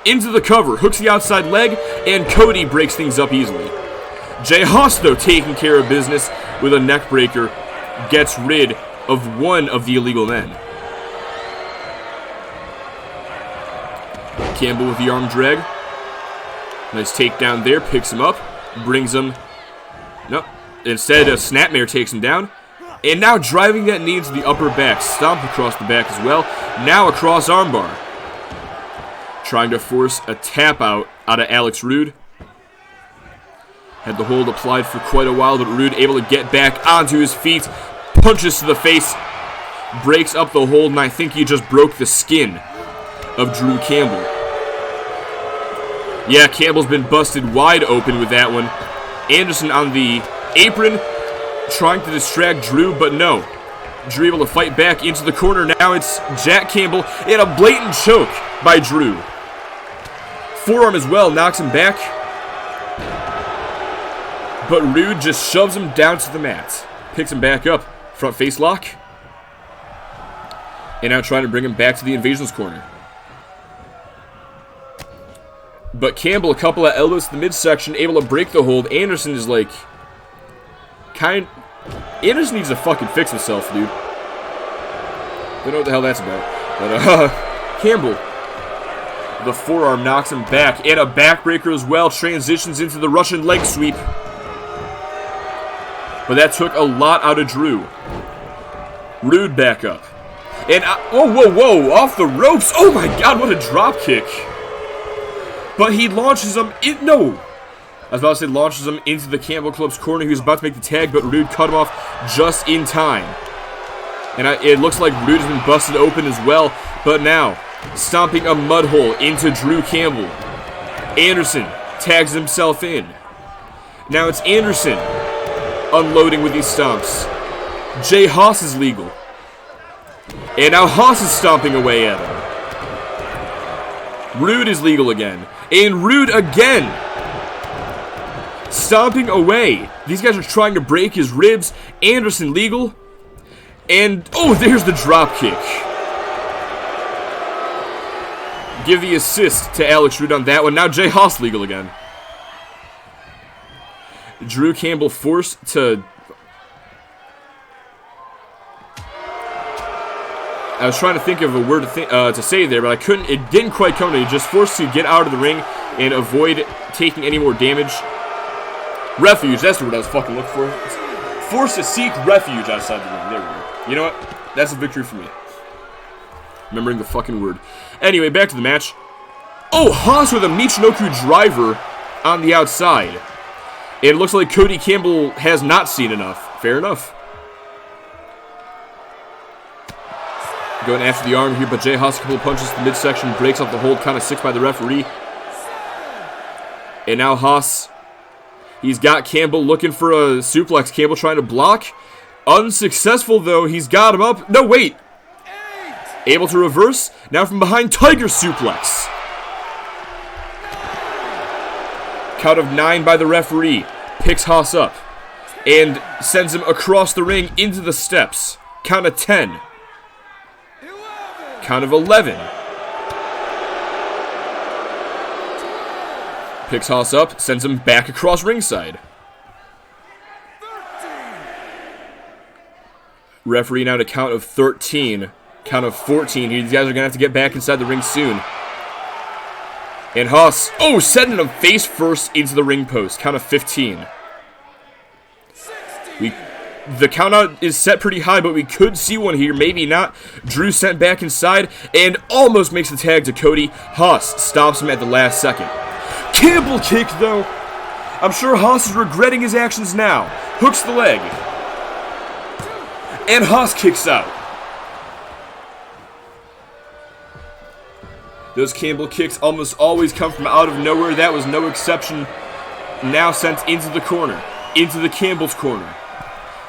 [SPEAKER 1] Into the cover, hooks the outside leg, and Cody breaks things up easily. Jay Hosto taking care of business with a neck breaker. Gets rid of one of the illegal men. Campbell with the arm drag. Nice takedown there, picks him up, brings him. Nope. Instead, a snapmare takes him down. And now driving that knee into the upper back. Stomp across the back as well. Now across armbar. Trying to force a tap out of Alex Rude. Had the hold applied for quite a while, but Rude able to get back onto his feet. Punches to the face. Breaks up the hold, and I think he just broke the skin of Drew Campbell. Yeah, Campbell's been busted wide open with that one. Anderson on the apron, trying to distract Drew, but no. Drew able to fight back into the corner. Now it's Jack Campbell, and a blatant choke by Drew. Forearm as well, knocks him back. But Rude just shoves him down to the mat. Picks him back up. Front face lock. And now trying to bring him back to the Invasion's corner. But Campbell, a couple of elbows to the midsection, able to break the hold. Anderson is like... Anderson needs to fucking fix himself, dude. Don't know what the hell that's about. But, Campbell... The forearm knocks him back. And a backbreaker as well. Transitions into the Russian leg sweep. But that took a lot out of Drew. Rude back up. And, whoa, off the ropes. Oh my god, what a drop kick. But he launches him in, no. I was about to say launches him into the Campbell Club's corner. He was about to make the tag, but Rude cut him off just in time. And it looks like Rude has been busted open as well. But now, stomping a mud hole into Drew Campbell. Anderson tags himself in. Now it's Anderson unloading with these stomps. Jay Haas is legal. And now Haas is stomping away at him. Rude is legal again. And Rude again. Stomping away. These guys are trying to break his ribs. Anderson legal. And, oh, there's the drop kick. Give the assist to Alex Rude on that one. Now Jay Haas legal again. Drew Campbell forced to... I was trying to think of a word to say there, but I couldn't. It didn't quite come to me. Just forced to get out of the ring and avoid taking any more damage. Refuge, that's the word I was fucking looking for. Forced to seek refuge outside the ring. There we go. You know what? That's a victory for me. Remembering the fucking word. Anyway, back to the match. Oh, Haas with a Michinoku driver on the outside. It looks like Cody Campbell has not seen enough. Fair enough. Going after the arm here, but Jay Haas, a couple of punches to the midsection, breaks off the hold, kind of 6 by the referee. And now Haas, he's got Campbell looking for a suplex. Campbell trying to block. Unsuccessful, though. He's got him up. No, wait. Able to reverse. Now from behind, Tiger suplex. Count of 9 by the referee. Picks Haas up. And sends him across the ring into the steps. Count of 10. Count of 11. Picks Haas up, sends him back across ringside. Referee now to count of 13. Count of 14. These guys are going to have to get back inside the ring soon. And Haas, oh, sending him face first into the ring post. Count of 15. The count out is set pretty high, but we could see one here. Maybe not. Drew sent back inside and almost makes the tag to Cody. Haas stops him at the last second. Campbell kick, though. I'm sure Haas is regretting his actions now. Hooks the leg. And Haas kicks out. Those Campbell kicks almost always come from out of nowhere. That was no exception. Now sent into the corner. Into the Campbell's corner.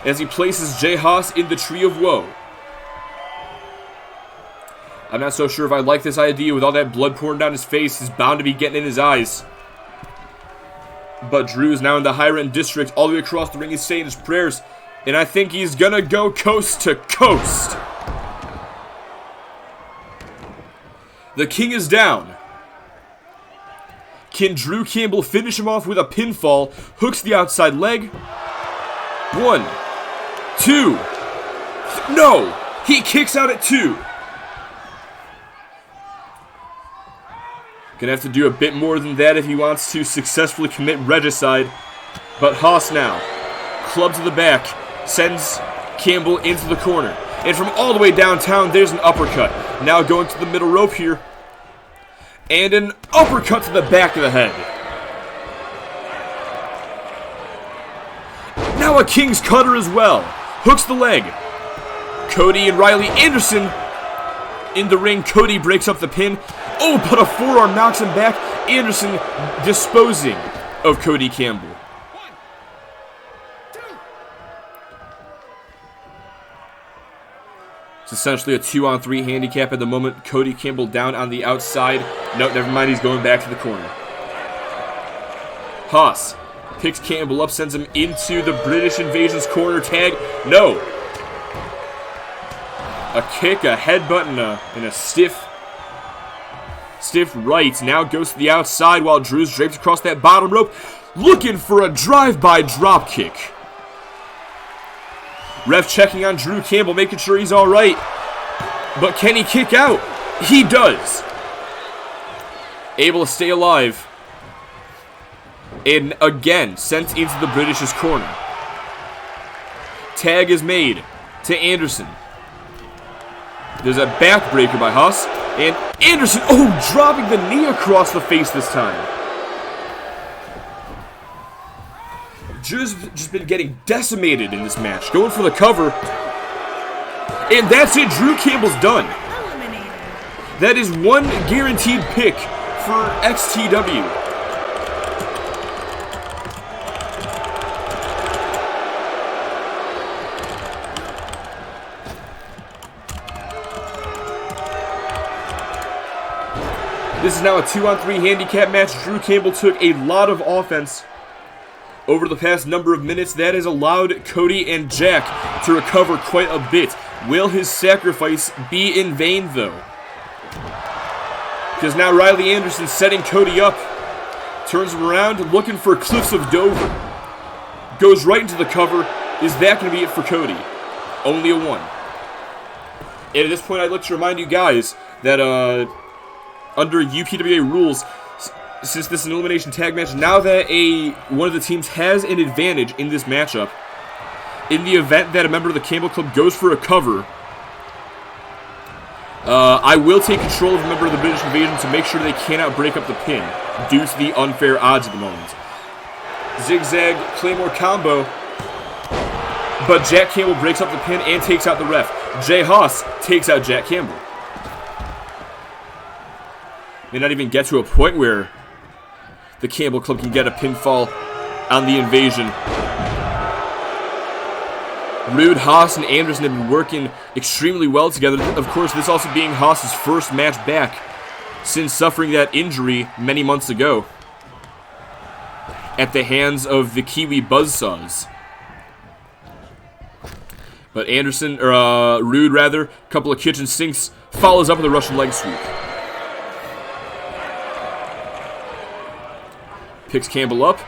[SPEAKER 1] As he places Jay Haas in the Tree of Woe. I'm not so sure if I like this idea with all that blood pouring down his face. He's bound to be getting in his eyes. But Drew is now in the higher end district. All the way across the ring, he's saying his prayers. And I think he's gonna go coast to coast. The king is down. Can Drew Campbell finish him off with a pinfall? Hooks the outside leg. 1, 2. No! He kicks out at 2. Gonna have to do a bit more than that if he wants to successfully commit regicide. But Haas now, club to the back, sends Campbell into the corner. And from all the way downtown, there's an uppercut. Now going to the middle rope here. And an uppercut to the back of the head. Now a King's Cutter as well. Hooks the leg. Cody and Riley Anderson in the ring. Cody breaks up the pin. Oh, but a forearm knocks him back. Anderson disposing of Cody Campbell.
[SPEAKER 3] 1, 2.
[SPEAKER 1] It's essentially a 2-on-3 handicap at the moment. Cody Campbell down on the outside. No, never mind. He's going back to the corner. Haas picks Campbell up, sends him into the British Invasion's corner. Tag. No. A kick, a headbutt, and a stiff right. Now goes to the outside while Drew's draped across that bottom rope, looking for a drive-by drop kick. Ref checking on Drew Campbell, making sure he's all right. But can he kick out? He does. Able to stay alive. And again, sent into the British's corner. Tag is made to Anderson. There's a backbreaker by Haas. And Anderson, oh, dropping the knee across the face this time. Drew's just been getting decimated in this match. Going for the cover. And that's it. Drew Campbell's done.
[SPEAKER 2] Eliminated.
[SPEAKER 1] That is one guaranteed pick for XTW. This is now a 2-on-3 handicap match. Drew Campbell took a lot of offense over the past number of minutes. That has allowed Cody and Jack to recover quite a bit. Will his sacrifice be in vain, though? Because now Riley Anderson setting Cody up. Turns him around, looking for Cliffs of Dover. Goes right into the cover. Is that going to be it for Cody? Only a 1. And at this point, I'd like to remind you guys that, under UPWA rules, since this is an elimination tag match, now that one of the teams has an advantage in this matchup, in the event that a member of the Campbell Club goes for a cover, I will take control of a member of the British Invasion to make sure they cannot break up the pin due to the unfair odds at the moment. Zigzag Claymore combo, but Jack Campbell breaks up the pin and takes out the ref. Jay Haas takes out Jack Campbell. May not even get to a point where the Campbell Club can get a pinfall on the Invasion. Rude, Haas, and Anderson have been working extremely well together. Of course, this also being Haas's first match back since suffering that injury many months ago at the hands of the Kiwi Buzzsaws. But Rude, a couple of kitchen sinks, follows up with a Russian leg sweep. Picks Campbell up,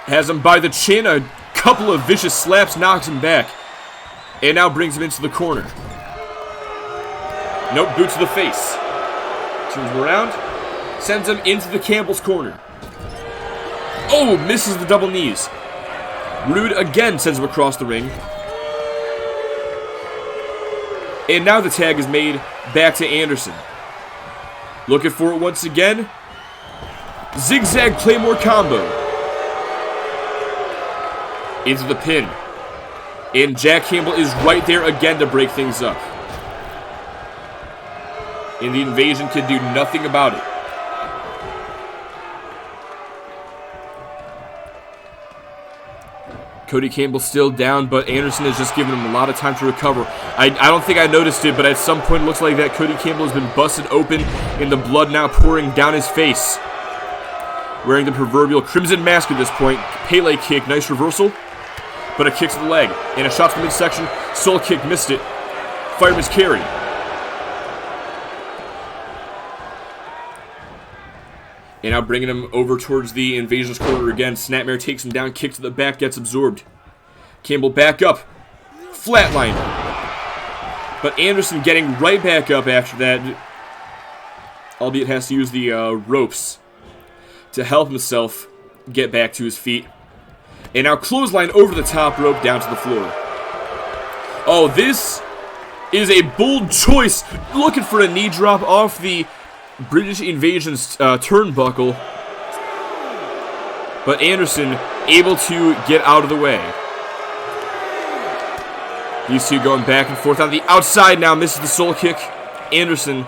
[SPEAKER 1] has him by the chin, a couple of vicious slaps, knocks him back, and now brings him into the corner. Nope, boot to the face. Turns him around, sends him into the Campbell's corner. Oh, misses the double knees. Rude again sends him across the ring. And now the tag is made back to Anderson. Looking for it once again. Zigzag Claymore combo. Into the pin. And Jack Campbell is right there again to break things up. And the Invasion can do nothing about it. Cody Campbell still down, but Anderson has just given him a lot of time to recover. I don't think I noticed it, but at some point it looks like that Cody Campbell has been busted open and the blood now pouring down his face. Wearing the proverbial crimson mask at this point. Pele kick, nice reversal. But a kick to the leg. And a shot to the midsection. Soul kick, missed it. Fireman's carry. And now bringing him over towards the Invasion's corner again. Snapmare takes him down, kick to the back, gets absorbed. Campbell back up. Flatline. But Anderson getting right back up after that. Albeit has to use the ropes to help himself get back to his feet. And now clothesline over the top rope down to the floor. Oh, this is a bold choice. Looking for a knee drop off the British Invasion's turnbuckle. But Anderson able to get out of the way. These two going back and forth on the outside now. Misses the soul kick. Anderson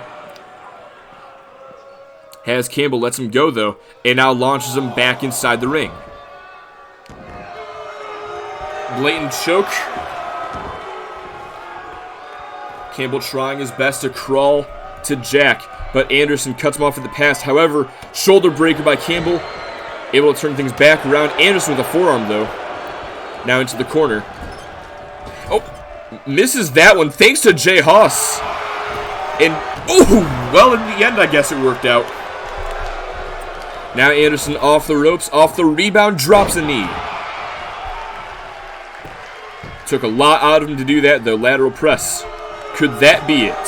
[SPEAKER 1] has Campbell, lets him go though, and now launches him back inside the ring. Blatant choke. Campbell trying his best to crawl to Jack, but Anderson cuts him off at the pass. However, shoulder breaker by Campbell, able to turn things back around. Anderson with a forearm though. Now into the corner. Oh, misses that one thanks to Jay Haas. And, oh, well in the end I guess it worked out. Now Anderson off the ropes, off the rebound, drops a knee. Took a lot out of him to do that, though. Lateral press. Could that be it?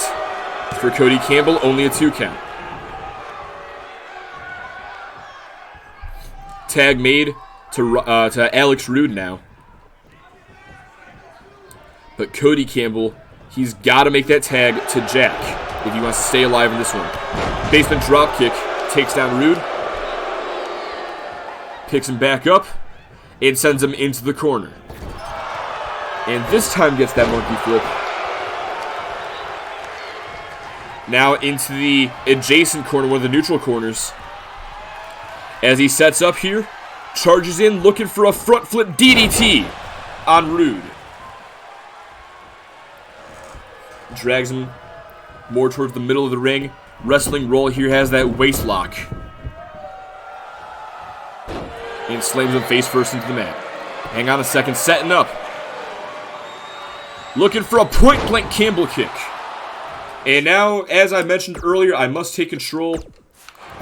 [SPEAKER 1] For Cody Campbell, only a 2 count. Tag made to Alex Rude now. But Cody Campbell, he's got to make that tag to Jack if he wants to stay alive in this one. Basement drop kick, takes down Rude. Picks him back up and sends him into the corner. And this time gets that monkey flip. Now into the adjacent corner, one of the neutral corners. As he sets up here, charges in, looking for a front flip DDT on Rude. Drags him more towards the middle of the ring. Wrestling roll here, has that waist lock. And slams him face first into the mat. Hang on a second, setting up. Looking for a point blank Campbell kick. And now, as I mentioned earlier, I must take control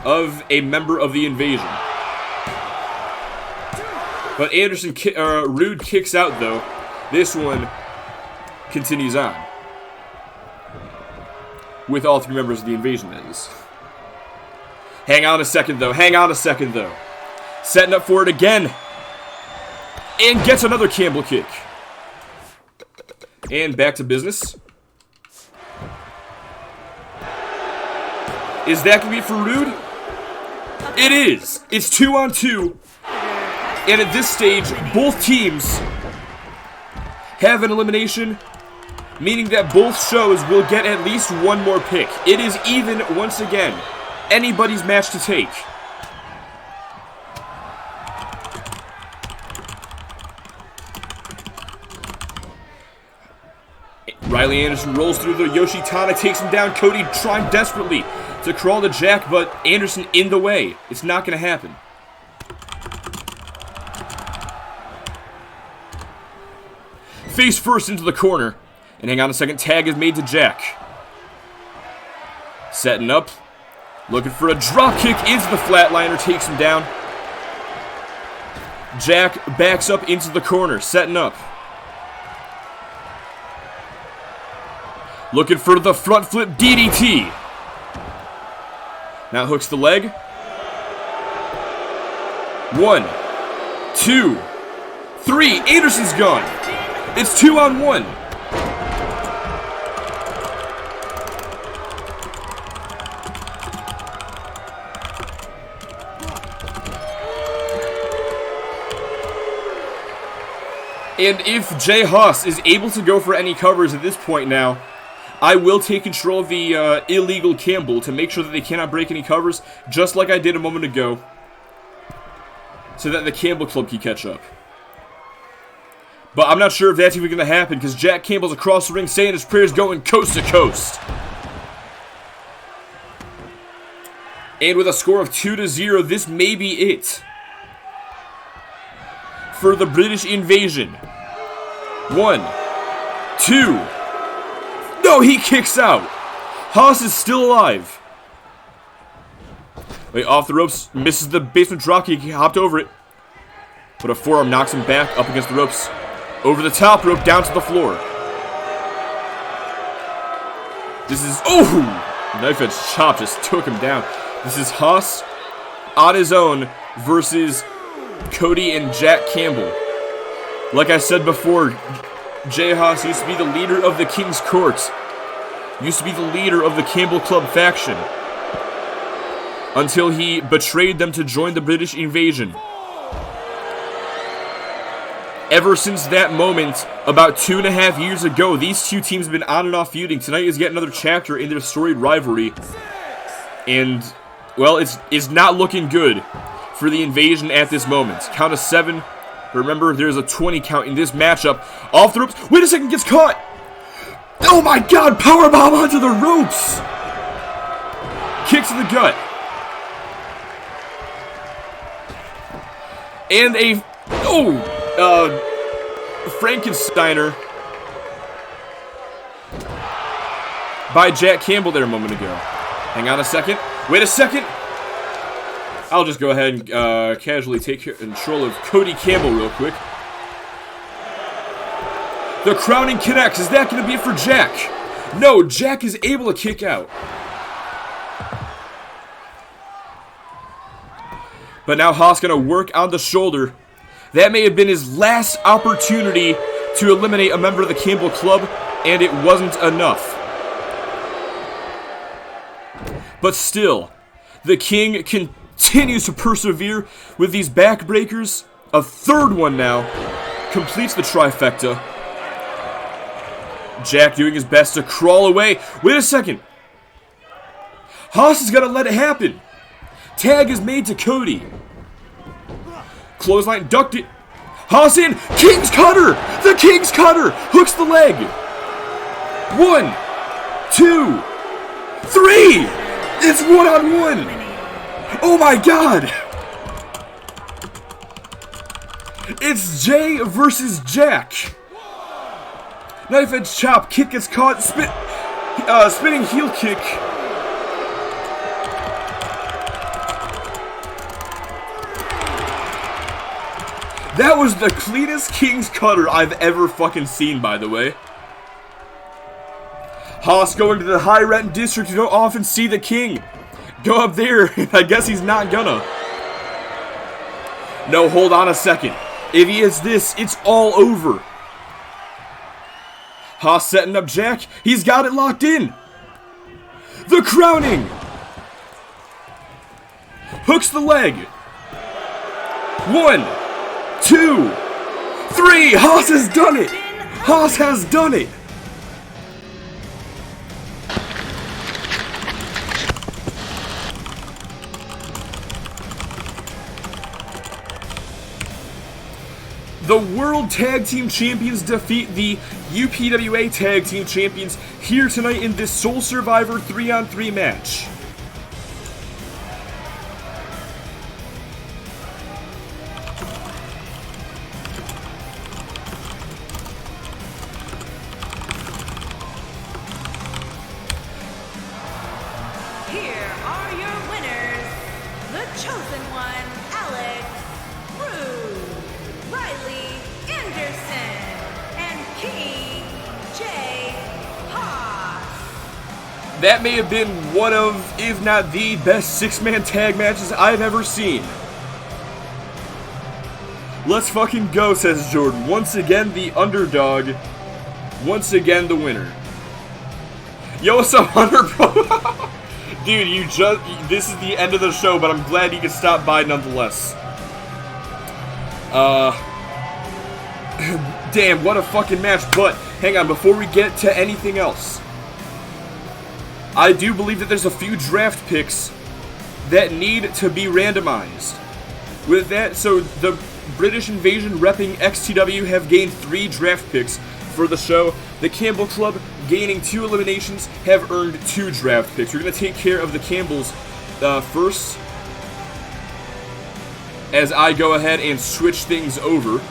[SPEAKER 1] of a member of the Invasion. But Rude kicks out though. This one continues on. With all three members of the Invasion, that is. Hang on a second though. Setting up for it again. And gets another Campbell kick. And back to business. Is that going to be for Rude? It is. It's 2-on-2. And at this stage, both teams have an elimination, meaning that both shows will get at least one more pick. It is even once again. Anybody's match to take. Riley Anderson rolls through the Yoshitana, takes him down. Cody trying desperately to crawl to Jack, but Anderson in the way. It's not going to happen. Face first into the corner. And hang on a second, tag is made to Jack. Setting up. Looking for a drop kick into the flatliner, takes him down. Jack backs up into the corner, setting up. Looking for the front flip DDT. Now hooks the leg. 1, 2, 3. Anderson's gone. It's 2-on-1. And if Jay Haas is able to go for any covers at this point now, I will take control of the illegal Campbell to make sure that they cannot break any covers, just like I did a moment ago, so that the Campbell Club can catch up. But I'm not sure if that's even going to happen, because Jack Campbell's across the ring saying his prayers, going coast to coast. And with a score of 2-0, this may be it for the British Invasion. 1, 2. No, he kicks out. Haas is still alive. Wait, off the ropes, misses the basement dropkick. He hopped over it. But a forearm knocks him back up against the ropes. Over the top rope, down to the floor. This is... Oh! Knife edge chop just took him down. This is Haas on his own versus Cody and Jack Campbell. Like I said before, Jay Haas used to be the leader of the King's Court. Used to be the leader of the Campbell Club faction. Until he betrayed them to join the British Invasion. Ever since that moment, about 2.5 years ago, these two teams have been on and off feuding. Tonight is yet another chapter in their storied rivalry. And, well, it's not looking good for the Invasion at this moment. Count of 7. Remember, there's a 20 count in this matchup. Off the ropes. Wait a second, gets caught. Oh my god, powerbomb onto the ropes. Kick to the gut. And a... Frankensteiner by Jack Campbell there a moment ago. Hang on a second. Wait a second. I'll just go ahead and casually take control of Cody Campbell real quick. The crowning connects. Is that going to be it for Jack? No, Jack is able to kick out. But now Haas going to work on the shoulder. That may have been his last opportunity to eliminate a member of the Campbell Club, and it wasn't enough. But still, the King continues to persevere with these backbreakers. A third one now completes the trifecta. Jack doing his best to crawl away. Wait a second. Haas is gonna let it happen. Tag is made to Cody. Clothesline ducked it. Haas in. King's Cutter. The King's Cutter. Hooks the leg. 1, 2, 3. It's 1-on-1. Oh my god. It's Jay versus Jack. Knife edge chop. Kick gets caught. Spinning heel kick. That was the cleanest King's Cutter I've ever fucking seen, by the way. Haas going to the high rent district. You don't often see the King go up there. I guess he's not gonna. No, hold on a second. If he hits this, it's all over. Haas setting up Jack. He's got it locked in. The crowning. Hooks the leg. 1, 2, 3. Haas has done it. Haas has done it. The World Tag Team Champions defeat the UPWA Tag Team Champions here tonight in this Soul Survivor 3-on-3 match.
[SPEAKER 2] Here are your winners, the chosen one, Alex, Rude, Riley Anderson, and King J. Haas.
[SPEAKER 1] That may have been one of, if not the best 6-man tag matches I've ever seen. Let's fucking go, says Jordan. Once again, the underdog. Once again, the winner. Yo, what's up, Hunter, bro? Dude, this is the end of the show, but I'm glad you could stop by nonetheless. Damn, what a fucking match. But, hang on, before we get to anything else, I do believe that there's a few draft picks that need to be randomized. With that, so the British Invasion repping XTW have gained 3 draft picks for the show. The Campbell Club, gaining 2 eliminations, have earned 2 draft picks. We're going to take care of the Campbells first, as I go ahead and switch things over.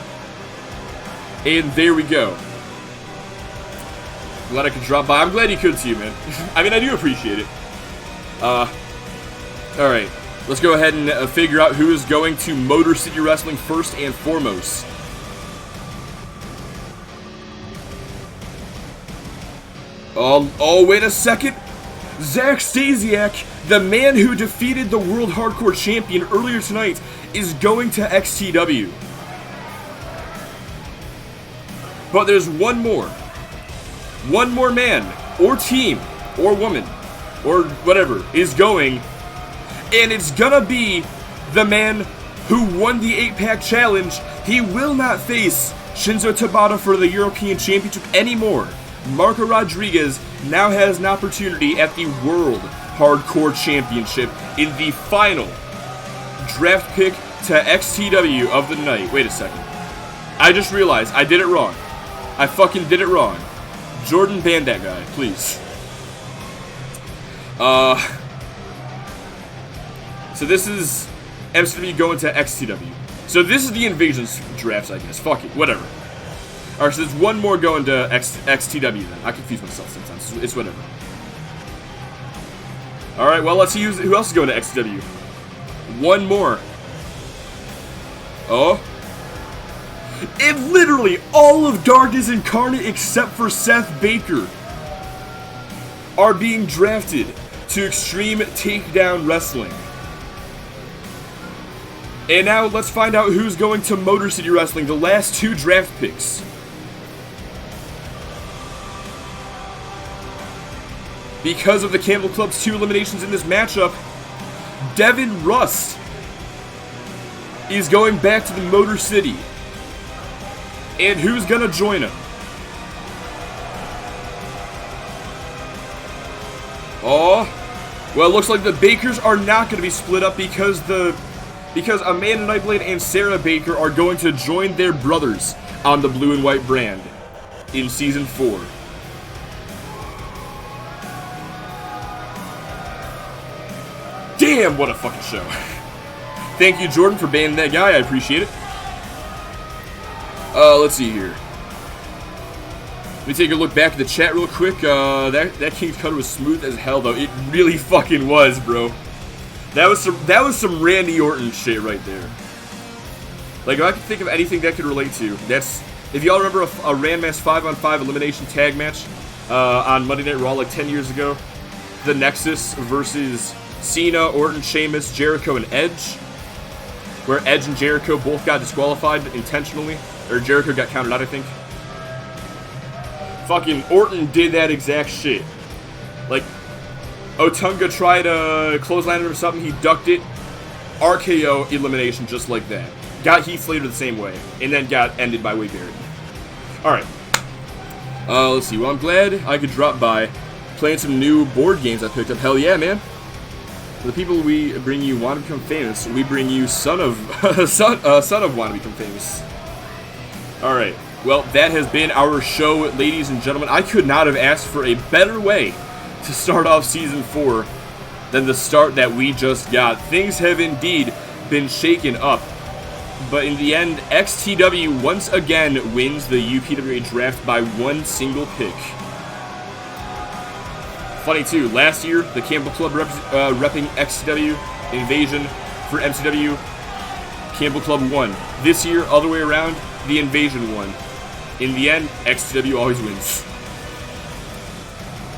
[SPEAKER 1] And there we go. Glad I could drop by. I'm glad you could too, man. I mean, I do appreciate it. Alright. Let's go ahead and figure out who is going to Motor City Wrestling first and foremost. Oh, wait a second. Zach Stasiak, the man who defeated the World Hardcore Champion earlier tonight, is going to XTW. But there's one more. One more man, or team, or woman, or whatever, is going. And it's gonna be the man who won the 8-pack challenge. He will not face Shinzo Tabata for the European Championship anymore. Marco Rodriguez now has an opportunity at the World Hardcore Championship in the final draft pick to XTW of the night. Wait a second. I just realized I did it wrong. I fucking did it wrong. Jordan, ban that guy, please. So this is MCW going to XTW. So this is the Invasions drafts, I guess. Fuck it, whatever. Alright, so there's one more going to XTW then. I confuse myself sometimes. It's whatever. Alright, well, let's see who else is going to XTW. One more. Oh. And literally all of Darkness Incarnate except for Seth Baker are being drafted to Extreme Takedown Wrestling. And now let's find out who's going to Motor City Wrestling, the last 2 draft picks. Because of the Campbell Club's 2 eliminations in this matchup, Devin Rust is going back to the Motor City. And who's gonna join him? Oh, Well, it looks like the Bakers are not going to be split up because Amanda Nightblade and Sarah Baker are going to join their brothers on the blue and white brand in Season 4. Damn, what a fucking show. Thank you, Jordan, for banning that guy. I appreciate it. Let's see here. Let me take a look back at the chat real quick. That King's Cutter was smooth as hell, though. It really fucking was, bro. That was some Randy Orton shit right there. Like, if I could think of anything that could relate to, that's... If y'all remember a Randmass 5-on-5 elimination tag match on Monday Night Raw like 10 years ago, the Nexus versus Cena, Orton, Sheamus, Jericho, and Edge, where Edge and Jericho both got disqualified intentionally, or Jericho got counted out, I think. Fucking Orton did that exact shit. Like, Otunga tried a clothesline or something, he ducked it, RKO elimination just like that. Got Heath Slater the same way, and then got ended by Wade Barrett. Alright. Let's see. Well, I'm glad I could drop by playing some new board games I picked up. Hell yeah, man. For the people we bring you Want to Become Famous, we bring you Son of Son of Want to Become Famous. Alright. Well, that has been our show, ladies and gentlemen. I could not have asked for a better way to start off Season 4 than the start that we just got. Things have indeed been shaken up. But in the end, XTW once again wins the UPWA Draft by one single pick. Funny too, last year, the Campbell Club repping XTW Invasion for MCW, Campbell Club won. This year, other way around, the Invasion won. In the end, XTW always wins.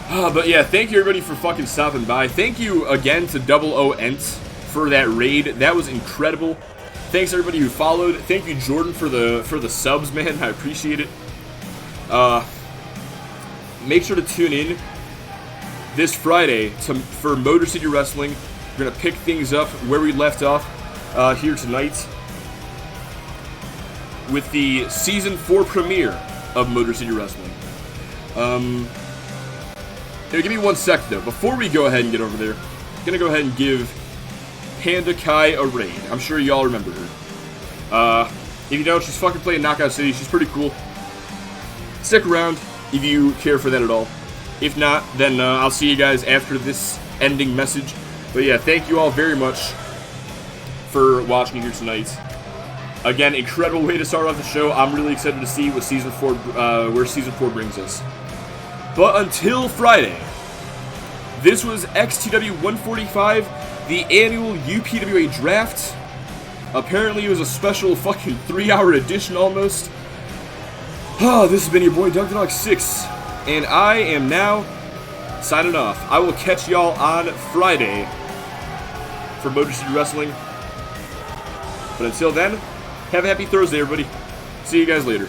[SPEAKER 1] But yeah, thank you everybody for fucking stopping by. Thank you again to Double O Ent for that raid. That was incredible. Thanks everybody who followed. Thank you, Jordan, for the subs, man. I appreciate it. Make sure to tune in this Friday for Motor City Wrestling. We're gonna pick things up where we left off here tonight with the Season 4 premiere of Motor City Wrestling. Here, give me 1 sec though. Before we go ahead and get over there, I'm gonna go ahead and give Panda Kai a raid. I'm sure y'all remember her. If you don't, she's fucking playing Knockout City. She's pretty cool. Stick around if you care for that at all. If not, then I'll see you guys after this ending message. But yeah, thank you all very much for watching here tonight. Again, incredible way to start off the show. I'm really excited to see what Season 4, where Season 4 brings us. But until Friday, this was XTW 145, the annual UPWA Draft. Apparently it was a special fucking 3-hour edition almost. This has been your boy DuckTheDog6, and I am now signing off. I will catch y'all on Friday for Motor City Wrestling. But until then, have a happy Thursday, everybody. See you guys later.